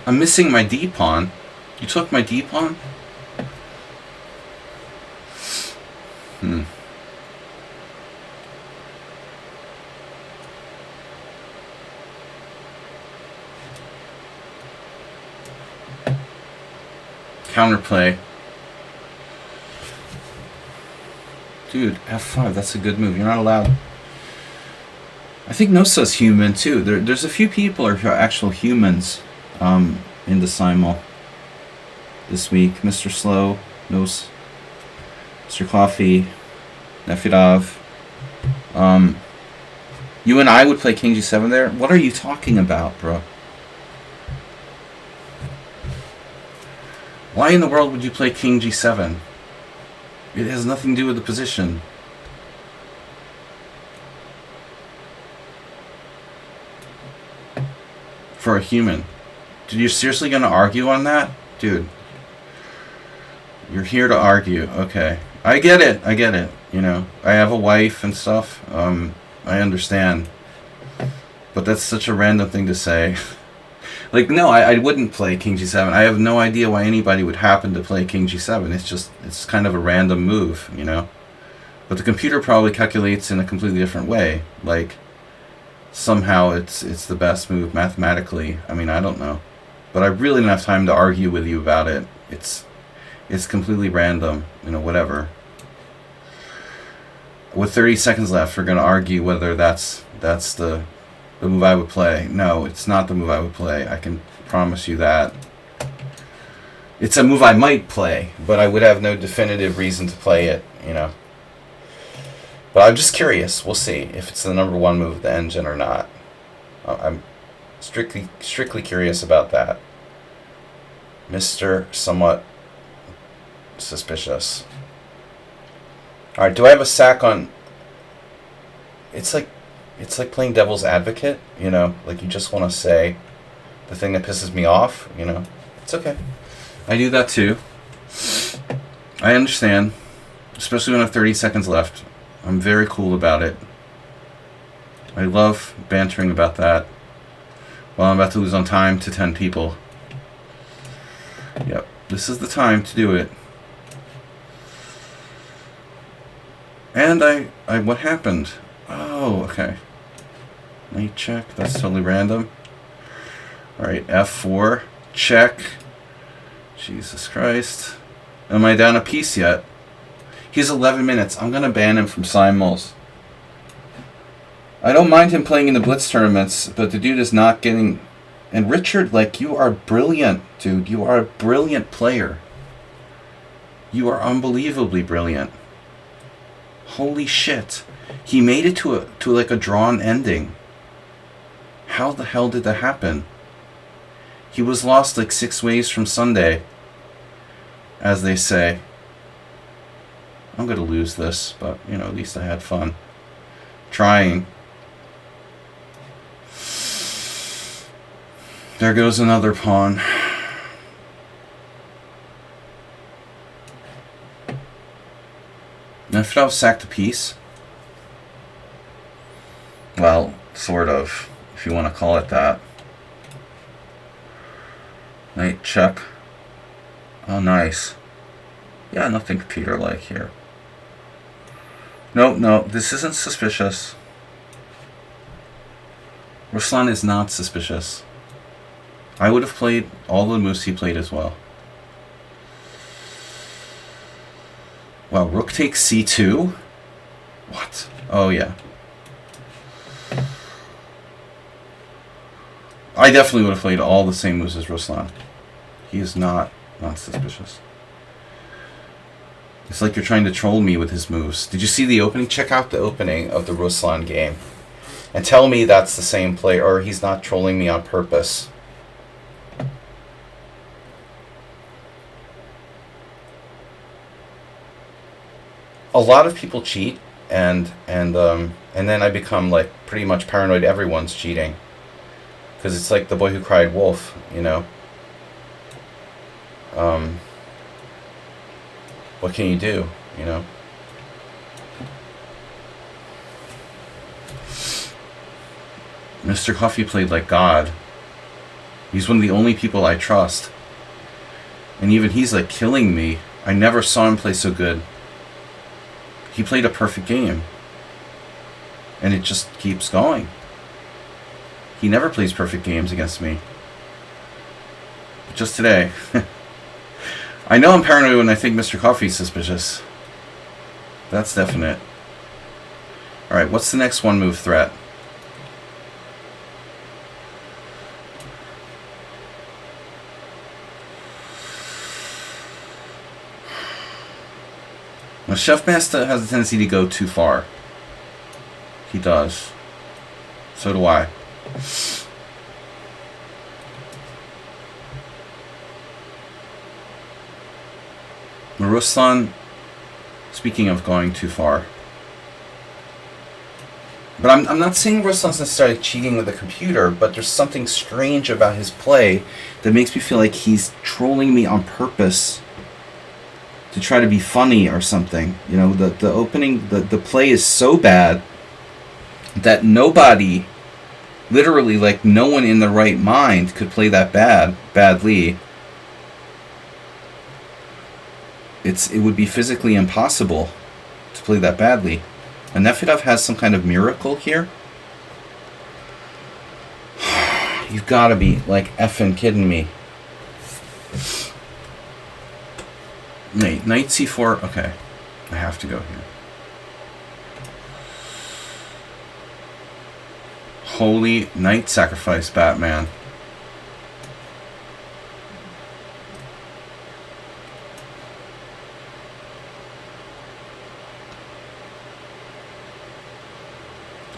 I'm missing my D-pawn. You took my D-pawn? Counterplay. Dude, F5, that's a good move. You're not allowed. I think Nosa's human too. There's a few people who are actual humans in the Simul this week. Mr. Slow, Nos, Mr. Coffee, Nefidov. You and I would play King G7 there? What are you talking about, bro? Why in the world would you play King G7? It has nothing to do with the position. For a human. Dude, you're seriously going to argue on that? Dude. You're here to argue. Okay. I get it. You know, I have a wife and stuff. I understand. But that's such a random thing to say. Like, no, I wouldn't play King G7. I have no idea why anybody would happen to play King G7. It's kind of a random move, you know? But the computer probably calculates in a completely different way. Like, somehow it's the best move mathematically. I mean, I don't know. But I really don't have time to argue with you about it. It's completely random, you know, whatever. With 30 seconds left, we're going to argue whether that's the move I would play. No, it's not the move I would play. I can promise you that. It's a move I might play, but I would have no definitive reason to play it, you know. But I'm just curious. We'll see if it's the number one move of the engine or not. I'm strictly curious about that. Mr. Somewhat Suspicious. Alright, do I have a sack on... It's like playing devil's advocate, you know, like you just want to say the thing that pisses me off, you know. It's okay. I do that too. I understand, especially when I have 30 seconds left. I'm very cool about it. I love bantering about that while I'm about to lose on time to 10 people. Yep, this is the time to do it. And what happened? Oh, okay. Knight check. That's totally random. Alright, F4. Check. Jesus Christ. Am I down a piece yet? He's 11 minutes. I'm going to ban him from Simuls. I don't mind him playing in the Blitz tournaments, but the dude is not getting... And Richard, like, you are brilliant, dude. You are a brilliant player. You are unbelievably brilliant. Holy shit. He made it to like a drawn ending. How the hell did that happen? He was lost like 6 ways from Sunday, as they say. I'm gonna lose this, but you know, at least I had fun trying. There goes another pawn. Now, should I have sacked a piece? Well, sort of, if you want to call it that. Knight check. Oh, nice. Yeah, nothing computer-like here. No, this isn't suspicious. Ruslan is not suspicious. I would have played all the moves he played as well. Wow, rook takes c2? What? Oh, yeah. I definitely would have played all the same moves as Ruslan. He is not suspicious. It's like you're trying to troll me with his moves. Did you see the opening? Check out the opening of the Ruslan game. And tell me that's the same player, or he's not trolling me on purpose. A lot of people cheat, and then I become like pretty much paranoid everyone's cheating. Because it's like the boy who cried wolf, you know. What can you do, you know? Mr. Coffee played like God. He's one of the only people I trust. And even he's like killing me. I never saw him play so good. He played a perfect game. And it just keeps going. He never plays perfect games against me. But just today. I know I'm paranoid when I think Mr. Coffee's suspicious. That's definite. Alright, what's the next one move threat? Now, Chef Master has a tendency to go too far. He does. So do I. Ruslan, speaking of going too far. But I'm not saying Ruslan's necessarily cheating with the computer, but there's something strange about his play that makes me feel like he's trolling me on purpose to try to be funny or something. You know, the opening, the play is so bad that nobody, literally like no one in the right mind could play that badly. It would be physically impossible to play that badly. And Nefedov has some kind of miracle here. You've got to be like effing kidding me. Wait, knight c4. Okay, I have to go here. Holy knight sacrifice, Batman.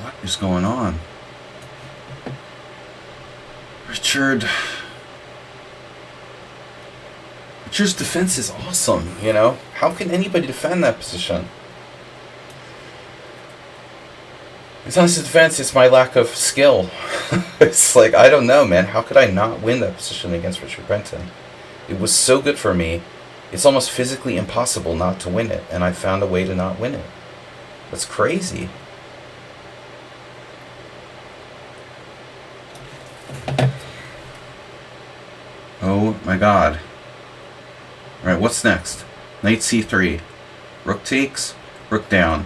What is going on? Richard's defense is awesome, you know? How can anybody defend that position? It's not his defense, it's my lack of skill. It's like, I don't know, man. How could I not win that position against Richard Brenton? It was so good for me. It's almost physically impossible not to win it, and I found a way to not win it. That's crazy. Oh my god. Alright, what's next? Knight c3. Rook takes, rook down.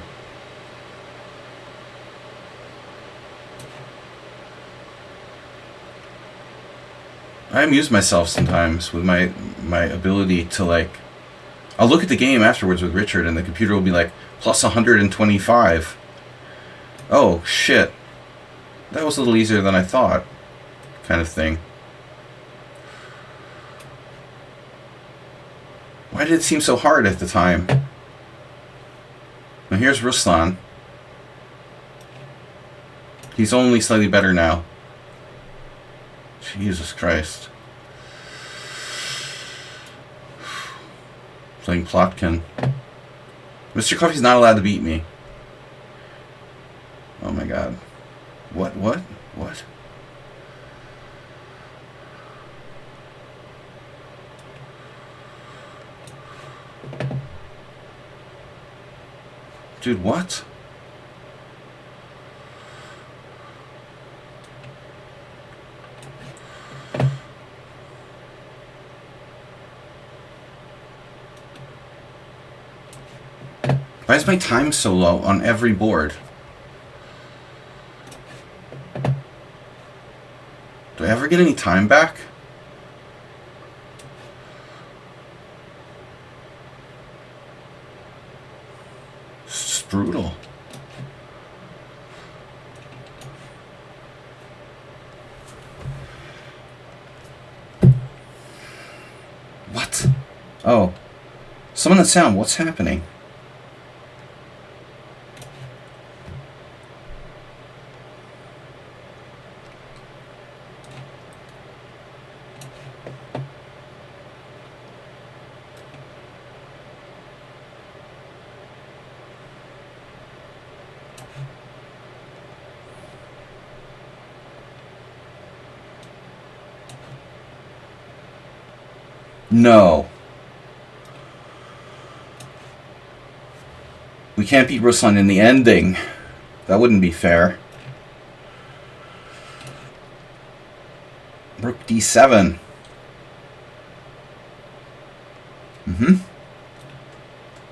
I amuse myself sometimes with my ability to, like... I'll look at the game afterwards with Richard and the computer will be like, plus 125. Oh, shit. That was a little easier than I thought. Kind of thing. Why did it seem so hard at the time? Now here's Ruslan. He's only slightly better now. Jesus Christ. Playing Plotkin. Mr. Coffee's not allowed to beat me. Oh my god. What? Dude, what? Why is my time so low on every board? Do I ever get any time back? It's just brutal. What? Oh. Summon the sound. What's happening? No. We can't beat Ruslan in the ending. That wouldn't be fair. Rook d7.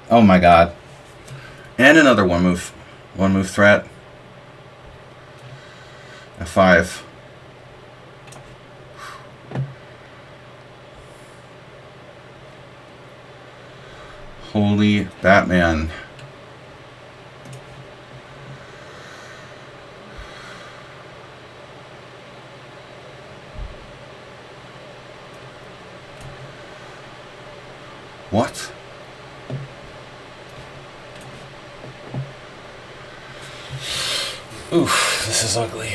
Oh my god. And another one move threat. F5. Holy Batman. What? Oof, this is ugly.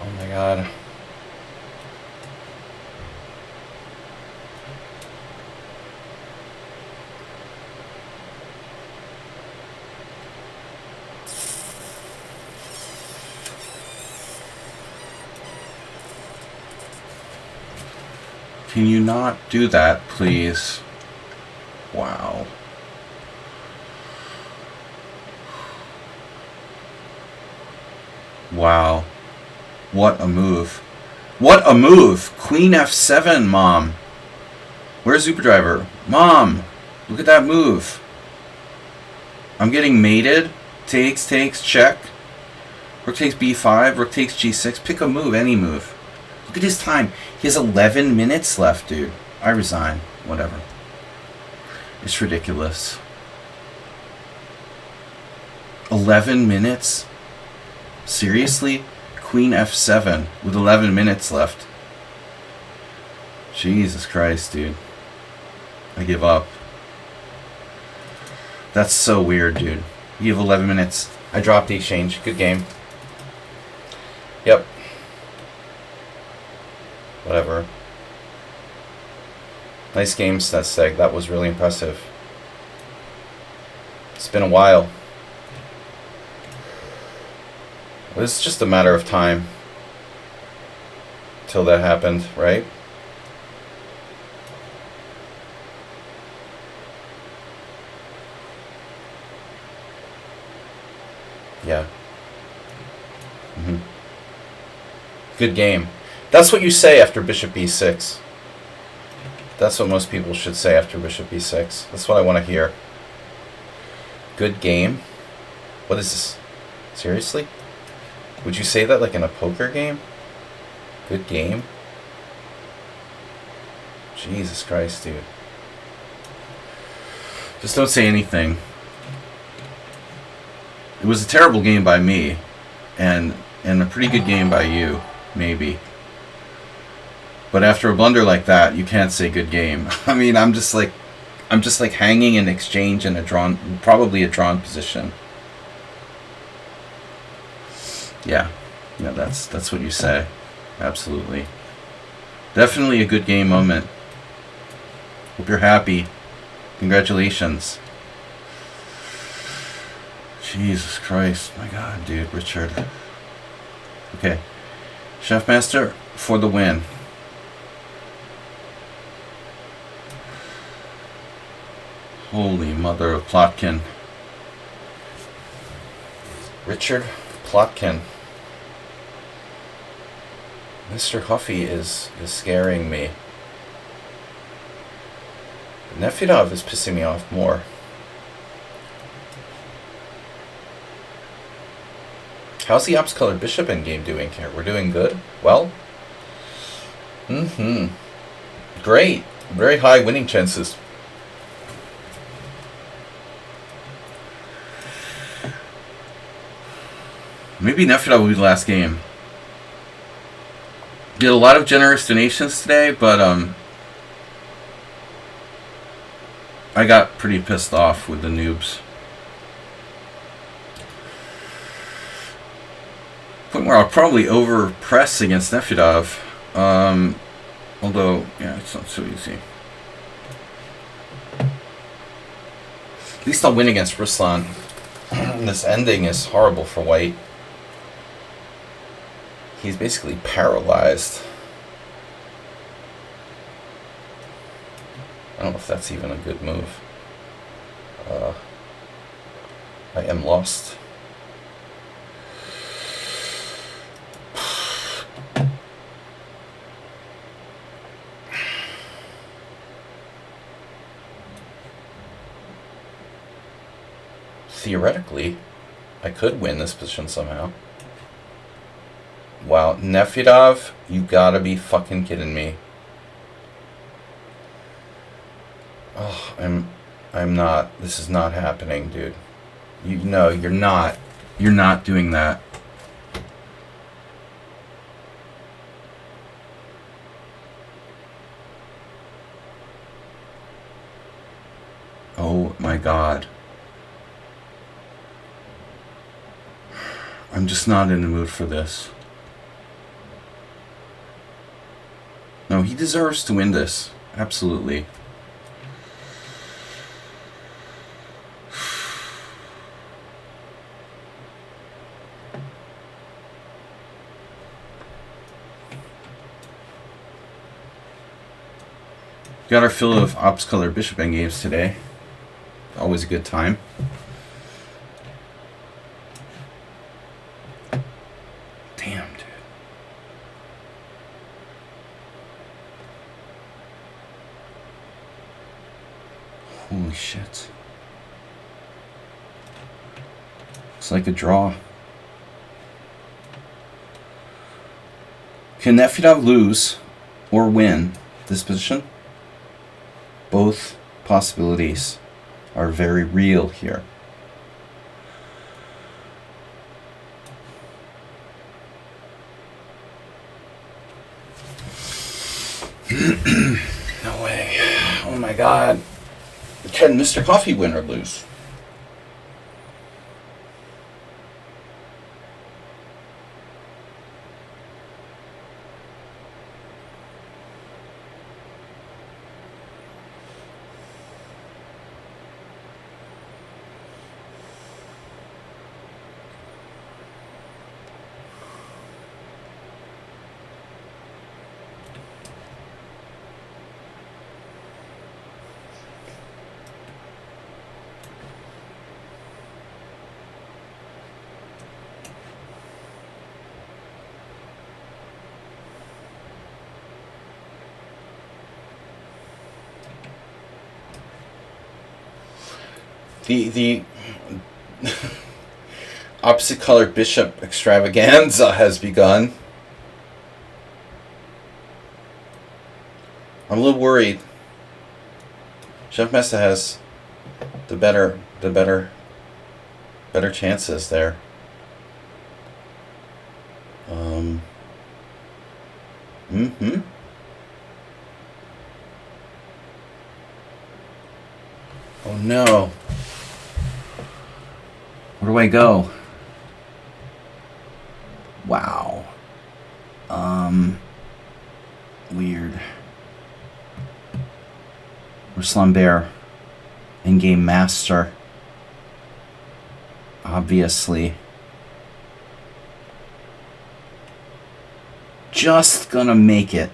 Oh my god. Can you not do that, please? Wow. Wow. What a move. What a move! Queen F7, Mom. Where's Superdriver? Mom! Look at that move. I'm getting mated. Takes, check. Rook takes B5, rook takes G6. Pick a move, any move. Look at his time. He has 11 minutes left, dude. I resign. Whatever. It's ridiculous. 11 minutes? Seriously? Queen F7 with 11 minutes left. Jesus Christ, dude. I give up. That's so weird, dude. You have 11 minutes. I dropped the exchange. Good game. Yep. Whatever. Nice game, Sladg. That was really impressive. It's been a while. It was just a matter of time till that happened, right? Yeah. Good game. That's what you say after Bishop B6. That's what most people should say after Bishop B6. That's what I want to hear. Good game? What is this? Seriously? Would you say that like in a poker game? Good game? Jesus Christ, dude. Just don't say anything. It was a terrible game by me, and a pretty good game by you, maybe. But after a blunder like that, you can't say good game. I mean, I'm just like hanging in exchange in probably a drawn position. Yeah, that's what you say. Absolutely. Definitely a good game moment. Hope you're happy. Congratulations. Jesus Christ. My God, dude. Richard. Okay. Chefmaster for the win. Holy mother of Plotkin. Richard Plotkin. Mr. Huffy is scaring me. Nefedov is pissing me off more. How's the ops colored bishop endgame doing here? We're doing good? Well? Great. Very high winning chances. Maybe Nefedov will be the last game. Did a lot of generous donations today, but I got pretty pissed off with the noobs. Point where I'll probably over press against Nefedov. Although, yeah, it's not so easy. At least I'll win against Ruslan. This ending is horrible for white. He's basically paralyzed. I don't know if that's even a good move. I am lost. Theoretically, I could win this position somehow. Wow, Nefedov, you gotta be fucking kidding me. Oh, I'm not. This is not happening, dude. No, you're not. You're not doing that. Oh my god. I'm just not in the mood for this. No, he deserves to win this. Absolutely. Got our fill of ops color bishop endgames today. Always a good time. Damn, dude. Holy shit. It's like a draw. Can Nefedov lose or win this position? Both possibilities are very real here. No way. Oh my god. Can Mr. Coffee win or lose? The opposite colored bishop extravaganza has begun. I'm a little worried. Chef Mesa has the better chances there. Oh no. Where do I go? Wow. Weird. Ruslan Bear. In-game master. Obviously. Just gonna make it.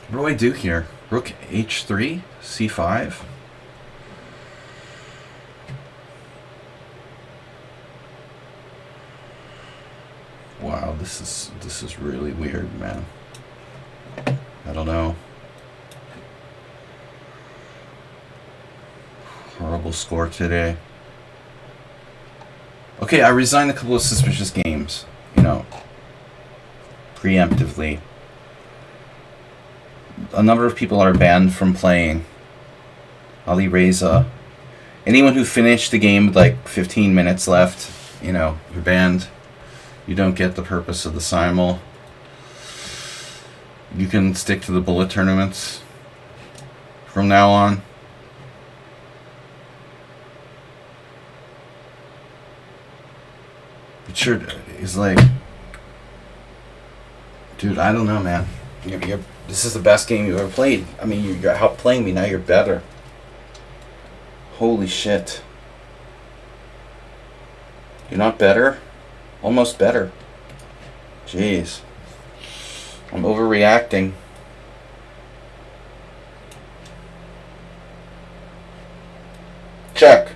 What do I do here? Rook h3, c5. Wow, this is really weird, man. I don't know. Horrible score today. Okay, I resigned a couple of suspicious games. You know, preemptively. A number of people are banned from playing. Ali Reza. Anyone who finished the game with like 15 minutes left, you're banned. You don't get the purpose of the Simul. You can stick to the bullet tournaments from now on. It sure is like... Dude, I don't know, man. This is the best game you've ever played. I mean, you're outplaying me, now you're better. Holy shit. You're not better? Almost better. Jeez. I'm overreacting. Check.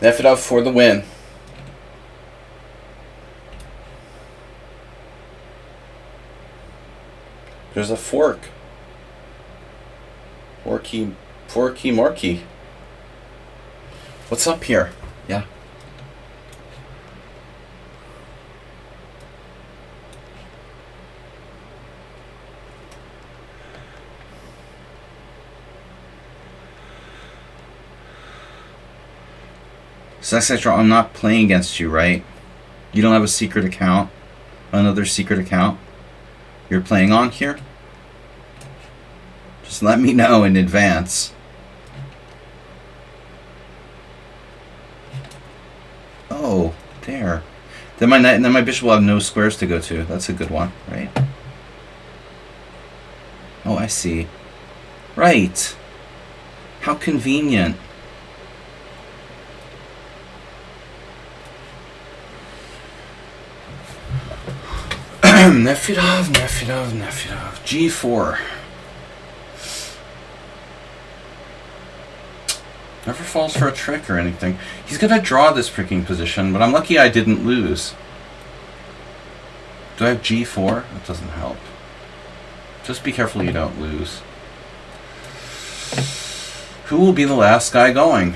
F it up for the win. There's a fork. Forky Morky. What's up here? Yeah. Sextro, I'm not playing against you, right? You don't have a secret account? Another secret account you're playing on here? Just let me know in advance. Oh, there. Then my bishop will have no squares to go to. That's a good one, right? Oh, I see. Right. How convenient. Nefidov. G4. Never falls for a trick or anything. He's gonna draw this pricking position, but I'm lucky I didn't lose. Do I have G4? That doesn't help. Just be careful you don't lose. Who will be the last guy going?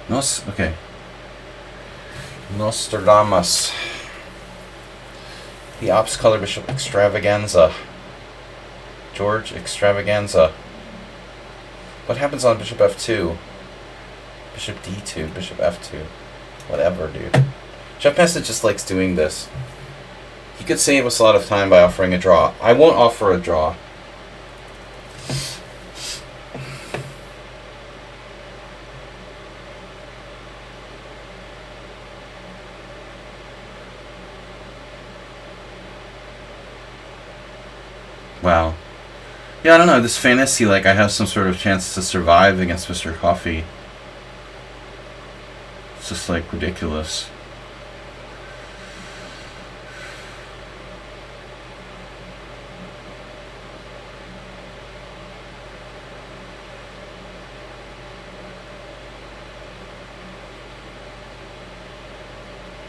Okay. Nostradamus. The Ops Color Bishop Extravaganza. George Extravaganza. What happens on Bishop F2? Bishop D2, Bishop F2. Whatever, dude. Jeff Message just likes doing this. He could save us a lot of time by offering a draw. I won't offer a draw. Wow. Yeah, I don't know, this fantasy, like, I have some sort of chance to survive against Mr. Coffee. It's just, like, ridiculous.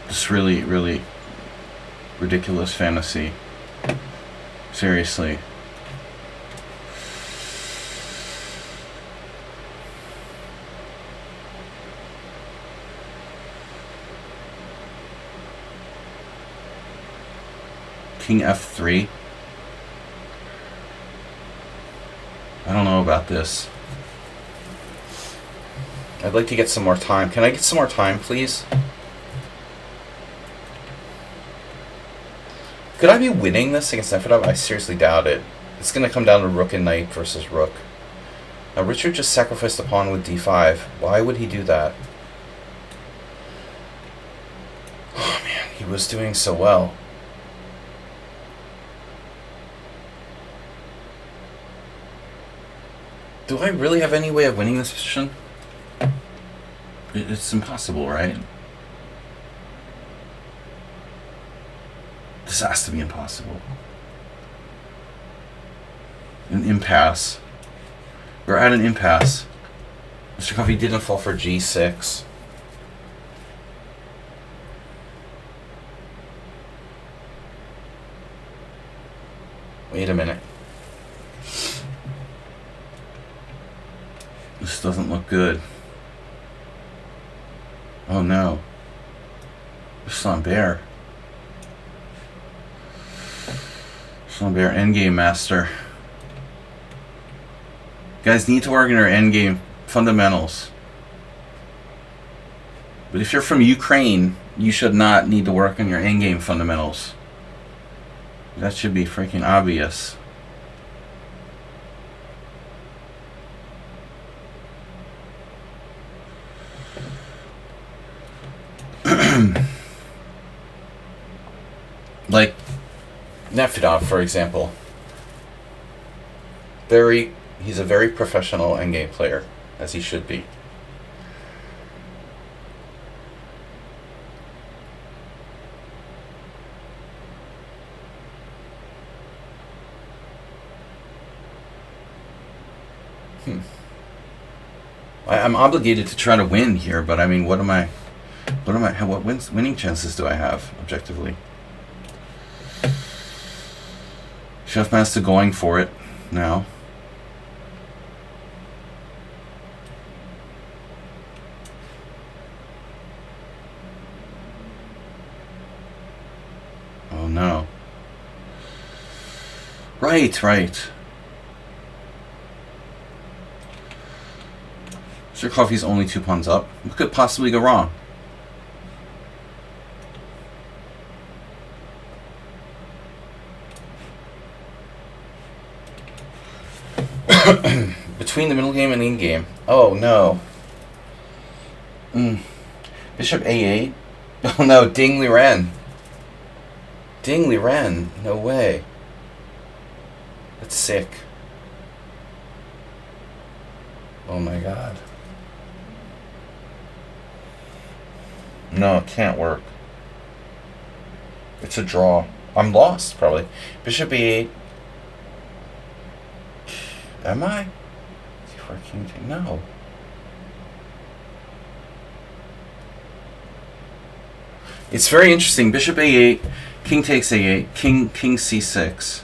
Just really, really ridiculous fantasy. Seriously. King F3. I don't know about this. I'd like to get some more time. Can I get some more time, please? Could I be winning this against Nefedov? I seriously doubt it. It's going to come down to rook and knight versus rook. Now, Richard just sacrificed a pawn with d5. Why would he do that? Oh, man, he was doing so well. Do I really have any way of winning this position? It's impossible, right? This has to be impossible. An impasse. We're at an impasse. Mr. Coffee didn't fall for g6. Wait a minute. This doesn't look good. Oh no. Ruslan Bear. Ruslan Bear endgame master. You guys need to work on your endgame fundamentals. But if you're from Ukraine, you should not need to work on your endgame fundamentals. That should be freaking obvious. Like Nefedov, for example. He's a very professional endgame player, as he should be. I'm obligated to try to win here, but I mean, what winning chances do I have, objectively? Chef Master going for it now. Oh no. Right. Sir Coffee's only 2 pawns up. What could possibly go wrong? Between the middle game and the end game. Oh no. Bishop A8. Oh no, Ding Liren. Ding Liren. No way. That's sick. Oh my god. No, it can't work. It's a draw. I'm lost, probably. Bishop E8. Am I? C4 King. No. It's very interesting. Bishop A8. King takes A8. King C6.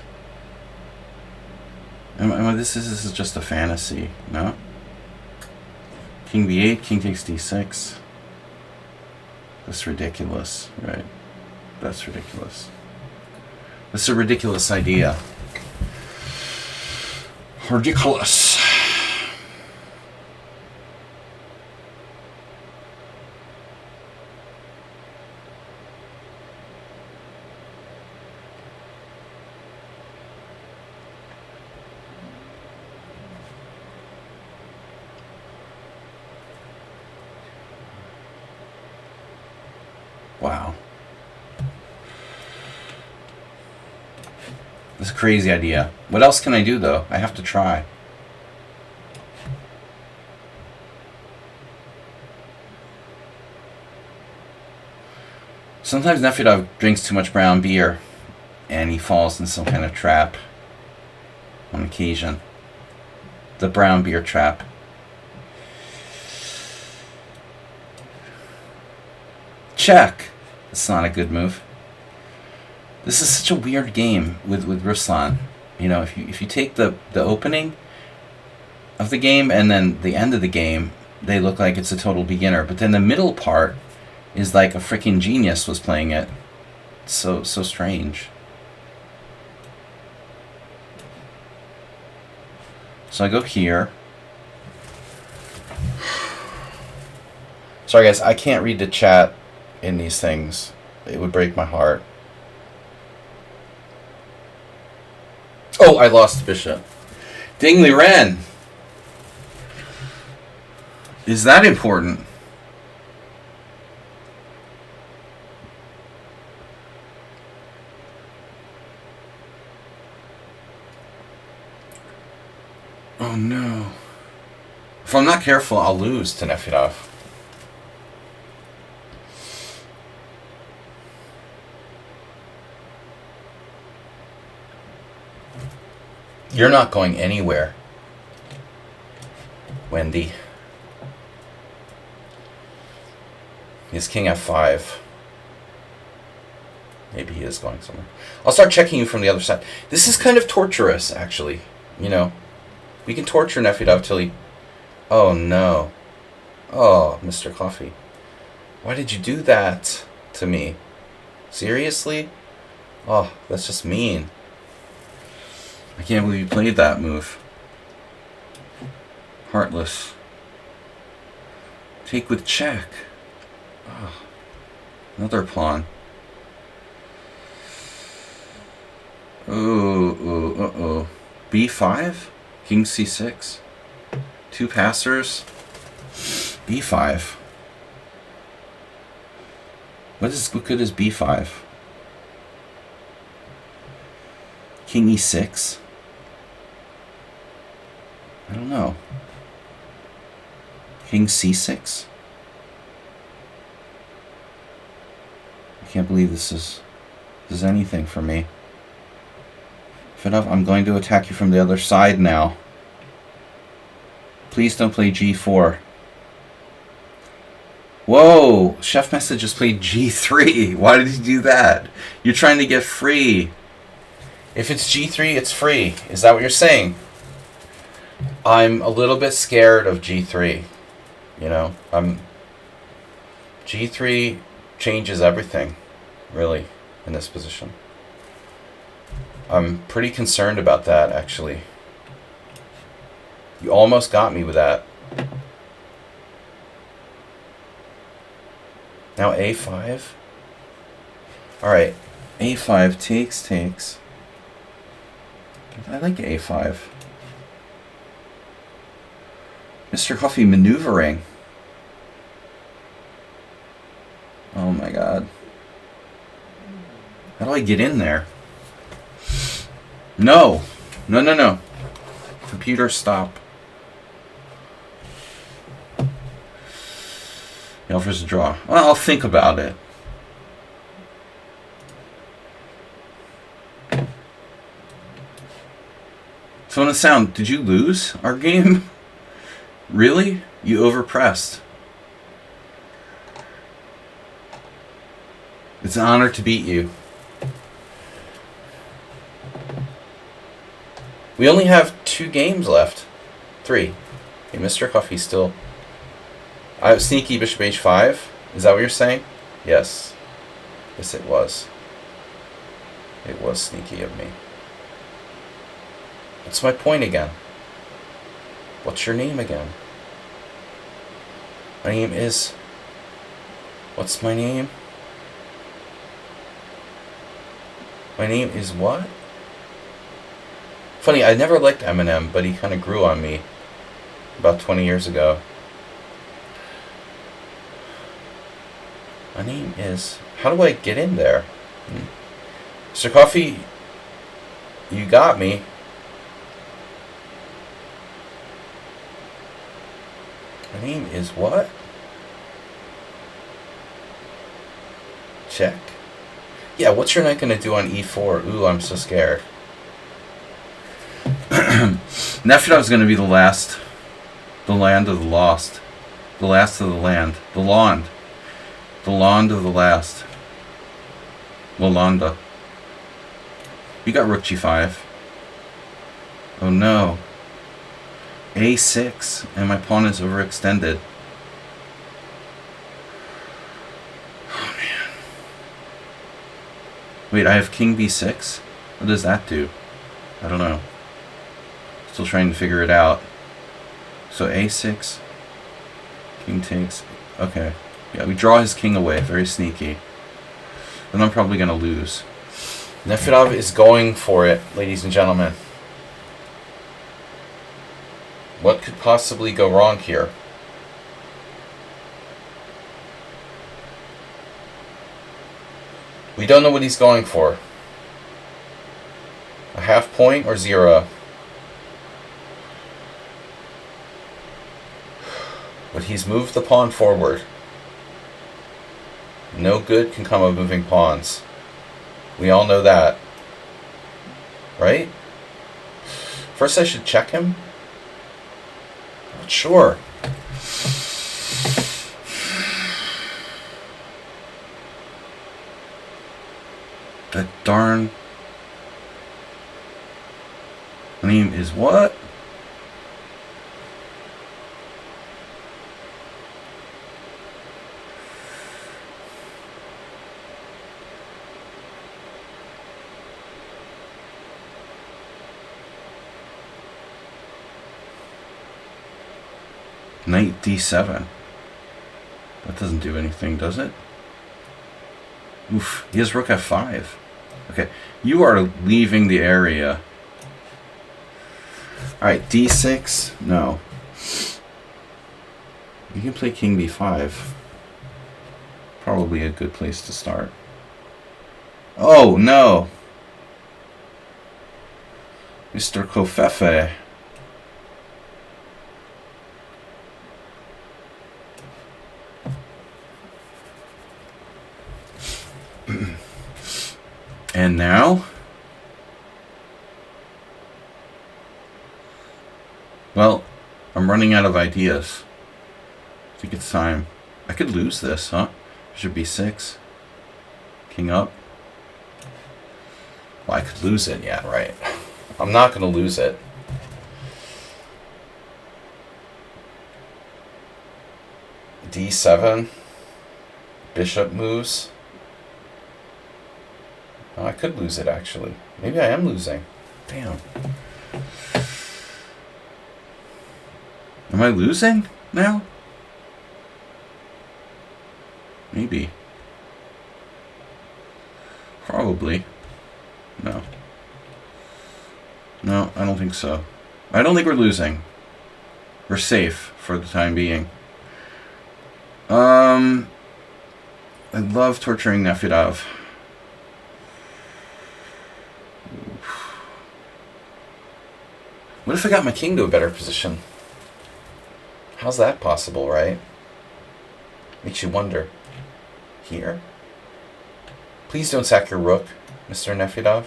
This is just a fantasy. No? King B8. King takes D6. That's ridiculous, right? That's ridiculous. That's a ridiculous idea. Ridiculous. Wow. That's a crazy idea. What else can I do, though? I have to try. Sometimes Nefedov drinks too much brown beer, and he falls in some kind of trap on occasion. The brown beer trap. Check. That's not a good move. This is such a weird game with Ruslan. You know, if you take the opening of the game and then the end of the game, they look like it's a total beginner. But then the middle part is like a freaking genius was playing it. So strange. So I go here. Sorry guys, I can't read the chat in these things. It would break my heart. Oh, I lost the bishop. Ding Liren. Is that important? Oh no. If I'm not careful, I'll lose to Nefedov. You're not going anywhere, Wendy. He's king f5. Maybe he is going somewhere. I'll start checking you from the other side. This is kind of torturous, actually. You know, we can torture Nefedov till he... Oh, no. Oh, Mr. Coffee. Why did you do that to me? Seriously? Oh, that's just mean. I can't believe you played that move. Heartless. Take with check. Oh, another pawn. Uh-oh. B5? King C6? Two passers? B5. What good is B5? King E6? I don't know. King C6? I can't believe this is anything for me. Fed up, I'm going to attack you from the other side now. Please don't play G4. Whoa! Chef Message just played G3. Why did he do that? You're trying to get free. If it's G3, it's free. Is that what you're saying? I'm a little bit scared of G3. You know, G3 changes everything, really, in this position. I'm pretty concerned about that, actually. You almost got me with that. Now A5. Alright. A5 takes. I like A5. Mr. Coffee maneuvering. Oh my god. How do I get in there? No. No. Computer, stop. He offers a draw. Well, I'll think about it. So in the sound, did you lose our game? Really? You overpressed. It's an honor to beat you. We only have 2 games left. 3. Okay, Mr. Coffee still... I have sneaky bishop h5. Is that what you're saying? Yes. Yes, it was. It was sneaky of me. What's my point again? What's your name again? My name is... What's my name? My name is what? Funny, I never liked Eminem, but he kind of grew on me about 20 years ago. My name is... How do I get in there? Mr. Coffee, you got me. My name is what? Check. Yeah, what's your knight going to do on e4? Ooh, I'm so scared. Nefedov's going to be the last. The land of the lost. The last of the land. The land. The land of the last. Lalanda. You got rook g5. Oh no. a6. And my pawn is overextended. Oh man. Wait, I have king b6? What does that do? I don't know. Still trying to figure it out. So a6. King takes. Okay. Yeah, we draw his king away. Very sneaky. Then I'm probably going to lose. Nefedov is going for it, ladies and gentlemen. What could possibly go wrong here? We don't know what he's going for. A half point or 0? But he's moved the pawn forward. No good can come of moving pawns. We all know that. Right? First I should check him? Not sure. That darn... My name is what? Knight d7. That doesn't do anything, does it? Oof. He has rook f5. Okay. You are leaving the area. Alright, d6. No. You can play king b5. Probably a good place to start. Oh, no. Mr. Kofefe. And now? Well, I'm running out of ideas. I think it's time. I could lose this, huh? Bishop b6. King up. Well, I could lose it, yeah, right. I'm not going to lose it. d7. Bishop moves. Oh, I could lose it, actually. Maybe I am losing. Damn. Am I losing now? Maybe. Probably. No. No, I don't think so. I don't think we're losing. We're safe for the time being. I love torturing Nefedov. What if I got my king to a better position? How's that possible, right? Makes you wonder. Here? Please don't sack your rook, Mr. Nefedov.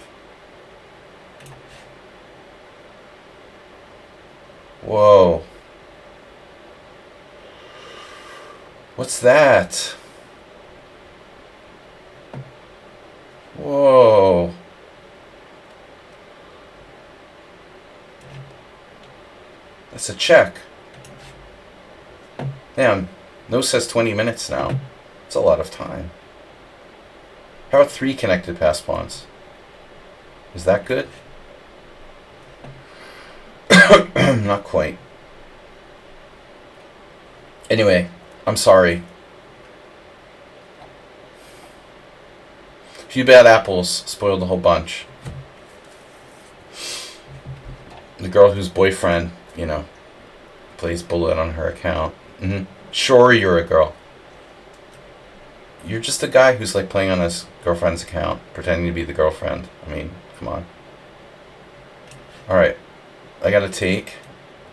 Whoa. What's that? Whoa. That's a check. Damn, no says 20 minutes now. It's a lot of time. How about 3 connected pass pawns? Is that good? Not quite. Anyway, I'm sorry. A few bad apples spoiled the whole bunch. The girl whose boyfriend, you know, plays bullet on her account. Sure, you're a girl. You're just a guy who's like playing on his girlfriend's account, pretending to be the girlfriend. I mean, come on. Alright. I gotta take.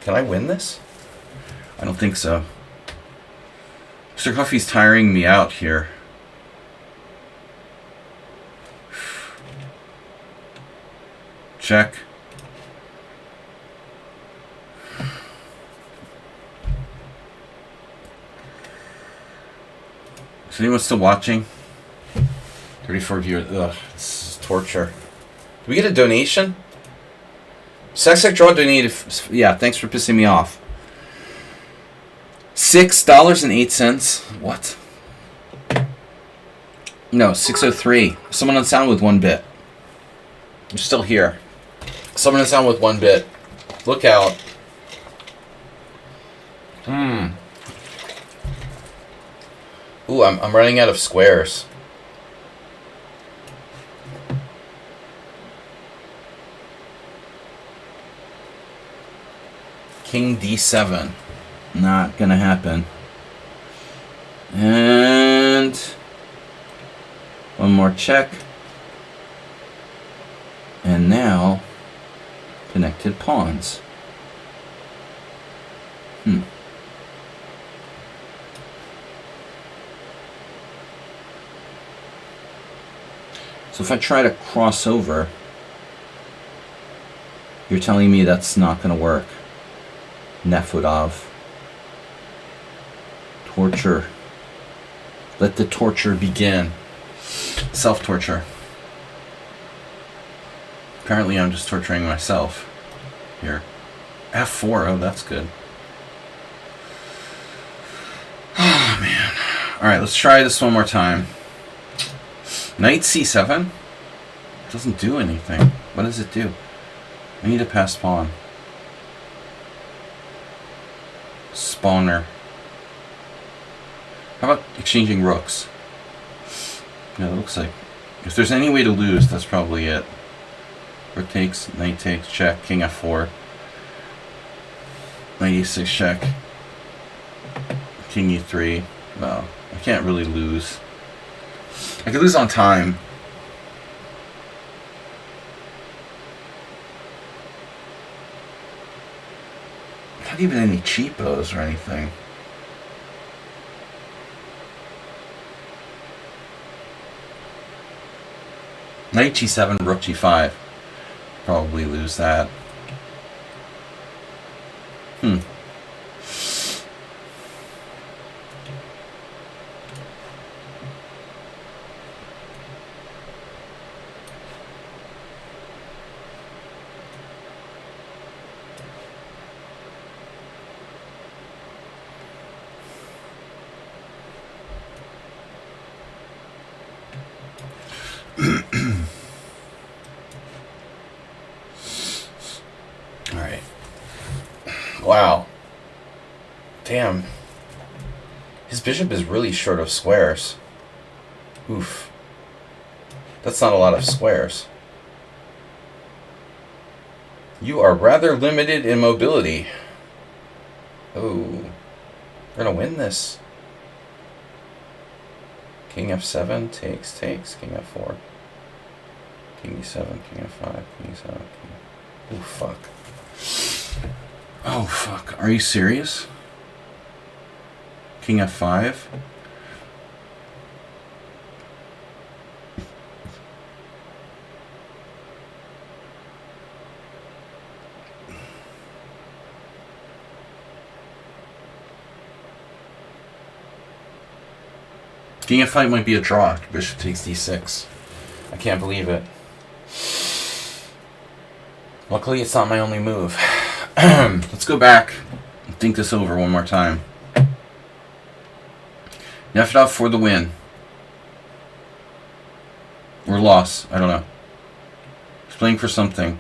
Can I win this? I don't think so. Mr. Coffee's tiring me out here. Check. Is anyone still watching? 34 viewers. Ugh, this is torture. Did we get a donation? Sextech Draw donated. Yeah, thanks for pissing me off. $6.08. What? No, 603. Someone on sound with 1 bit. I'm still here. Someone on sound with 1 bit. Look out. Ooh, I'm running out of squares. King d7. Not gonna happen. And 1 more check. And now connected pawns. So if I try to cross over, you're telling me that's not going to work. Nefedov. Torture. Let the torture begin. Self-torture. Apparently I'm just torturing myself here. F4, oh that's good. Oh man. Alright, let's try this one more time. Knight c7? Doesn't do anything. What does it do? I need a pass pawn. spawner. How about exchanging rooks? Yeah, it looks like if there's any way to lose, that's probably it. Rook takes, knight takes, check, king f4. Knight e6 check. King e3. No, I can't really lose. I could lose on time. Not even any cheapos or anything. Knight g7, rook g5. Probably lose that. Alright. Wow. Damn. His bishop is really short of squares. Oof. That's not a lot of squares. You are rather limited in mobility. Oh. We're gonna win this. King f7, takes, king f4. King e7, king f5, king e7, king... Oh, fuck. Oh, fuck. Are you serious? King f5? King f5 might be a draw. Bishop takes d6. I can't believe it. Luckily, it's not my only move. Let's go back and think this over one more time. Nefedov for the win. Or loss. I don't know. He's playing for something.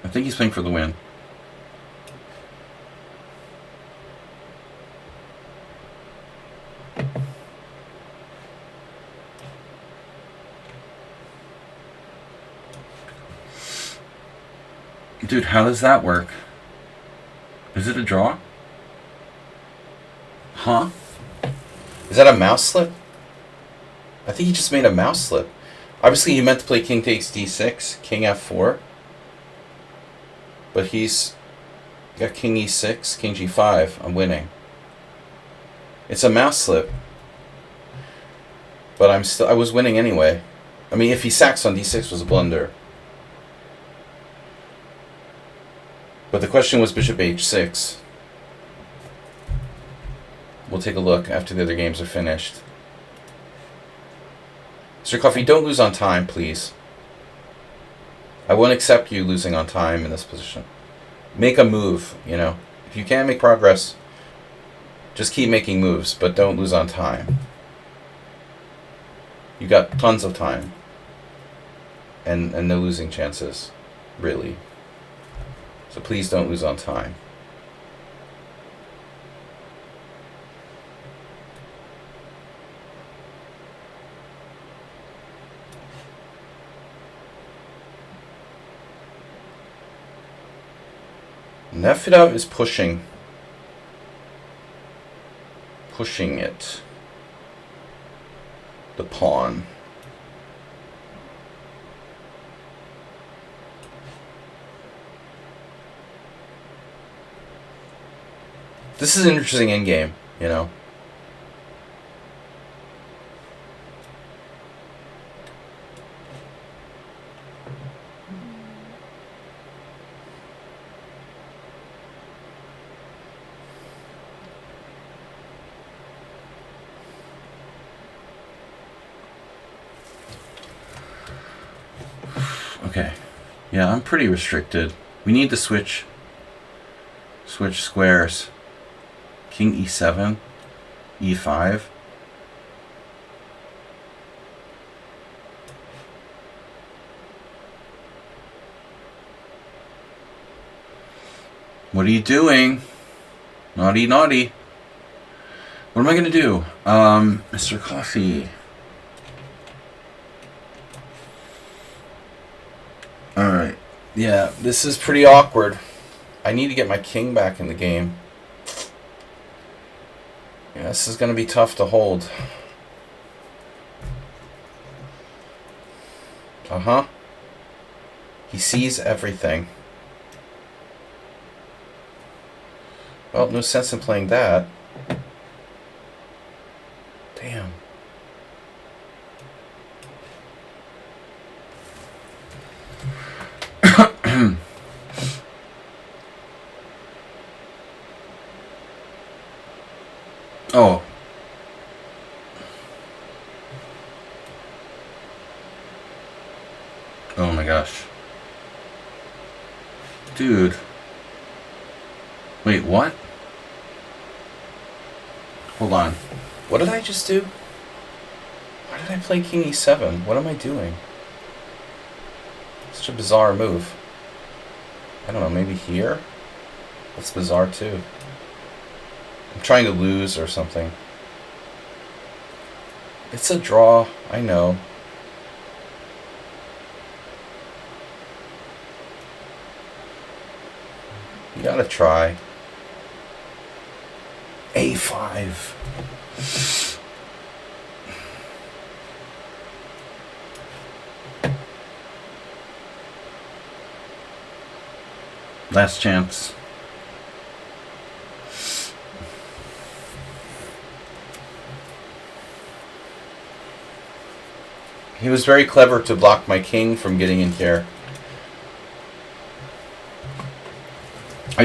I think he's playing for the win. Dude, how does that work? Is it a draw? Huh? Is that a mouse slip? I think he just made a mouse slip. Obviously, he meant to play king takes d6, king f4. But he's got king e6, king g5. I'm winning. It's a mouse slip. But I was winning anyway. I mean, if he sacks on d6 was a blunder. But the question was bishop h6. We'll take a look after the other games are finished. Sir Coffee, don't lose on time, please. I won't accept you losing on time in this position. Make a move, you know. If you can't make progress, just keep making moves, but don't lose on time. You got tons of time. And no losing chances, really. So please don't lose on time. Nefedov is pushing it. The pawn. This is an interesting endgame, you know. Okay. Yeah, I'm pretty restricted. We need to switch squares. King e7, e5. What are you doing? Naughty, naughty. What am I going to do? Mr. Coffee. Alright. Yeah, this is pretty awkward. I need to get my king back in the game. Yeah, this is going to be tough to hold. Uh-huh. He sees everything. Well, no sense in playing that. Damn. Oh. Oh my gosh. Dude. Wait, what? Hold on. What did I just do? Why did I play King E7? What am I doing? Such a bizarre move. I don't know, maybe here? That's bizarre too. I'm trying to lose or something. It's a draw, I know. You gotta try. A5. Last chance. He was very clever to block my king from getting in here. I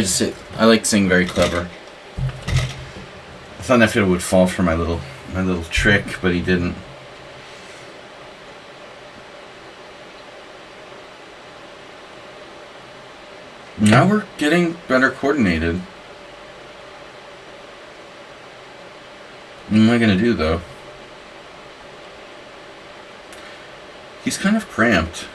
like saying very clever. I thought Nefito would fall for my little trick, but he didn't. Now we're getting better coordinated. What am I gonna do though? He's kind of cramped.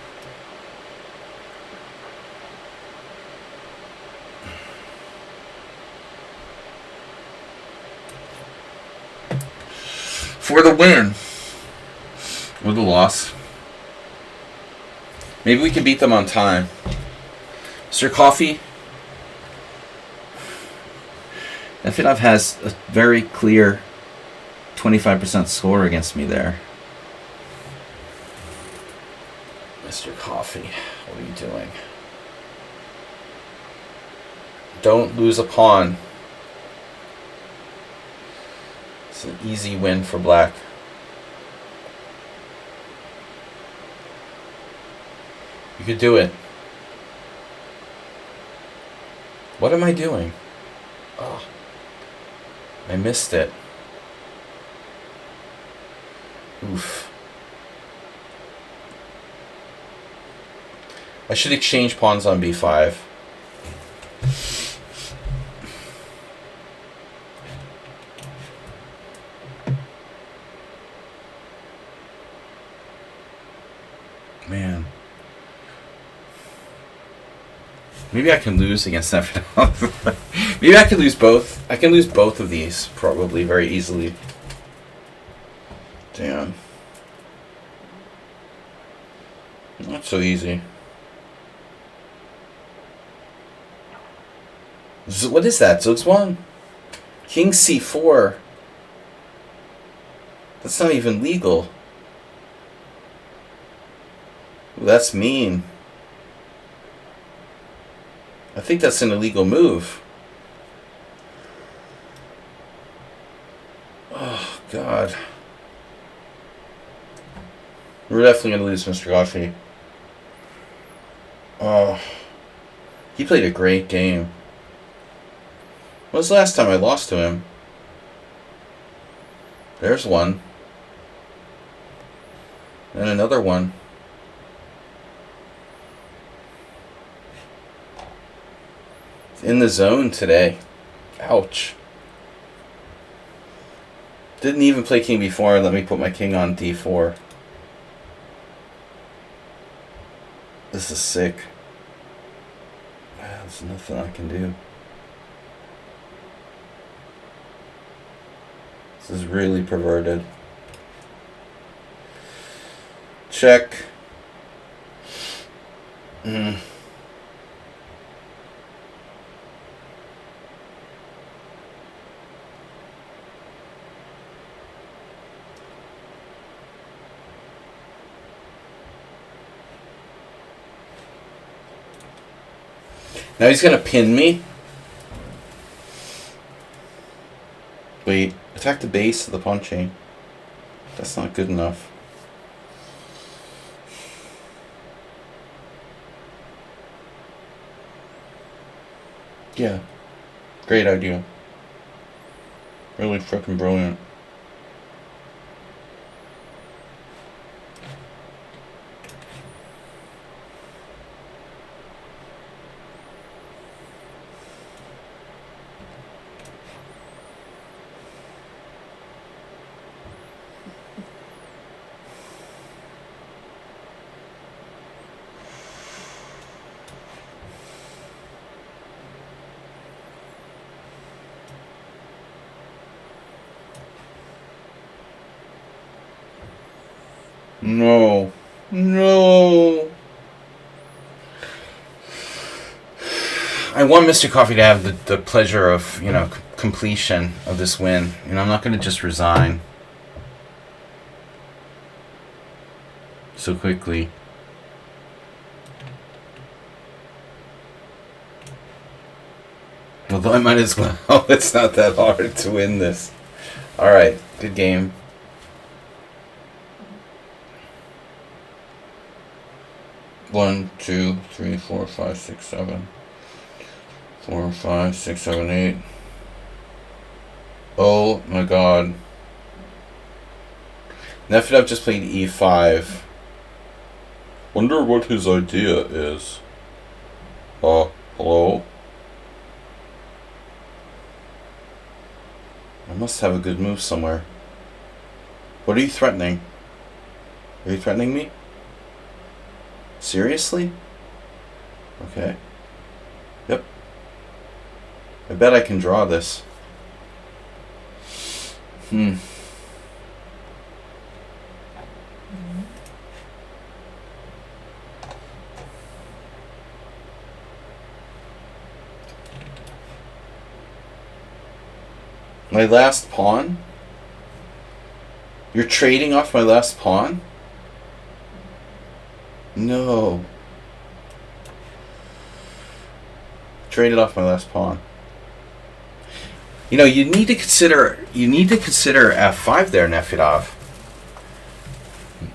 For the win. Or the loss. Maybe we can beat them on time. Mr. Coffee. Nefidov has a very clear 25% score against me there. Mr. Coffee, what are you doing? Don't lose a pawn. It's an easy win for black. You could do it. What am I doing? Oh, I missed it. Oof. I should exchange pawns on b5. Man. Maybe I can lose against that. Maybe I can lose both. I can lose both of these probably very easily. Damn. Not so easy. What is that? Zugzwang? King c4. That's not even legal. Ooh, that's mean. I think that's an illegal move. Oh, God. We're definitely going to lose Mr. Coffee. Oh. He played a great game. When was the last time I lost to him? There's one. And another one. It's in the zone today. Ouch. Didn't even play king before. Let me put my king on d4. This is sick. There's nothing I can do. This is really perverted. Check. Now he's gonna pin me. Wait, attack the base of the pawn chain. That's not good enough. Yeah, great idea. Really freaking brilliant. No. No. I want Mr. Coffee to have the pleasure of, completion of this win. I'm not going to just resign so quickly. Although I might as well. It's not that hard to win this. Alright, good game. One, two, three, four, five, six, seven. 4, 5, 6, 7, 8. Oh my god. Nefedov just played e5. Wonder what his idea is. Hello? I must have a good move somewhere. What are you threatening? Are you threatening me? Seriously? Okay. Yep. I bet I can draw this. My last pawn? You're trading off my last pawn? No. Traded off my last pawn. You need to consider f5 there, Nefedov.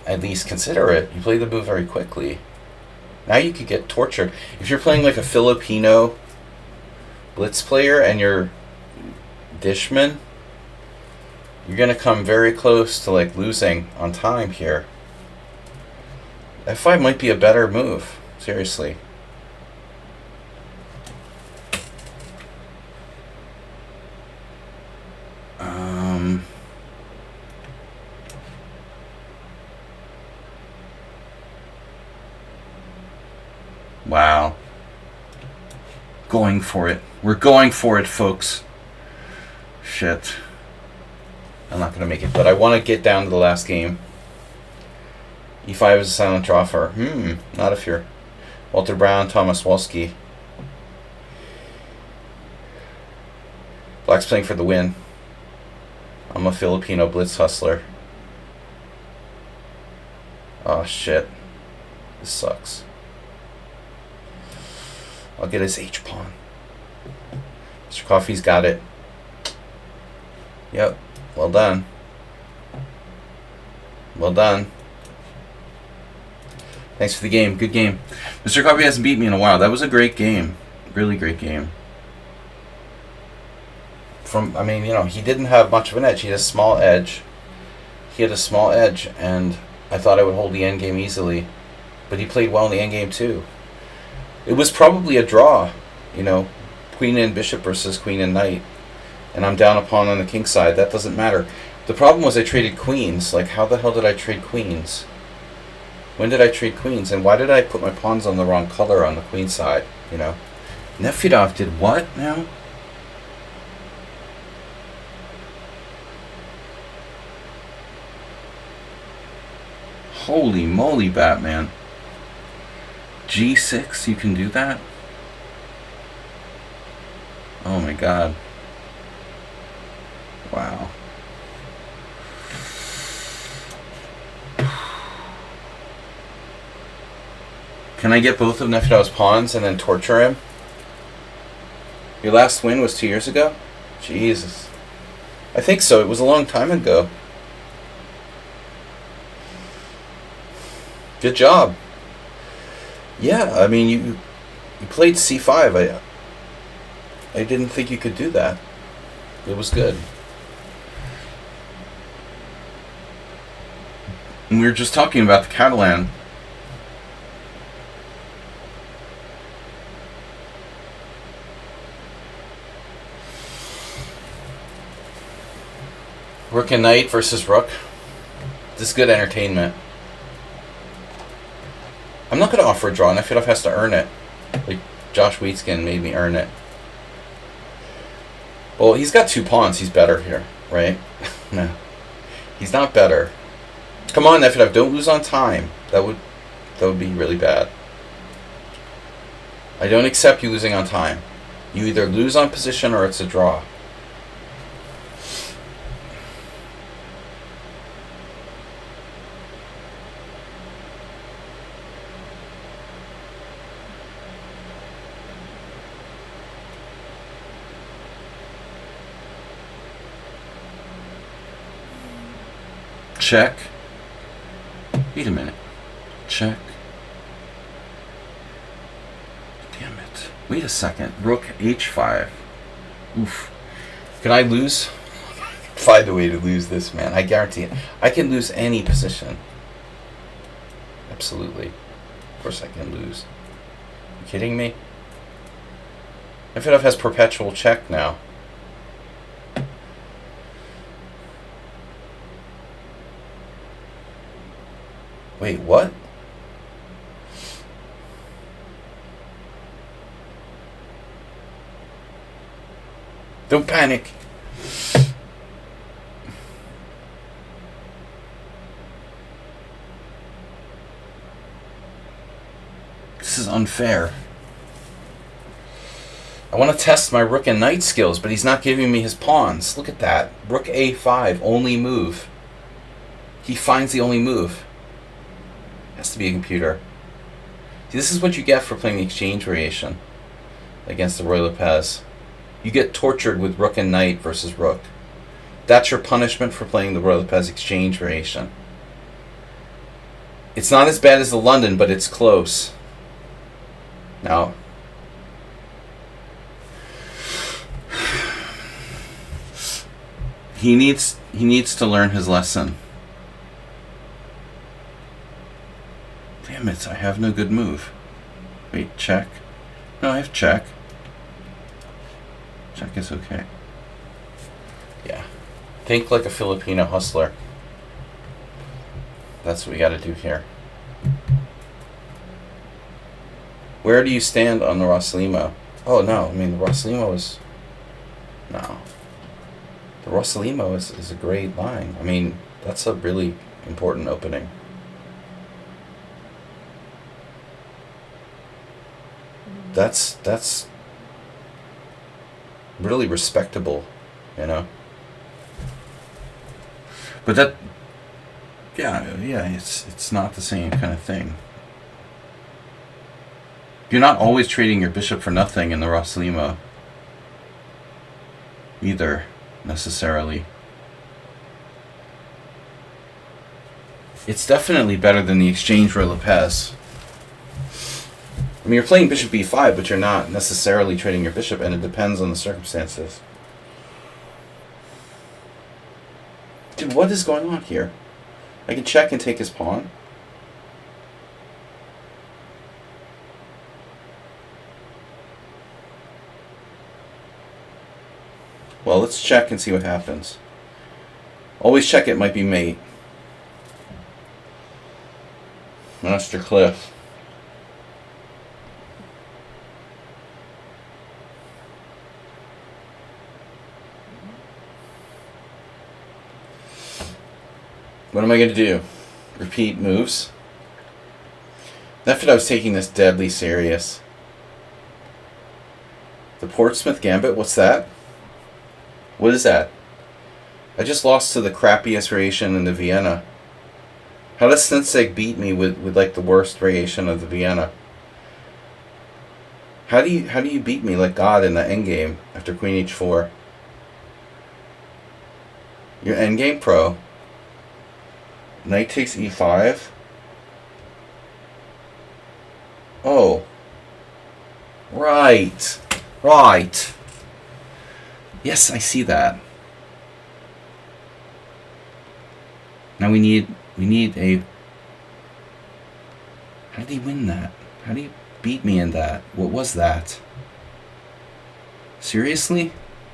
At least consider it. You play the move very quickly. Now you could get tortured. If you're playing like a Filipino blitz player and you're Dishman, you're gonna come very close to like losing on time here. f5 might be a better move. Seriously. Wow. Going for it. We're going for it, folks. Shit. I'm not going to make it, but I want to get down to the last game. E5 is a silent draw for... Not if you're Walter Brown, Thomas Wolski. Black's playing for the win. I'm a Filipino blitz hustler. Oh, shit. This sucks. I'll get his H-pawn. Mr. Coffee's got it. Yep. Well done. Well done. Thanks for the game. Good game. Mr. Coffee hasn't beat me in a while. That was a great game. Really great game. He didn't have much of an edge. He had a small edge. And I thought I would hold the endgame easily. But he played well in the endgame too. It was probably a draw, queen and bishop versus queen and knight. And I'm down a pawn on the king side. That doesn't matter. The problem was I traded queens. Like, how the hell did I trade queens? When did I trade queens? And why did I put my pawns on the wrong color on the queen side, Nefedov did what now? Holy moly, Batman. G6, you can do that? Oh my god. Wow. Can I get both of Nefedov's pawns and then torture him? Your last win was 2 years ago? Jesus. I think so. It was a long time ago. Good job. Yeah, I mean, you played c5. I didn't think you could do that. It was good. And we were just talking about the Catalan. Rook and knight versus rook. This is good entertainment. I'm not going to offer a draw. Nefedov has to earn it. Like Josh Wheatskin made me earn it. Well, he's got 2 pawns. He's better here, right? No. He's not better. Come on, Nefedov. Don't lose on time. That would be really bad. I don't accept you losing on time. You either lose on position or it's a draw. Check. Wait a minute. Check. Damn it. Wait a second. Rook h5. Oof. Can I lose? Find a way to lose this, man. I guarantee it. I can lose any position. Absolutely. Of course I can lose. You kidding me? Nefedov has perpetual check now. Wait, what? Don't panic. This is unfair. I want to test my rook and knight skills, but he's not giving me his pawns. Look at that. Rook a5, only move. He finds the only move. Has to be a computer. See, this is what you get for playing the exchange variation against the Roy Lopez. You get tortured with rook and knight versus rook. That's your punishment for playing the Roy Lopez exchange variation. It's not as bad as the London, but it's close. Now, he needs to learn his lesson. Damn it, I have no good move. Wait, check. No, I have check. Check is okay. Yeah. Think like a Filipino hustler. That's what we gotta do here. Where do you stand on the Rossalimo? Oh no, I mean the Rossalimo is... No. The Rossalimo is a great line. I mean, that's a really important opening. That's really respectable, you know. But that, yeah, it's not the same kind of thing. You're not always trading your bishop for nothing in the Rossalimo either, necessarily. It's definitely better than the exchange for Lopez. I mean, you're playing bishop b5, but you're not necessarily trading your bishop, and it depends on the circumstances. Dude, what is going on here? I can check and take his pawn. Well, let's check and see what happens. Always check it, might be mate. Master Cliff. What am I going to do? Repeat moves. Nefid, I was taking this deadly serious. The Portsmouth Gambit, what's that? What is that? I just lost to the crappiest variation in the Vienna. How does Sladg beat me with like the worst variation of the Vienna? How do you beat me like God in the endgame after Queen H4? Your endgame pro. Knight takes E5. Oh. Right. Right. Yes, I see that. Now we need a... How did he win that? How do you beat me in that? What was that? Seriously?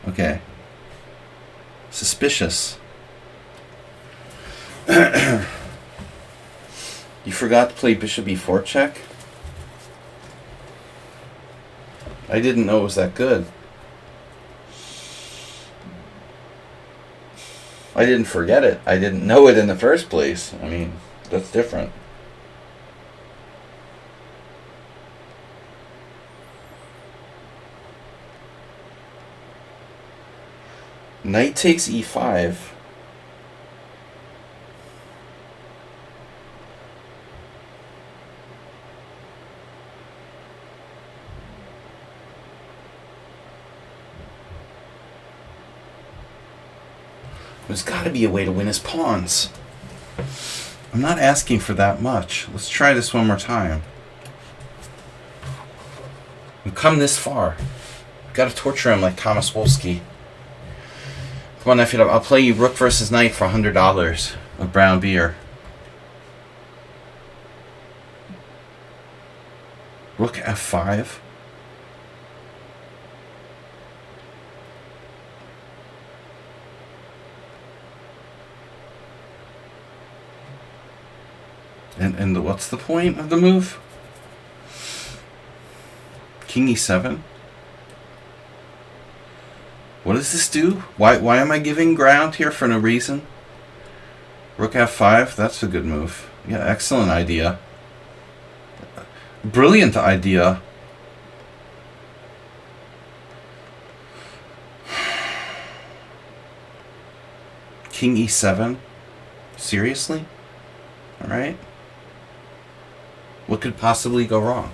Okay. Suspicious. You forgot to play Bishop E4 check? I didn't know it was that good. I didn't forget it. I didn't know it in the first place. I mean, that's different. Knight takes E5. There's got to be a way to win his pawns. I'm not asking for that much. Let's try this one more time. We've come this far. We've got to torture him like Thomas Wolski. Come on, Nefid, I'll play you Rook versus Knight for $100 with brown beer. Rook F5. And what's the point of the move? King E7. What does this do? Why am I giving ground here for no reason? Rook F5, that's a good move. Yeah, excellent idea. Brilliant idea. King E7? Seriously? Alright. What could possibly go wrong?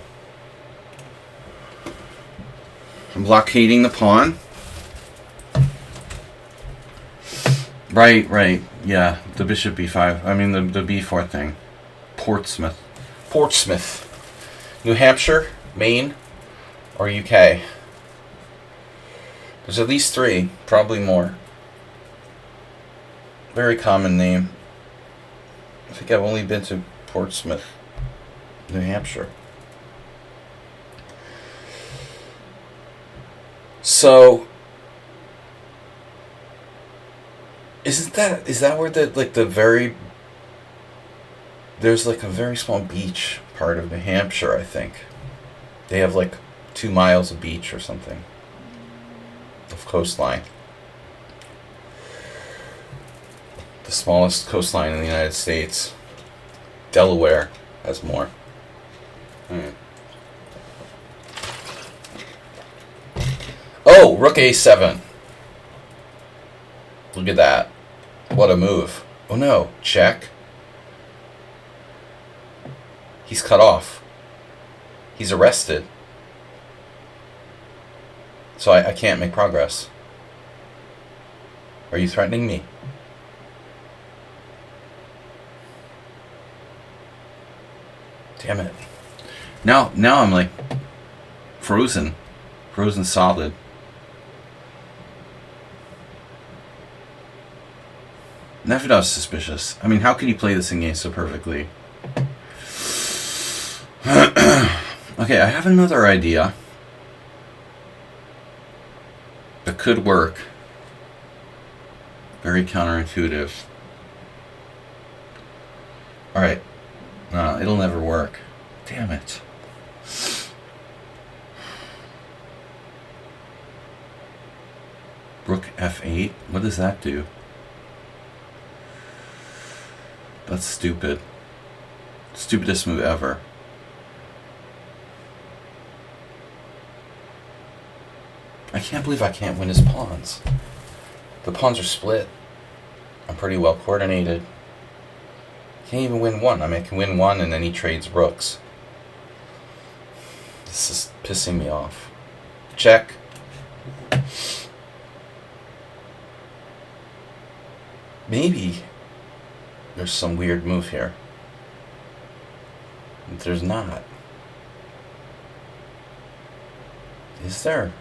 I'm blockading the pawn. Right. Yeah, the bishop b5. I mean, the b4 thing. Portsmouth. New Hampshire, Maine, or UK. There's at least 3, probably more. Very common name. I think I've only been to Portsmouth, New Hampshire. So, is that where there's like a very small beach part of New Hampshire, I think. They have like 2 miles of beach or something of coastline. The smallest coastline in the United States. Delaware has more. Oh, Rook A7. Look at that. What a move. Oh no, check. He's cut off. He's arrested. So I can't make progress. Are you threatening me? Damn it. Now I'm like frozen. Frozen solid. Nefidov's suspicious. I mean, how can he play this in game so perfectly? Okay, I have another idea that could work. Very counterintuitive. Alright. No, it'll never work. Damn it. Rook F8? What does that do? That's stupid. Stupidest move ever. I can't believe I can't win his pawns. The pawns are split. I'm pretty well coordinated. Can't even win one. I mean, I can win one and then he trades rooks. This is pissing me off. Check. Maybe there's some weird move here. There's not. Is there?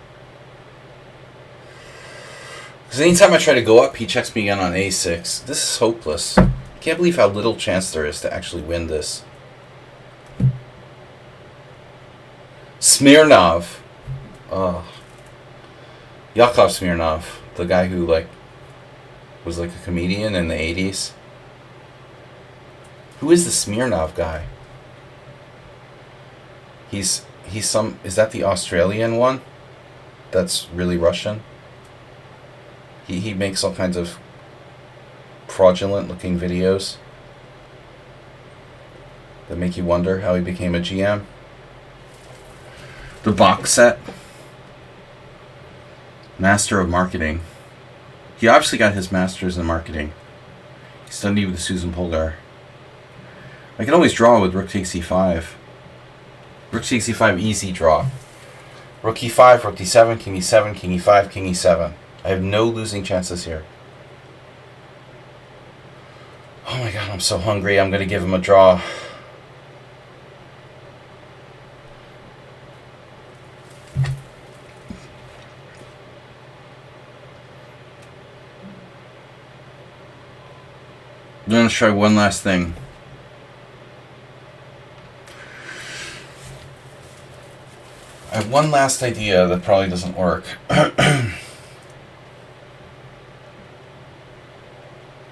Because anytime I try to go up, he checks me again on a6. This is hopeless. I can't believe how little chance there is to actually win this. Smirnov. Yakov Smirnov. The guy who, like, was like a comedian in the 80s. Who is the Smirnov guy? He's some... Is that the Australian one? That's really Russian? He makes all kinds of fraudulent looking videos that make you wonder how he became a GM. The box set. Master of Marketing. He obviously got his master's in marketing. He studied with Susan Polgar. I can always draw with rook takes e5. Rook takes e5, easy draw. Rook e5, rook d7, king e7, king e5, king e7. I have no losing chances here. Oh my god, I'm so hungry. I'm going to give him a draw. I'm going to try one last thing. I have one last idea that probably doesn't work.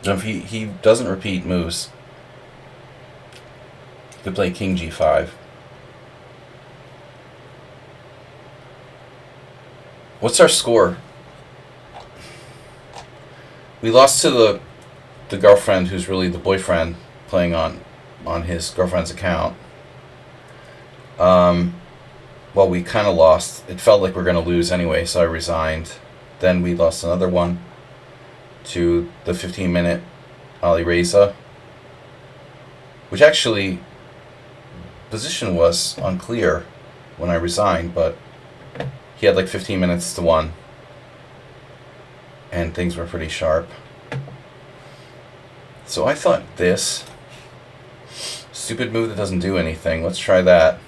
If he doesn't repeat moves, he could play king g5. What's our score? We lost to the girlfriend who's really the boyfriend playing on his girlfriend's account. Well, we kind of lost. It felt like we were going to lose anyway, so I resigned. Then we lost another one to the 15-minute Ali Reza, which actually position was unclear when I resigned, but he had like 15 minutes to 1 and things were pretty sharp. So I thought this stupid move that doesn't do anything, let's try that.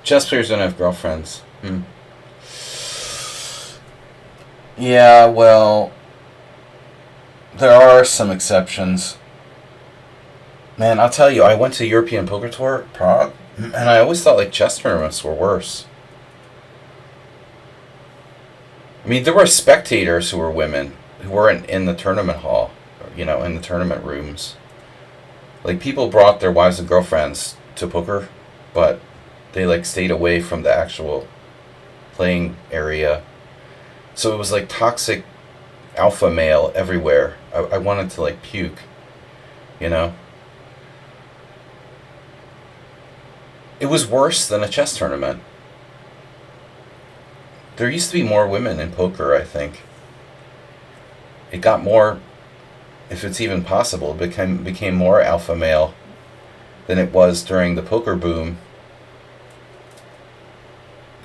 Chess players don't have girlfriends. Yeah, well, there are some exceptions. Man, I'll tell you, I went to European Poker Tour, Prague, and I always thought like chess tournaments were worse. I mean, there were spectators who were women, who weren't in the tournament hall, you know, in the tournament rooms. Like, people brought their wives and girlfriends to poker, but they like stayed away from the actual playing area. So it was like toxic alpha male everywhere. I wanted to like puke, you know? It was worse than a chess tournament. There used to be more women in poker, I think. It got more, if it's even possible, it became more alpha male than it was during the poker boom.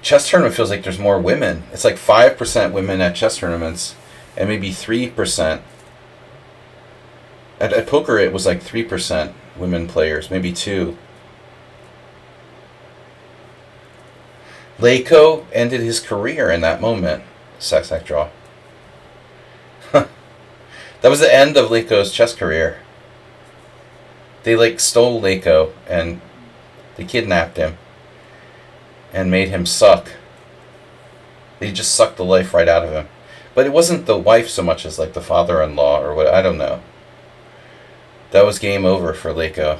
Chess tournament feels like there's more women. It's like 5% women at chess tournaments and maybe 3%. At poker, it was like 3% women players, maybe 2%. Leiko ended his career in that moment. Sack draw. That was the end of Leiko's chess career. They like stole Leiko and they kidnapped him and made him suck. They just sucked the life right out of him. But it wasn't the wife so much as like the father-in-law or what, I don't know. That was game over for Leiko.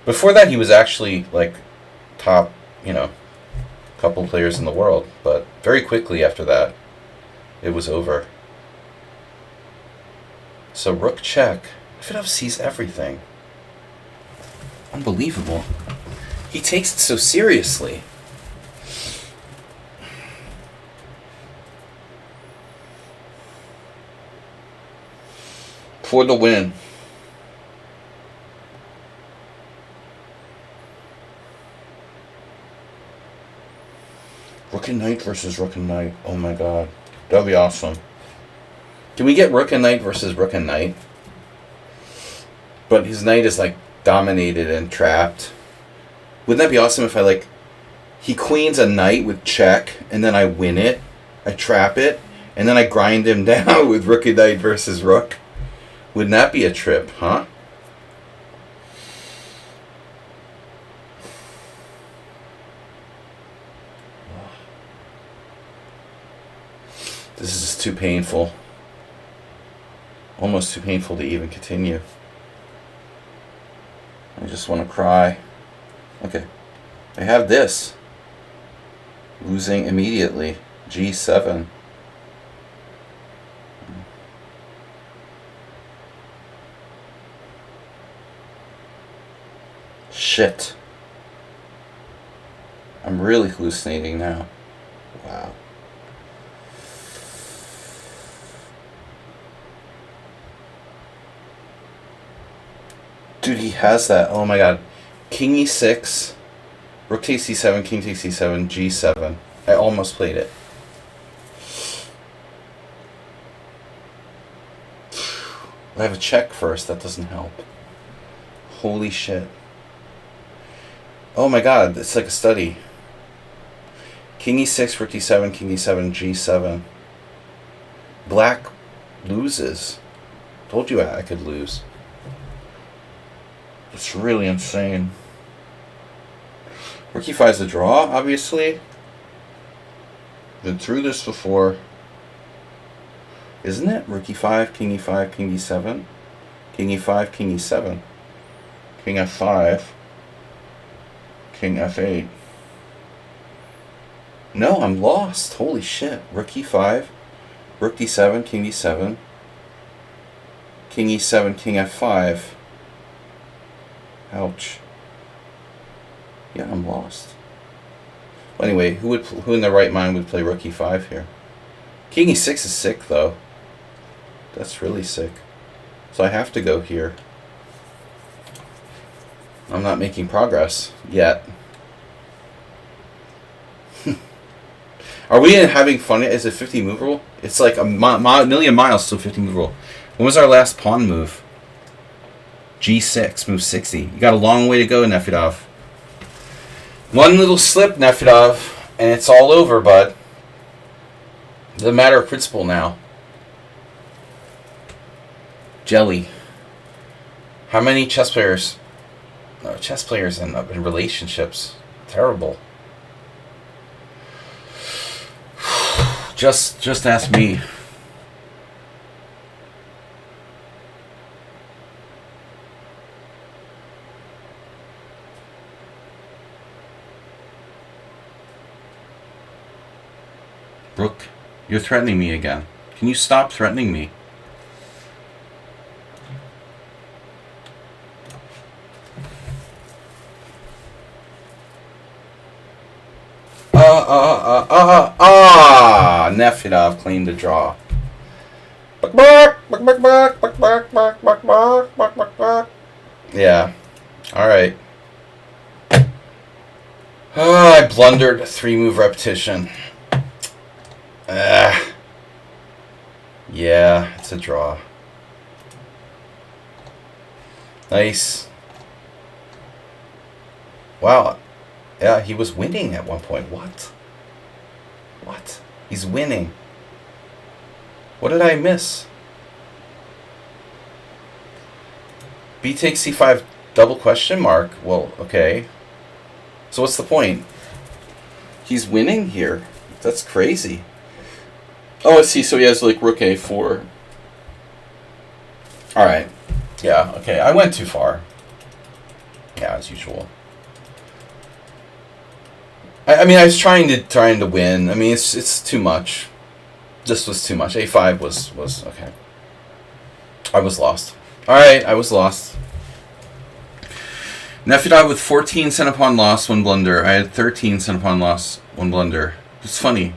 Before that, he was actually like top, you know, couple players in the world. But very quickly after that, it was over. So rook check. Nefedov sees everything. Unbelievable. He takes it so seriously. For the win. Rook and knight versus rook and knight. Oh my god. That'd be awesome. Can we get rook and knight versus rook and knight? But his knight is like dominated and trapped. Wouldn't that be awesome if I like... He queens a knight with check, and then I win it. I trap it, and then I grind him down with rook and knight versus rook. Wouldn't that be a trip, huh? This is too painful. Almost too painful to even continue. I just want to cry. Okay. I have this. Losing immediately. G7. Shit. I'm really hallucinating now. Wow. Dude, he has that. Oh my god. King e6. Rook takes c7, king takes c7, g7. I almost played it. I have a check first. That doesn't help. Holy shit. Oh my god, it's like a study. King e6, rook e7, king e7, g7. Black loses. Told you I could lose. It's really insane. Rook e5 is a draw, obviously. Been through this before. Isn't it? Rook e5, king e5, king e7. King e5, king e7. King f5. King f8. No, I'm lost. Holy shit. Rook e5. Rook d7, king d7. King e7, king f5. Ouch. Yeah, I'm lost. Well, anyway, who in their right mind would play rook e5 here? King e6 is sick, though. That's really sick. So I have to go here. I'm not making progress yet. Are we having fun? Is it 50 move rule? It's like a million miles to 50 move rule. When was our last pawn move? G6, move 60. You got a long way to go, Nefedov. One little slip, Nefedov, and it's all over, bud. It's a matter of principle now. Jelly. How many chess players in relationships? Terrible. Just ask me. Brooke, you're threatening me again. Can you stop threatening me? Nefedov claimed the draw. Yeah. Alright. I blundered a 3-move repetition. Yeah, it's a draw. Nice. Wow. Yeah, he was winning at one point. What? What? He's winning. What did I miss? B takes c5 double question mark. Well, okay. So what's the point? He's winning here. That's crazy. Oh, I see. So he has like rook a4. All right. Yeah. Okay. I went too far. Yeah, as usual. I mean, I was trying to win. I mean, it's too much. This was too much. A5 was okay. I was lost. Alright, I was lost. Nefedov with 14 cent pawn loss, 1 blunder. I had 13 cent pawn loss, 1 blunder. It's funny.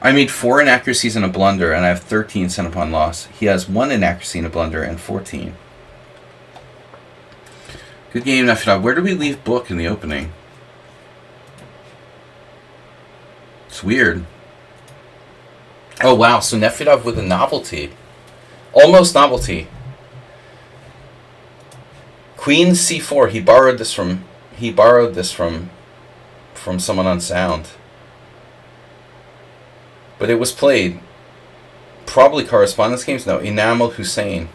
I made 4 inaccuracies and a blunder, and I have 13 cent pawn loss. He has 1 inaccuracy and a blunder, and 14. Good game, Nefedov. Where did we leave book in the opening? It's weird. Oh, wow. So Nefedov with a novelty. Almost novelty. Queen c4. He borrowed this from someone on sound. But it was played. Probably correspondence games. No, Inamul Hussein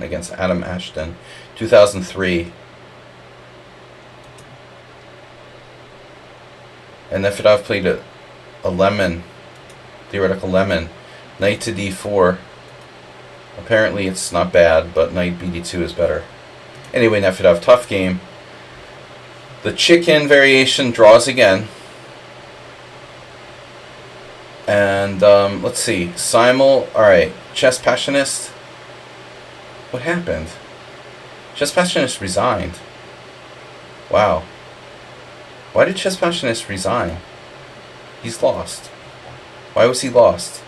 against Adam Ashton, 2003. And Nefedov played a lemon, theoretical lemon, knight to d4. Apparently it's not bad, but knight bd2 is better. Anyway, Nefedov, tough game. The chicken variation draws again. And let's see, Simul. All right, Chess Passionist. What happened? Chess Passionist resigned. Wow. Why did Chess Passionist resign? He's lost. Why was he lost?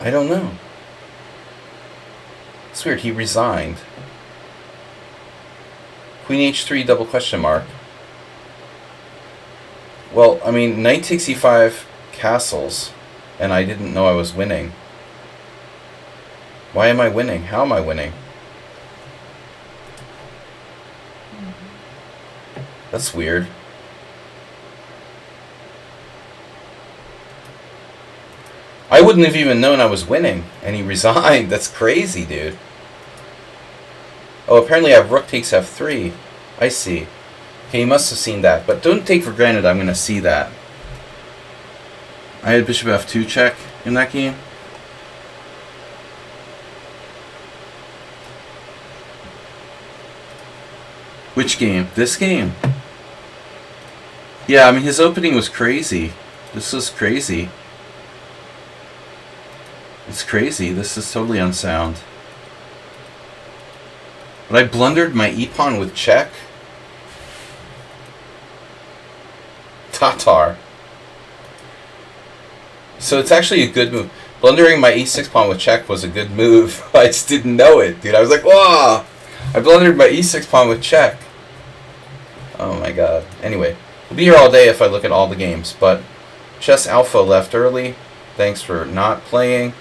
I don't know. It's weird. He resigned. Queen h3 double question mark. Well, I mean, knight takes e5 castles, and I didn't know I was winning. Why am I winning? How am I winning? That's weird. I wouldn't have even known I was winning, and he resigned. That's crazy, dude. Oh, apparently I have rook takes f3. I see. Okay, you must have seen that, but don't take for granted I'm going to see that. I had bishop f2 check in that game. Which game? This game. Yeah, I mean, his opening was crazy. This was crazy. It's crazy. This is totally unsound. But I blundered my e-pawn with check. Tatar. So it's actually a good move. Blundering my e6 pawn with check was a good move. I just didn't know it, dude. I was like, whoa! I blundered my e6 pawn with check. Oh my god. Anyway, we'll be here all day if I look at all the games. But Chess Alpha left early. Thanks for not playing.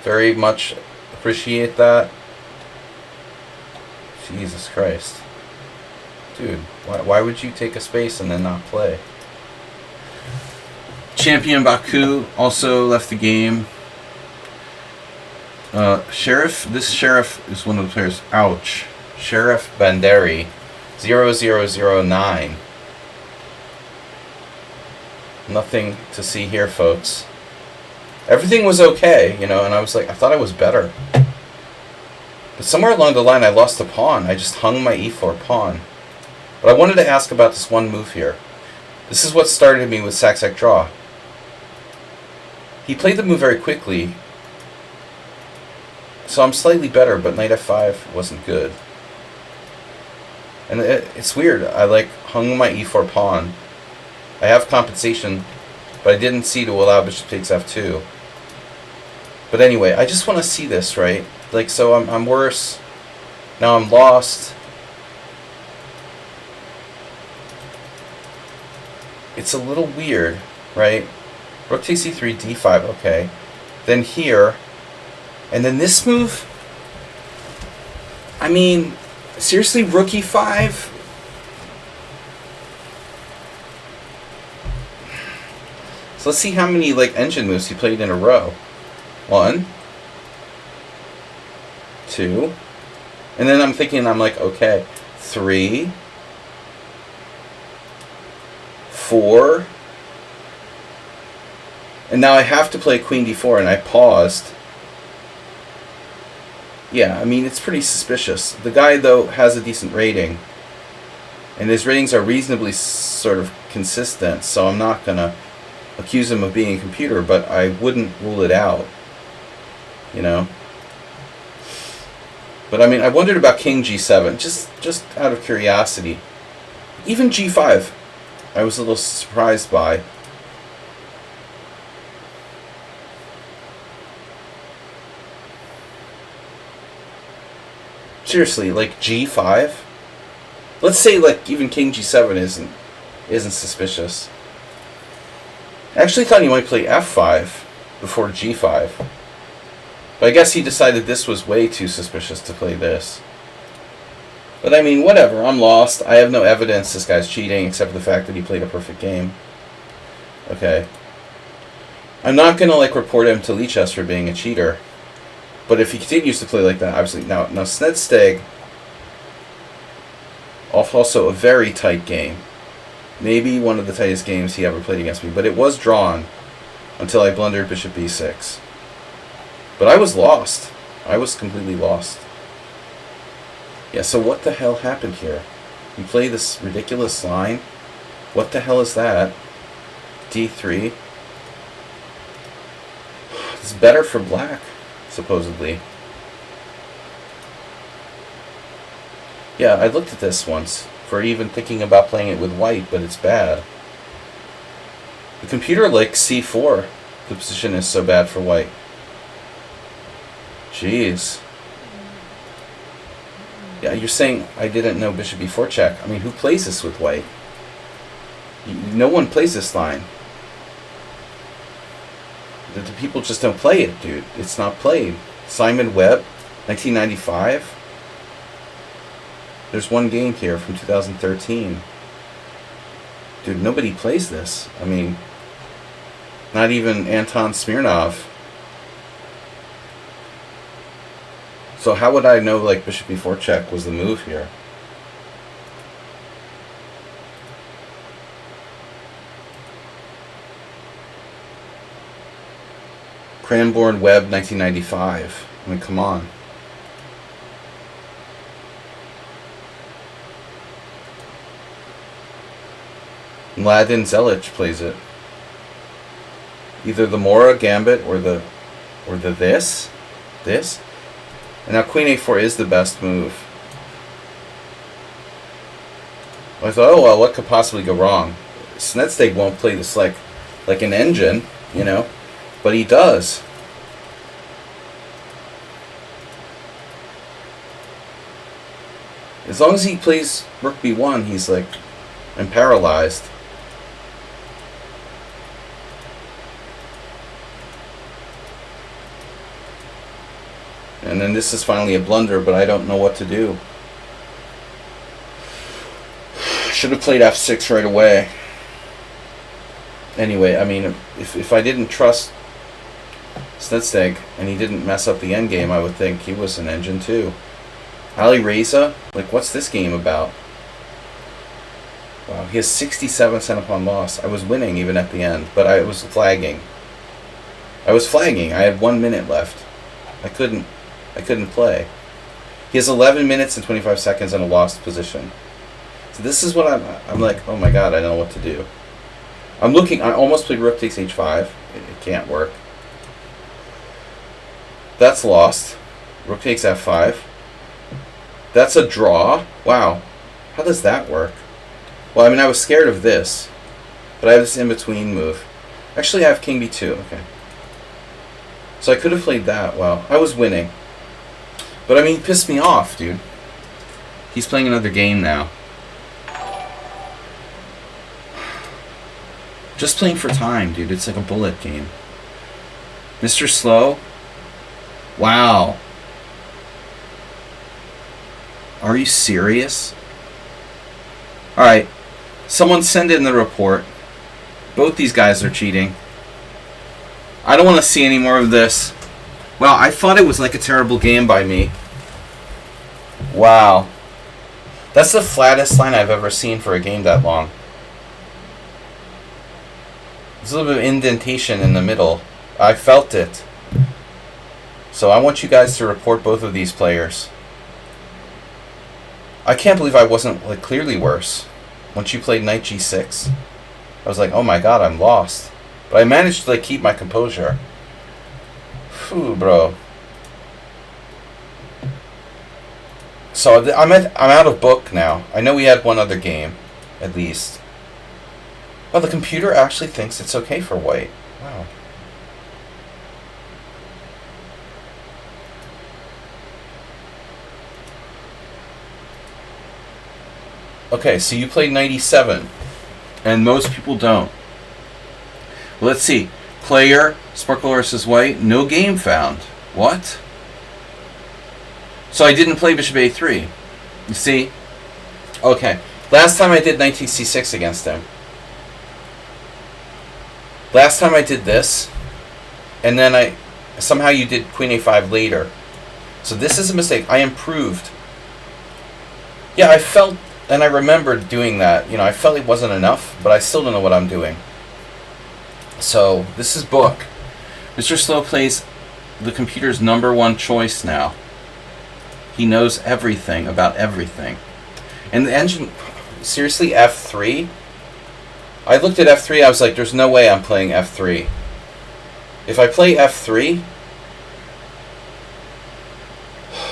Very much appreciate that. Jesus Christ. Dude, why would you take a space and then not play? Champion Baku also left the game. This Sheriff is one of the players. Ouch. Sheriff Banderi. 0009. Nothing to see here, folks. Everything was okay, you know, and I was like, I thought I was better. But somewhere along the line, I lost a pawn. I just hung my e4 pawn. But I wanted to ask about this one move here. This is what started me with sack draw. He played the move very quickly, so I'm slightly better, but knight f5 wasn't good. And it's weird. I like hung my e4 pawn. I have compensation, but I didn't see to allow bishop takes f2. But anyway, I just want to see this, right? Like, so I'm worse. Now I'm lost. It's a little weird, right? Rook takes e3, d5, okay. Then here, and then this move. I mean, seriously, rook e5? So let's see how many like engine moves he played in a row. 1, 2, and then I'm thinking, I'm like, okay, 3, 4, and now I have to play queen d4, and I paused. Yeah, I mean, it's pretty suspicious. The guy, though, has a decent rating, and his ratings are reasonably sort of consistent, so I'm not gonna accuse him of being a computer, but I wouldn't rule it out. You know? But I mean, I wondered about King G7, just out of curiosity. Even G5, I was a little surprised by. Seriously, like G5? Let's say like even King G7 isn't suspicious. I actually thought he might play F5 before G5. But I guess he decided this was way too suspicious to play this. But I mean, whatever, I'm lost. I have no evidence this guy's cheating except for the fact that he played a perfect game. Okay. I'm not gonna like report him to lichess for being a cheater. But if he continues to play like that, obviously now Sladg, also a very tight game. Maybe one of the tightest games he ever played against me, but it was drawn until I blundered bishop b6. But I was lost. I was completely lost. Yeah, so what the hell happened here? You play this ridiculous line? What the hell is that? d3. It's better for black, supposedly. Yeah, I looked at this once for even thinking about playing it with white, but it's bad. The computer likes c4. The position is so bad for white. Jeez. Yeah, you're saying I didn't know bishop b4 check. I mean, who plays this with white? No one plays this line. The people just don't play it, dude. It's not played. Simon Webb, 1995. There's one game here from 2013. Dude, nobody plays this. I mean, not even Anton Smirnov. So how would I know like bishop b4 check was the move here? Cranborn Webb 1995. I mean, come on. Mladen Zelic plays it. Either the Mora Gambit or the this. And now Queen A4 is the best move. I thought, oh well, what could possibly go wrong? Sladg won't play this like an engine, you know, but he does. As long as he plays Rook B1, he's like, I'm paralyzed. And then this is finally a blunder, but I don't know what to do. Should have played f6 right away. Anyway, I mean, if I didn't trust Sladg and he didn't mess up the endgame, I would think he was an engine too. Ali Reza? Like, what's this game about? Wow, he has 67% upon loss. I was winning even at the end, but I was flagging. I had 1 minute left. I couldn't play. He has 11 minutes and 25 seconds in a lost position. So this is what I'm like, oh my god, I don't know what to do. I almost played rook takes h5. It can't work. That's lost. Rook takes f5. That's a draw. Wow. How does that work? Well, I mean, I was scared of this, but I have this in-between move. Actually, I have king b2. Okay. So I could have played that. Wow. I was winning. But I mean, he pissed me off, dude. He's playing another game now. Just playing for time, dude. It's like a bullet game. Mr. Slow? Wow. Are you serious? Alright. Someone send in the report. Both these guys are cheating. I don't want to see any more of this. Well, I thought it was like a terrible game by me. Wow. That's the flattest line I've ever seen for a game that long. There's a little bit of indentation in the middle. I felt it. So I want you guys to report both of these players. I can't believe I wasn't like clearly worse. Once you played knight g6, I was like, oh my god, I'm lost. But I managed to like keep my composure. Phew, bro. So I'm out of book now. I know we had one other game, at least. Well, the computer actually thinks it's okay for white. Wow. Okay, so you played 97, and most people don't. Well, let's see. Player, Sparkle versus White, no game found. What? So I didn't play Bishop A3. You see? Okay. Last time I did 19c6 against him. Last time I did this, and then somehow you did Queen A5 later. So this is a mistake. I improved. Yeah, I felt, and I remembered doing that. You know, I felt it wasn't enough, but I still don't know what I'm doing. So this is book. Mr. Slow plays the computer's #1 choice now. He knows everything about everything. And the engine, seriously, F3? I looked at F3, I was like, there's no way I'm playing F3. If I play F3,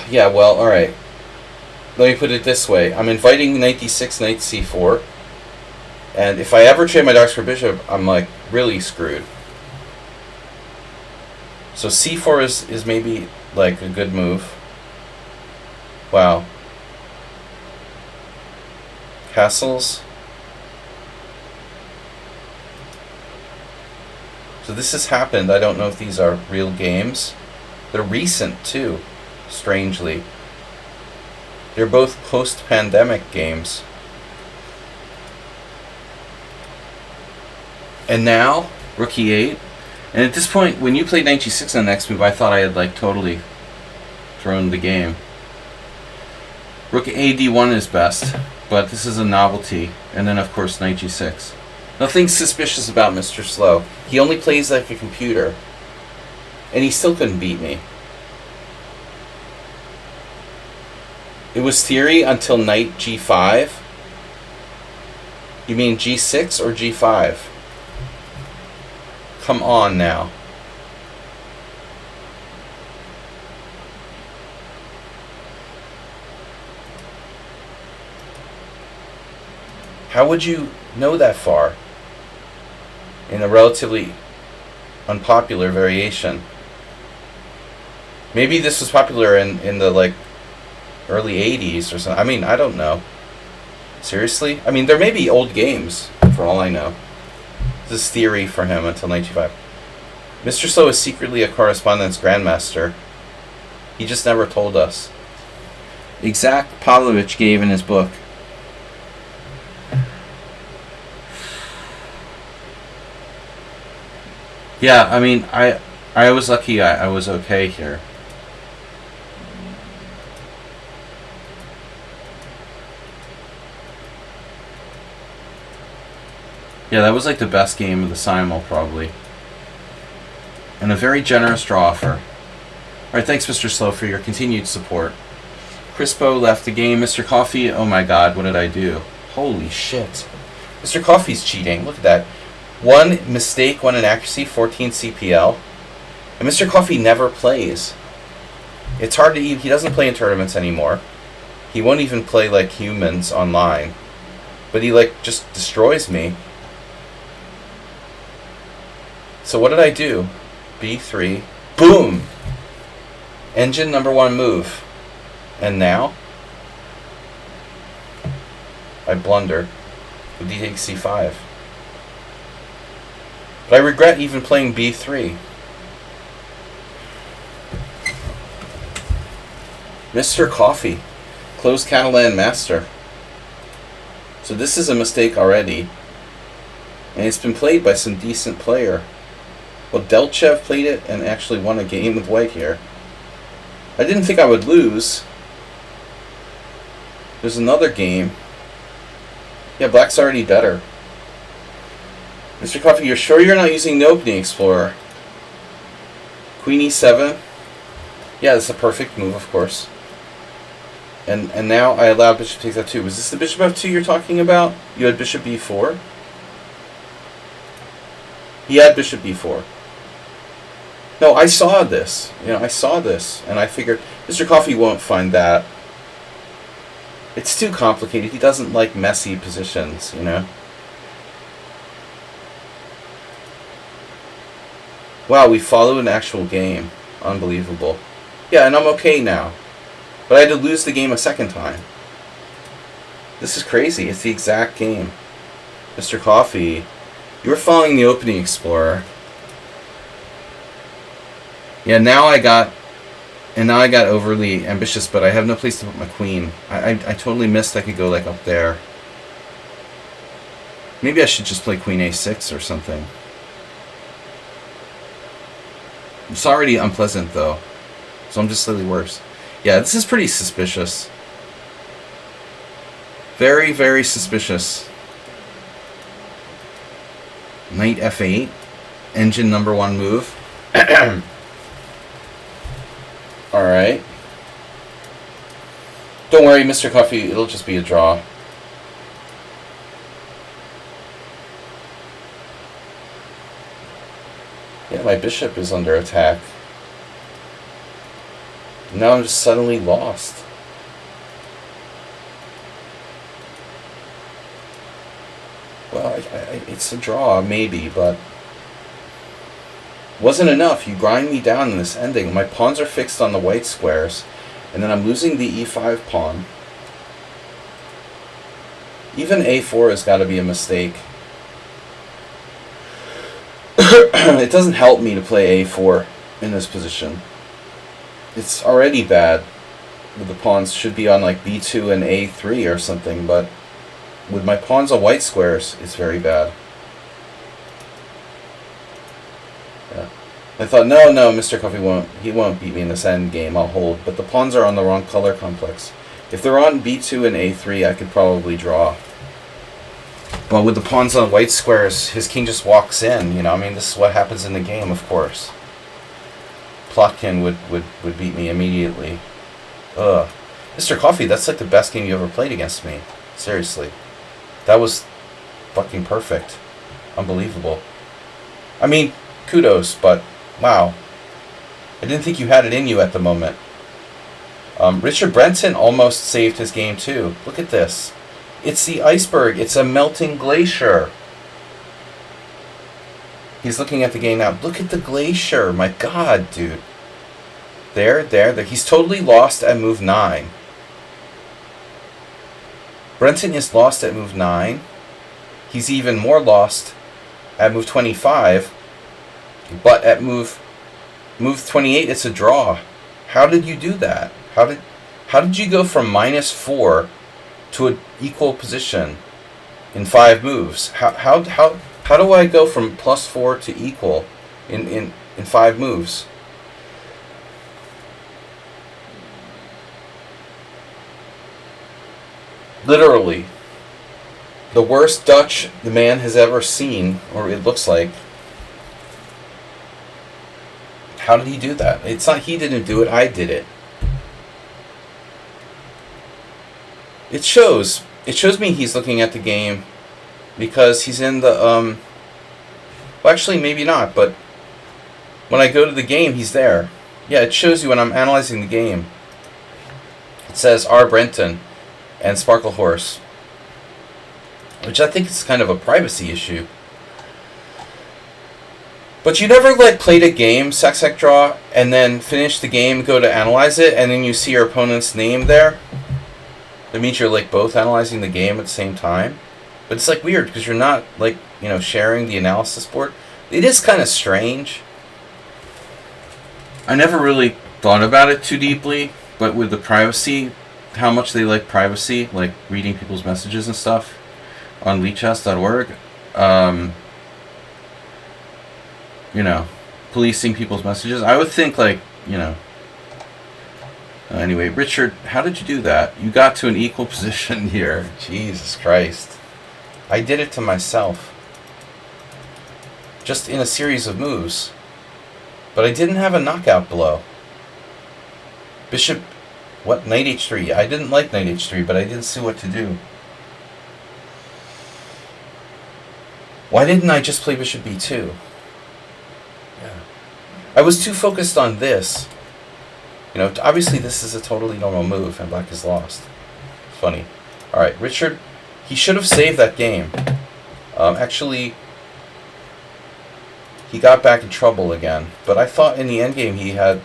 yeah, well, alright. Let me put it this way. I'm inviting knight d6, knight c4. And if I ever trade my darks for bishop, I'm like really screwed. So c4 is maybe like a good move. Wow. Castles. So this has happened. I don't know if these are real games. They're recent too, strangely. They're both post-pandemic games. And now, rook e8. And at this point, when you played knight g6 on the next move, I thought I had like totally thrown the game. Rook ad1 is best, but this is a novelty. And then, of course, knight g6. Nothing suspicious about Mr. Slow. He only plays like a computer. And he still couldn't beat me. It was theory until knight g5. You mean g6 or g5? Come on now. How would you know that far in a relatively unpopular variation? Maybe this was popular in the like early 80s or something. I mean, I don't know. Seriously? I mean, there may be old games for all I know. This is theory for him until 1995. Mr. Slow is secretly a correspondence grandmaster. He just never told us. Exact Pavlovich gave in his book. Yeah, I mean, I was lucky I was okay here. Yeah, that was like the best game of the Simul, probably. And a very generous draw offer. Alright, thanks, Mr. Slow, for your continued support. Crispo left the game. Mr. Coffee, oh my god, what did I do? Holy shit. Mr. Coffee's cheating. Look at that. 1 mistake, 1 inaccuracy, 14 CPL. And Mr. Coffee never plays. It's hard to he doesn't play in tournaments anymore. He won't even play like humans online. But he like just destroys me. So what did I do? B3. Boom! Engine #1 move. And now? I blunder. With d takes c5. But I regret even playing b3. Mr. Coffee. Closed Catalan Master. So this is a mistake already. And it's been played by some decent player. Well, Delchev played it and actually won a game with white here. I didn't think I would lose. There's another game. Yeah, black's already better. Mr. Coffee, you're sure you're not using the Opening Explorer? Queen e7. Yeah, that's a perfect move, of course. And now I allowed bishop takes f2. Was this the bishop f2 you're talking about? You had bishop b4? He had bishop b4. No, I saw this. I saw this, and I figured Mr. Coffee won't find that. It's too complicated. He doesn't like messy positions, Wow, we followed an actual game. Unbelievable. Yeah, and I'm okay now. But I had to lose the game a second time. This is crazy. It's the exact game. Mr. Coffee, you were following the opening explorer. Yeah, now I got overly ambitious, but I have no place to put my queen. I totally missed I could go like up there. Maybe I should just play queen a6 or something. It's already unpleasant though, so I'm just slightly worse. Yeah, this is pretty suspicious. Very, very suspicious. Knight f8. Engine number 1 move. Alright. Don't worry, Mr. Coffee, it'll just be a draw. Yeah, my bishop is under attack. Now I'm just suddenly lost. Well, it's a draw, maybe, but wasn't enough. You grind me down in this ending. My pawns are fixed on the white squares, and then I'm losing the e5 pawn. Even a4 has got to be a mistake. It doesn't help me to play a4 in this position. It's already bad. The pawns should be on like b2 and a3 or something, but with my pawns on white squares, it's very bad. Yeah. I thought, no, Mr. Coffee won't beat me in this end game, I'll hold. But the pawns are on the wrong color complex. If they're on b2 and a3, I could probably draw. But with the pawns on white squares, his king just walks in, this is what happens in the game, of course. Plotkin would beat me immediately. Ugh. Mr. Coffee, that's like the best game you ever played against me. Seriously. That was fucking perfect. Unbelievable. I mean, kudos, but wow. I didn't think you had it in you at the moment. Richard Brenton almost saved his game too. Look at this. It's the iceberg. It's a melting glacier. He's looking at the game now. Look at the glacier. My God, dude. There. He's totally lost at move 9. Brenton is lost at move 9. He's even more lost at move 25. But at move 28, it's a draw. How did you do that? How did you go from -4 to an equal position in 5 moves? How do I go from +4 to equal in 5 moves? Literally, the worst Dutch the man has ever seen, or it looks like. How did he do that? It's not he didn't do it, I did it. It shows me he's looking at the game because he's in the well, actually maybe not, but when I go to the game he's there. Yeah, it shows you when I'm analyzing the game. It says R. Brenton and Sparkle Horse, which I think is kind of a privacy issue. But you never played a game, Sec Draw, and then finish the game, go to analyze it, and then you see your opponent's name there? That means you're both analyzing the game at the same time. But it's weird because you're not sharing the analysis board. It is kind of strange. I never really thought about it too deeply, but with the privacy, how much they like privacy, like reading people's messages and stuff on lichess.org, policing people's messages. I would think anyway, Richard, how did you do that? You got to an equal position here. Jesus Christ. I did it to myself. Just in a series of moves. But I didn't have a knockout blow. Bishop, what? Knight h3. I didn't like knight h3, but I didn't see what to do. Why didn't I just play bishop b2? Yeah. I was too focused on this. You know, obviously this is a totally normal move, and black has lost. Funny. All right, Richard, he should have saved that game. Actually, he got back in trouble again. But I thought in the endgame he had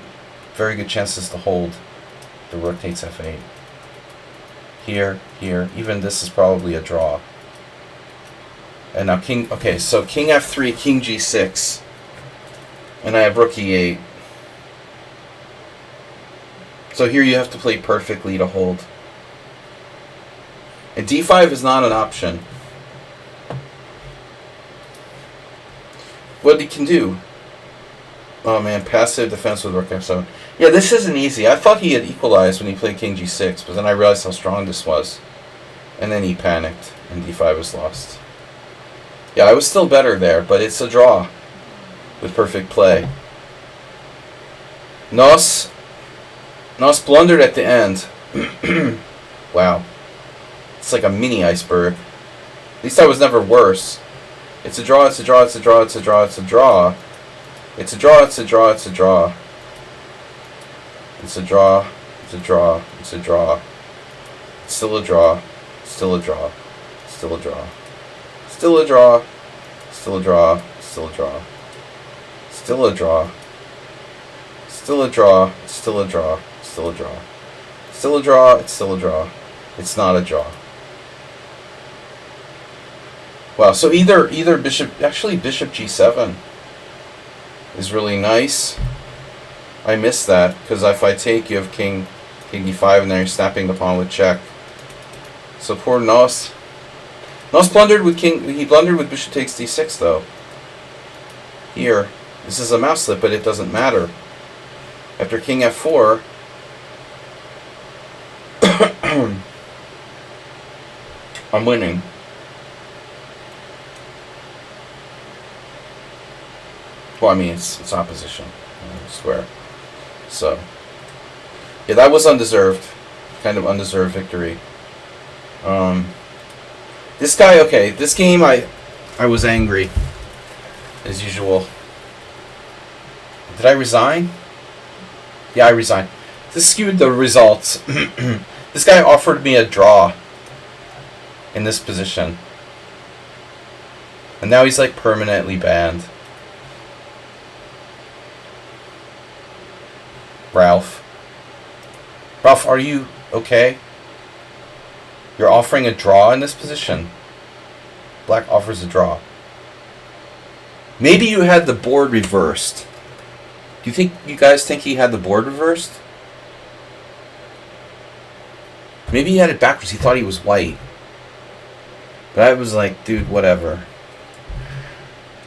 very good chances to hold. The rook takes f8. Here, here. Even this is probably a draw. And now king... Okay, so king f3, king g6. And I have rook e8. So here you have to play perfectly to hold. And d5 is not an option. What he can do... Oh man, passive defense with rook f7. Yeah, this isn't easy. I thought he had equalized when he played king g6, but then I realized how strong this was. And then he panicked, and d5 was lost. Yeah, I was still better there, but it's a draw with perfect play. Nos blundered at the end. Wow. It's like a mini iceberg. At least I was never worse. It's a draw, it's a draw, it's a draw, it's a draw, it's a draw. It's a draw, it's a draw, it's a draw. It's a draw, it's a draw, it's a draw. It's still a draw, still a draw, still a draw. Still a draw, still a draw, still a draw. Still a draw. Still a draw, still a draw, still a draw. Still a draw, it's still a draw. It's not a draw. Wow, so either bishop, actually bishop g7 is really nice. I missed that, because if I take, you have king e5, and then you're snapping the pawn with check. So poor Nos. Nos blundered with he blundered with bishop takes d6 though. Here, this is a mouse slip, but it doesn't matter. After king f4, I'm winning. Well, I mean, it's opposition, I swear. So, yeah, that was undeserved. Kind of undeserved victory. This guy, okay, this game I was angry, as usual. Did I resign? Yeah, I resigned. This skewed the results. This guy offered me a draw in this position. And now he's like permanently banned. Ralph, are you okay? You're offering a draw in this position. Black offers a draw. Maybe you had the board reversed. Do you guys think he had the board reversed? Maybe he had it backwards. He thought he was white. But I was like, dude, whatever.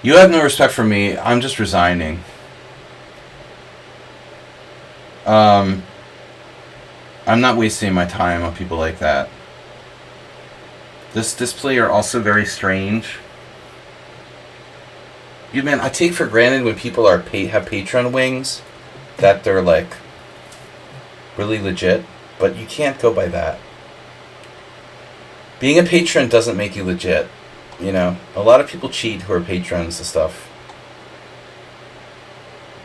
You have no respect for me. I'm just resigning. I'm not wasting my time on people like that. This player also very strange. You man, I take for granted when people have Patreon wings that they're like really legit, but you can't go by that. Being a patron doesn't make you legit. You know, a lot of people cheat who are patrons and stuff.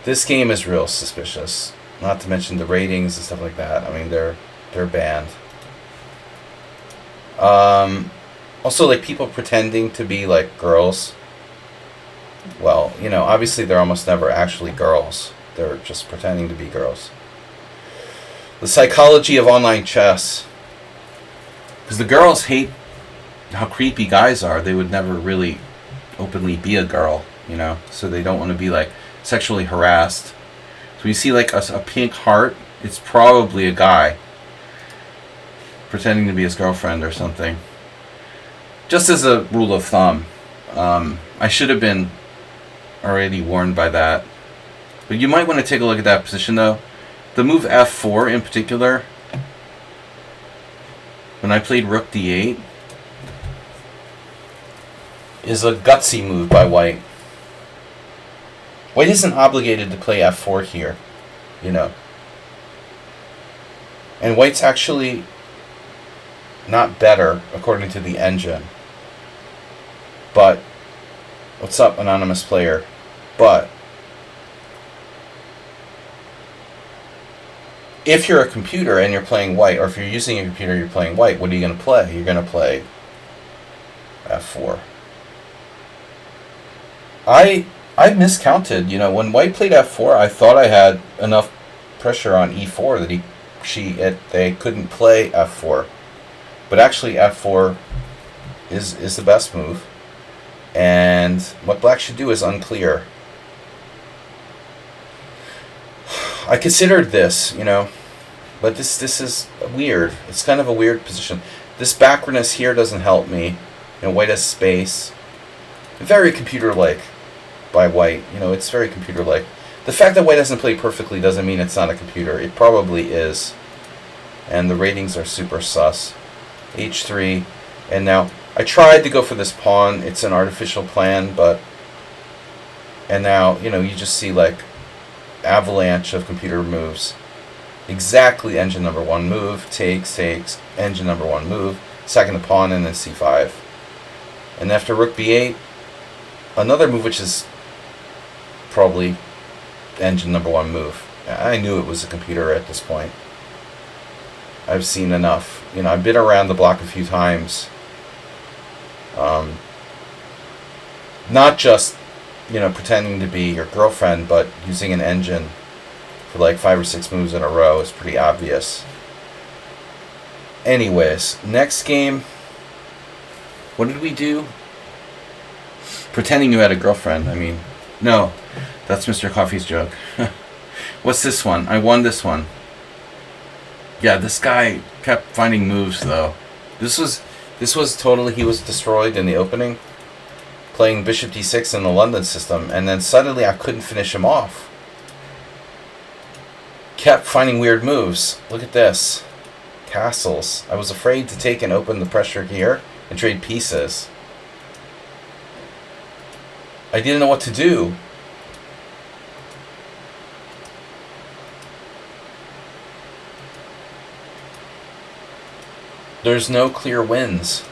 This game is real suspicious. Not to mention the ratings and stuff like that. I mean, they're banned. Also, like, people pretending to be, like, girls. Well, you know, obviously they're almost never actually girls. They're just pretending to be girls. The psychology of online chess. Because the girls hate how creepy guys are. They would never really openly be a girl, you know? So they don't want to be, like, sexually harassed. So you see, like, a pink heart, it's probably a guy pretending to be his girlfriend or something. Just as a rule of thumb. I should have been already warned by that. But you might want to take a look at that position, though. The move f4 in particular, when I played rook d8, is a gutsy move by white. White isn't obligated to play f4 here, you know. And white's actually not better, according to the engine. But, what's up, anonymous player? But, if you're a computer and you're playing white, or if you're using a computer, you're playing white, what are you going to play? You're going to play f4. I miscounted. You know, when white played f4, I thought I had enough pressure on e4 that they couldn't play f4. But actually, f4 is the best move. And what black should do is unclear. I considered this, you know, but this is weird. It's kind of a weird position. This backwardness here doesn't help me. You know, white has space. Very computer-like by white. You know, it's very computer-like. The fact that white doesn't play perfectly doesn't mean it's not a computer. It probably is. And the ratings are super sus. h3. And now, I tried to go for this pawn. It's an artificial plan, but... And now, you know, you just see, like, avalanche of computer moves. Exactly engine number 1 move. Takes. Engine number 1 move. Sacking the pawn and then c5. And after rook b8, another move which is probably engine number 1 move. I knew it was a computer at this point. I've seen enough. You know, I've been around the block a few times. Not just, you know, pretending to be your girlfriend, but using an engine for like 5 or 6 moves in a row is pretty obvious. Anyways, next game. What did we do? Pretending you had a girlfriend. I mean, no, that's Mr. Coffee's joke. What's this one? I won this one. Yeah, this guy kept finding moves though. This was totally, he was destroyed in the opening, playing bishop d6 in the London system, and then suddenly I couldn't finish him off. Kept finding weird moves. Look at this. Castles. I was afraid to take and open the pressure here and trade pieces. I didn't know what to do. There's no clear wins.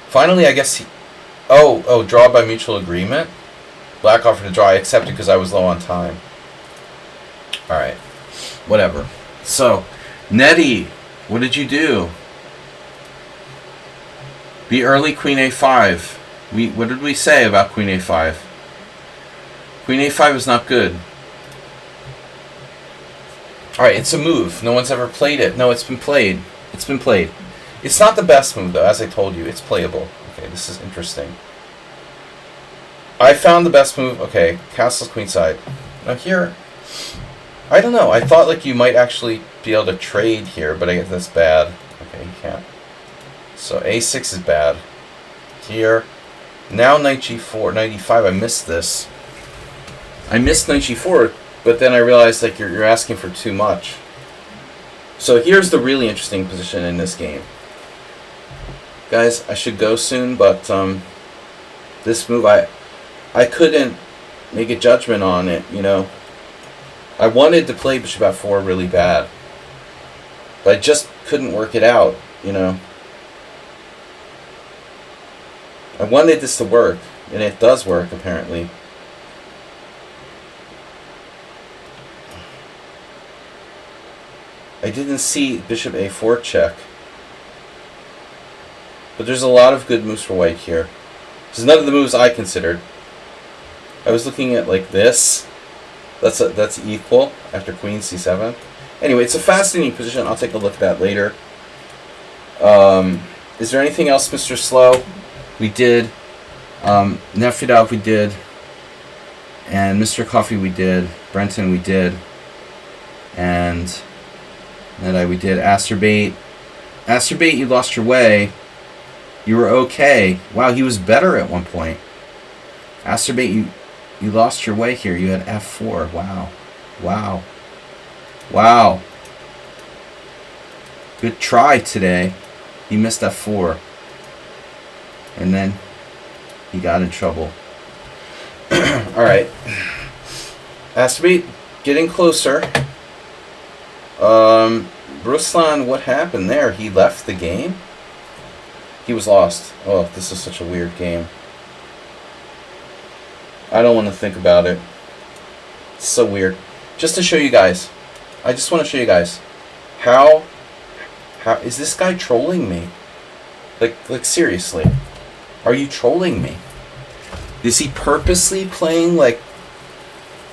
Finally, I guess he... Oh, draw by mutual agreement? Black offered to draw. I accepted because I was low on time. Alright. Whatever. So, Nettie, what did you do? Be early queen a5. What did we say about queen a5? Queen a5 is not good. Alright, it's a move. No one's ever played it. No, it's been played. It's been played. It's not the best move, though. As I told you, it's playable. Okay, this is interesting. I found the best move. Okay, castles queenside. Now here, I don't know. I thought like you might actually be able to trade here, but I guess that's bad. Okay, you can't. So a6 is bad. Here. Now knight g4, knight e5. I missed this. I missed knight g4, but then I realized like you're asking for too much. So here's the really interesting position in this game. Guys, I should go soon, but this move I couldn't make a judgment on it, you know. I wanted to play bishop f4 really bad, but I just couldn't work it out, you know. I wanted this to work, and it does work, apparently. I didn't see bishop a4 check. But there's a lot of good moves for white here. This is none of the moves I considered. I was looking at like this. That's equal after queen c7. Anyway, it's a fascinating position. I'll take a look at that later. Is there anything else, Mr. Slow? We did. Nefidov we did. And Mr. Coffee we did. Brenton we did. And Nedai we did. Asterbait. Asterbait, you lost your way. You were okay. Wow, he was better at one point. Asterbait, you lost your way here. You had f4. Wow. Wow. Wow. Good try today. He missed f4. And then he got in trouble. Alright. Asterbait, getting closer. Ruslan, what happened there? He left the game? He was lost. Oh, this is such a weird game. I don't want to think about it. It's so weird. Just to show you guys, I just want to show you guys how is this guy trolling me? Like seriously, are you trolling me? Is he purposely playing like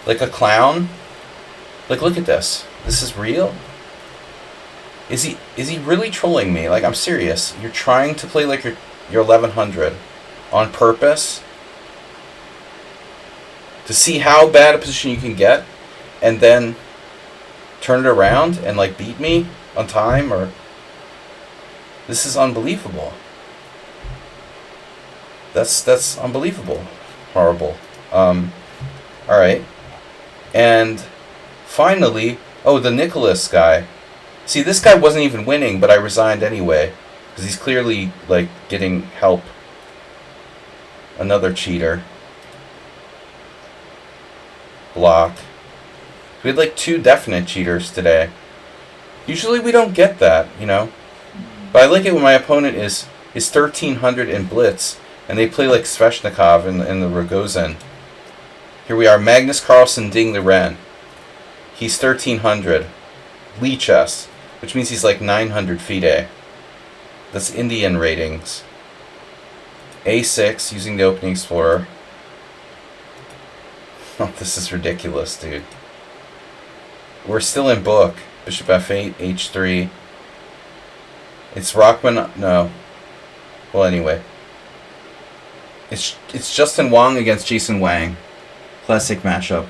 a clown? Like, look at this. This is real. Is he really trolling me? Like, I'm serious. You're trying to play like your 1100 on purpose to see how bad a position you can get, and then turn it around and like beat me on time? Or this is unbelievable. That's unbelievable. Horrible. All right. And finally, oh, the Nicholas guy. See, this guy wasn't even winning, but I resigned anyway because he's clearly like getting help. Another cheater. Block. We had like 2 definite cheaters today. Usually we don't get that, you know. But I like it when my opponent is 1300 in blitz, and they play like Sveshnikov in the Rogozin. Here we are, Magnus Carlsen Ding the Ren. He's 1300. Lichess, which means he's like 900 FIDE. That's Indian ratings. A6 using the opening explorer. Oh, this is ridiculous, dude. We're still in book. Bishop F8, H3. It's Rockman. No. Well, anyway. It's Justin Wang against Jason Wang. Classic mashup.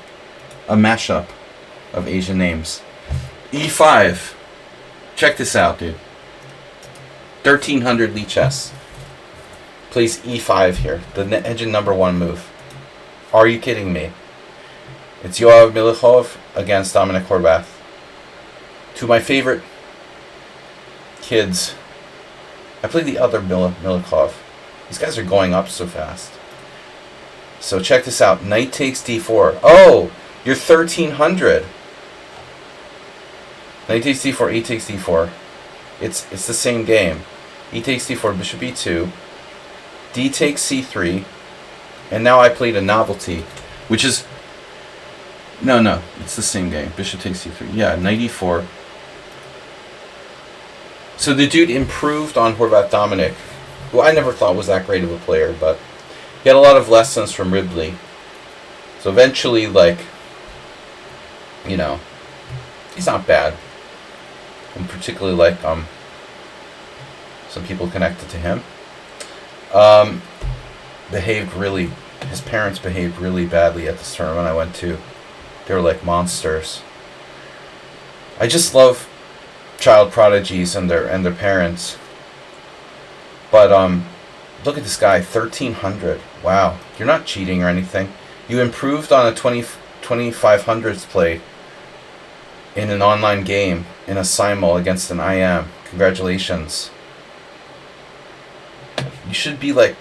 A mashup of Asian names. E5. Check this out, dude. 1300 lichess. Plays E5 here. The engine number 1 move. Are you kidding me? It's Yoav Milichov against Dominic Horvath. 2 of my favorite kids. I played the other Milichov. These guys are going up so fast. So check this out. Knight takes D4. Oh, you're 1300. Knight takes D4, E takes D4. It's the same game. E takes D4, Bishop E2. D takes C3. And now I played a novelty, which is... No, it's the same game. Bishop takes C3. Yeah, Knight E4. So the dude improved on Horvath Dominic, who I never thought was that great of a player, but he had a lot of lessons from Ridley. So eventually, like, you know, he's not bad. And particularly like some people connected to him. His parents behaved really badly at this tournament I went to. They were like monsters. I just love child prodigies and their parents. But look at this guy, 1300. Wow, you're not cheating or anything. You improved on a 2500s play in an online game in a Simul against an IM. Congratulations. You should be like,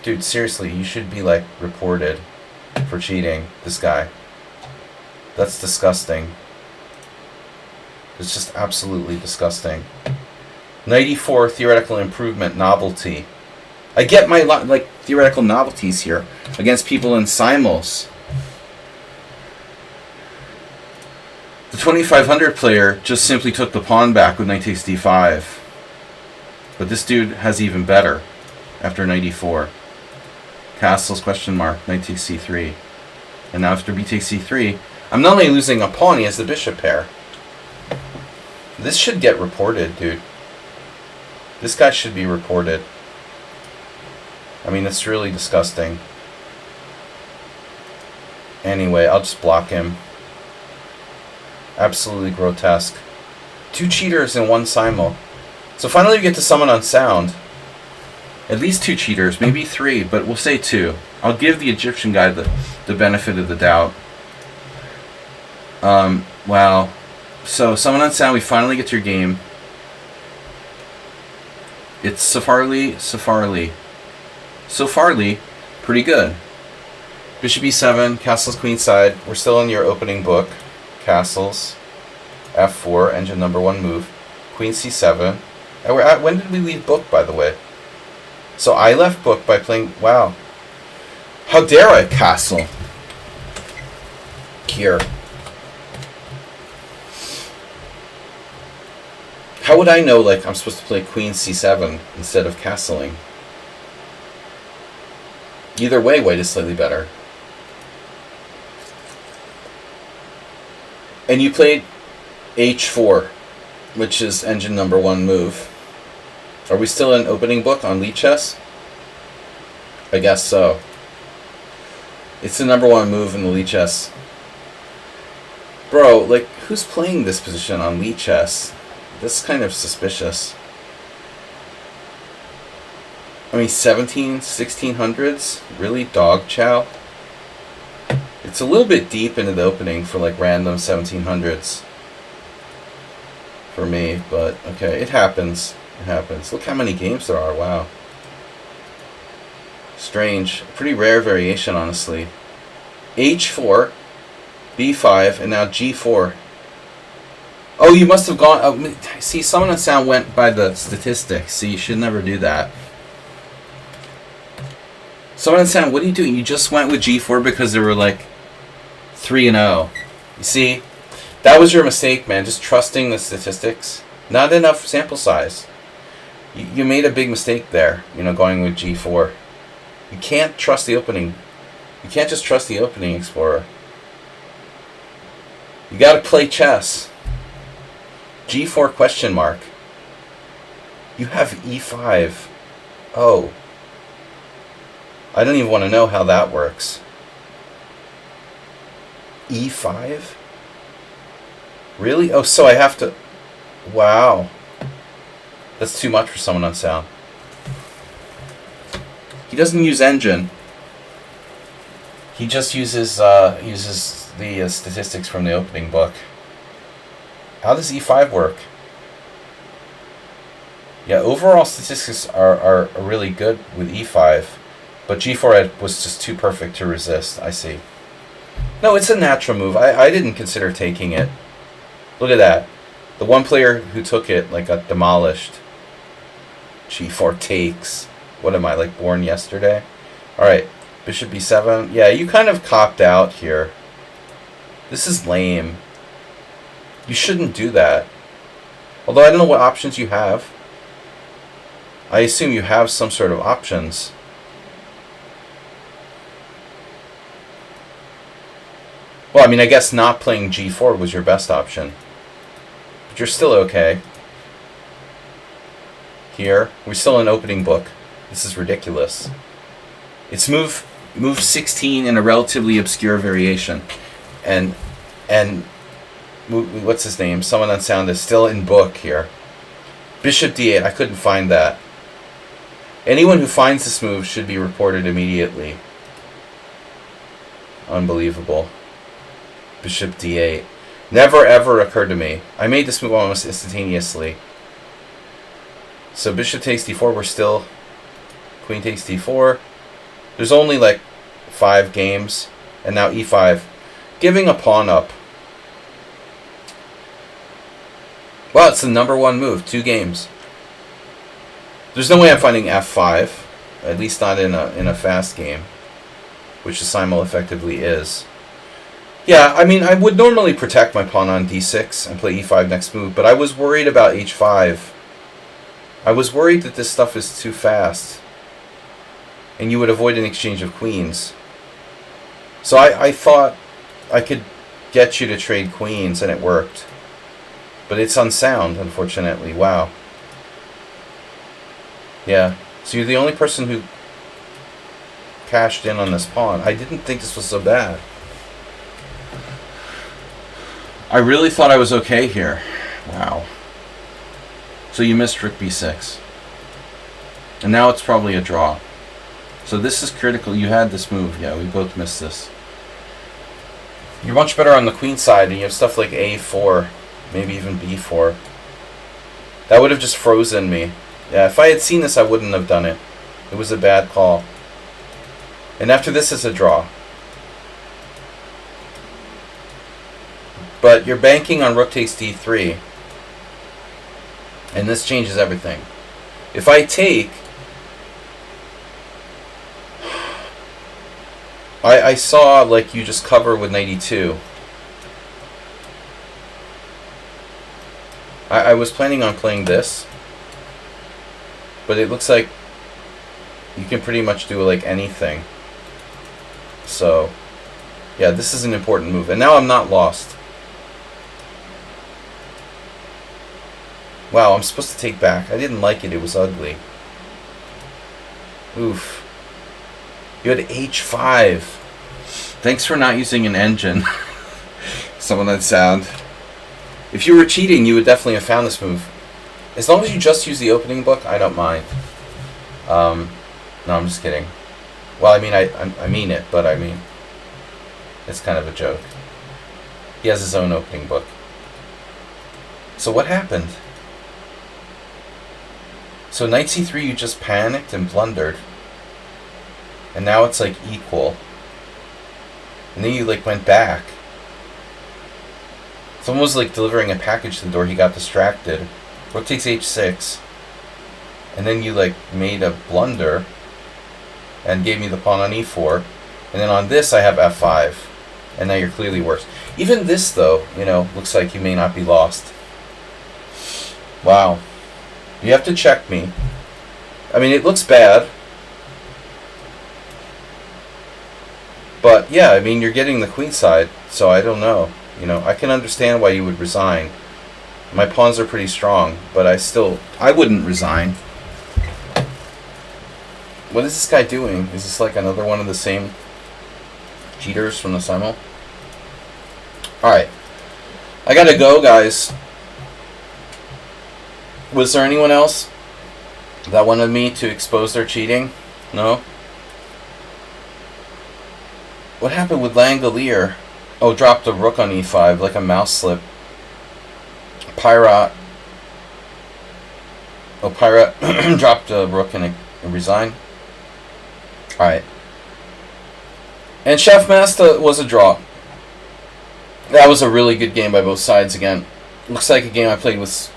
dude, seriously, you should be like reported for cheating. This guy. That's disgusting. It's just absolutely disgusting. 94 theoretical improvement novelty. I get my like theoretical novelties here against people in Simuls. The 2500 player just simply took the pawn back with knight takes d5. But this dude has even better after knight e4. Castles question mark, knight takes c3. And now after b takes c3, I'm not only losing a pawn, he has the bishop pair. This should get reported, dude. This guy should be reported. I mean, it's really disgusting. Anyway, I'll just block him. Absolutely grotesque. 2 cheaters in 1 simul. So finally we get to summon on sound. At least 2 cheaters, maybe 3, but we'll say 2. I'll give the Egyptian guy the benefit of the doubt. Wow. So summon on sound, we finally get to your game. It's Safarli. Safarli, pretty good. Bishop e7, castles queenside. We're still in your opening book. Castles, f4, engine number 1 move. Queen c7. And we're at, when did we leave book, by the way? So I left book by playing, wow. How dare I castle? Here. How would I know, like, I'm supposed to play queen c7 instead of castling? Either way, white is slightly better. And you played h4, which is engine number 1 move. Are we still in opening book on lichess? I guess so. It's the number 1 move in the lichess. Bro, like, who's playing this position on lichess? This is kind of suspicious. I mean, 1600s? Really? Dog chow? It's a little bit deep into the opening for, like, random 1700s. For me, but okay, it happens. It happens. Look how many games there are, wow. Strange. Pretty rare variation, honestly. h4, b5, and now g4. Oh, you must have gone... Oh, see, Someone on Sound went by the statistics. See, you should never do that. Someone on Sound, what are you doing? You just went with g4 because there were, like, 3-0. You see? That was your mistake, man. Just trusting the statistics. Not enough sample size. You made a big mistake there, you know, going with g4. You can't trust the opening. You can't just trust the opening explorer. You gotta play chess. g4 question mark. You have e5. Oh. I don't even want to know how that works. e5? Really? Oh, so I have to... Wow. That's too much for Someone on Sound. He doesn't use engine. He just uses the statistics from the opening book. How does e5 work? Yeah, overall statistics are really good with e5, but g4 was just too perfect to resist. I see. No, it's a natural move. I didn't consider taking it. Look at that. The one player who took it, like, got demolished. g4 takes. What am I, like, born yesterday? Alright, bishop b7. Yeah, you kind of copped out here. This is lame. You shouldn't do that. Although I don't know what options you have. I assume you have some sort of options. Well, I mean, I guess not playing g4 was your best option. But you're still okay. Here, we're still in opening book. This is ridiculous. It's move 16 in a relatively obscure variation. And what's his name? Someone on Sound is still in book here. Bishop d8. I couldn't find that. Anyone who finds this move should be reported immediately. Unbelievable. Bishop d8. Never ever occurred to me. I made this move almost instantaneously. So bishop takes d4. We're still... Queen takes d4. There's only like 5 games. And now e5. Giving a pawn up. Well, it's the number 1 move. 2 games. There's no way I'm finding f5. At least not in a fast game. Which the Simul effectively is. Yeah, I mean, I would normally protect my pawn on d6 and play e5 next move. But I was worried about h5. I was worried that this stuff is too fast. And you would avoid an exchange of queens. So I thought I could get you to trade queens, and it worked. But it's unsound, unfortunately. Wow. Yeah. So you're the only person who cashed in on this pawn. I didn't think this was so bad. I really thought I was okay here. Wow. So you missed rook b6. And now it's probably a draw. So this is critical. You had this move. Yeah, we both missed this. You're much better on the queen side, and you have stuff like a4, maybe even b4. That would have just frozen me. Yeah, if I had seen this, I wouldn't have done it. It was a bad call. And after this, it's a draw. But you're banking on rook takes d3. And this changes everything. If I take... I saw, like, you just cover with knight e2. I was planning on playing this, but it looks like you can pretty much do like anything. So, yeah, this is an important move. And now I'm not lost. Wow, I'm supposed to take back. I didn't like it. It was ugly. Oof. You had h5. Thanks for not using an engine. Some of that sound. If you were cheating, you would definitely have found this move. As long as you just use the opening book, I don't mind. No, I'm just kidding. Well, I mean, I mean it, but I mean, it's kind of a joke. He has his own opening book. So what happened? So knight c3, you just panicked and blundered. And now it's like equal. And then you like went back. Someone was like delivering a package to the door. He got distracted. Rook takes h6. And then you like made a blunder and gave me the pawn on e4. And then on this I have f5. And now you're clearly worse. Even this though, you know, looks like you may not be lost. Wow. You have to check me. I mean, it looks bad. But yeah, I mean, you're getting the queen side, so I don't know. You know, I can understand why you would resign. My pawns are pretty strong, but I wouldn't resign. What is this guy doing? Is this like another one of the same cheaters from the Simul? Alright. I gotta go, guys. Was there anyone else that wanted me to expose their cheating? No? What happened with Langolier? Oh, dropped a rook on e5 like a mouse slip. Pirate. Oh, Pirate dropped a rook and resigned. Alright. And Chef Master was a draw. That was a really good game by both sides again. Looks like a game I played with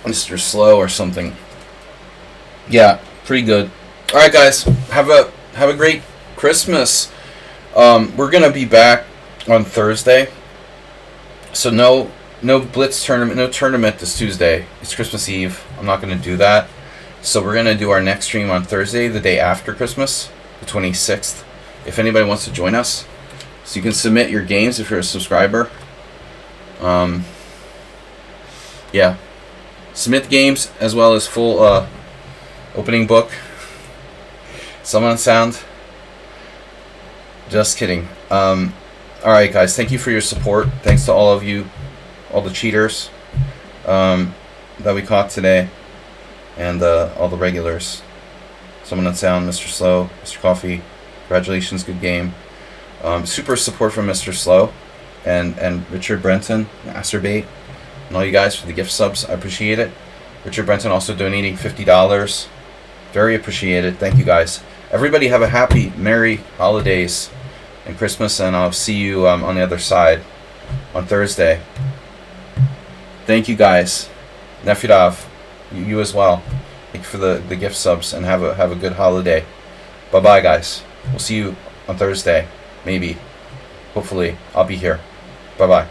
Mr. Slow or something. Yeah, pretty good. Alright guys, have a great Christmas. We're gonna be back on Thursday. So no Blitz tournament, no tournament this Tuesday. It's Christmas Eve. I'm not gonna do that. So we're gonna do our next stream on Thursday, the day after Christmas, the 26th. If anybody wants to join us. So you can submit your games if you're a subscriber. Yeah. Submit the games as well as full opening book. Someone sound. Just kidding. Alright guys, thank you for your support. Thanks to all of you, all the cheaters that we caught today, and all the regulars. Someone on sound, Mr. Slow, Mr. Coffee, congratulations, good game. Super support from Mr. Slow and Richard Brenton, Masturbate, and all you guys for the gift subs. I appreciate it. Richard Brenton also donating $50. Very appreciated. Thank you guys. Everybody have a happy, merry holidays and Christmas, and I'll see you on the other side on Thursday. Thank you guys. Nefirav, you as well. Thank you for the gift subs, and have a good holiday. Bye bye guys. We'll see you on Thursday. Maybe. Hopefully. I'll be here. Bye bye.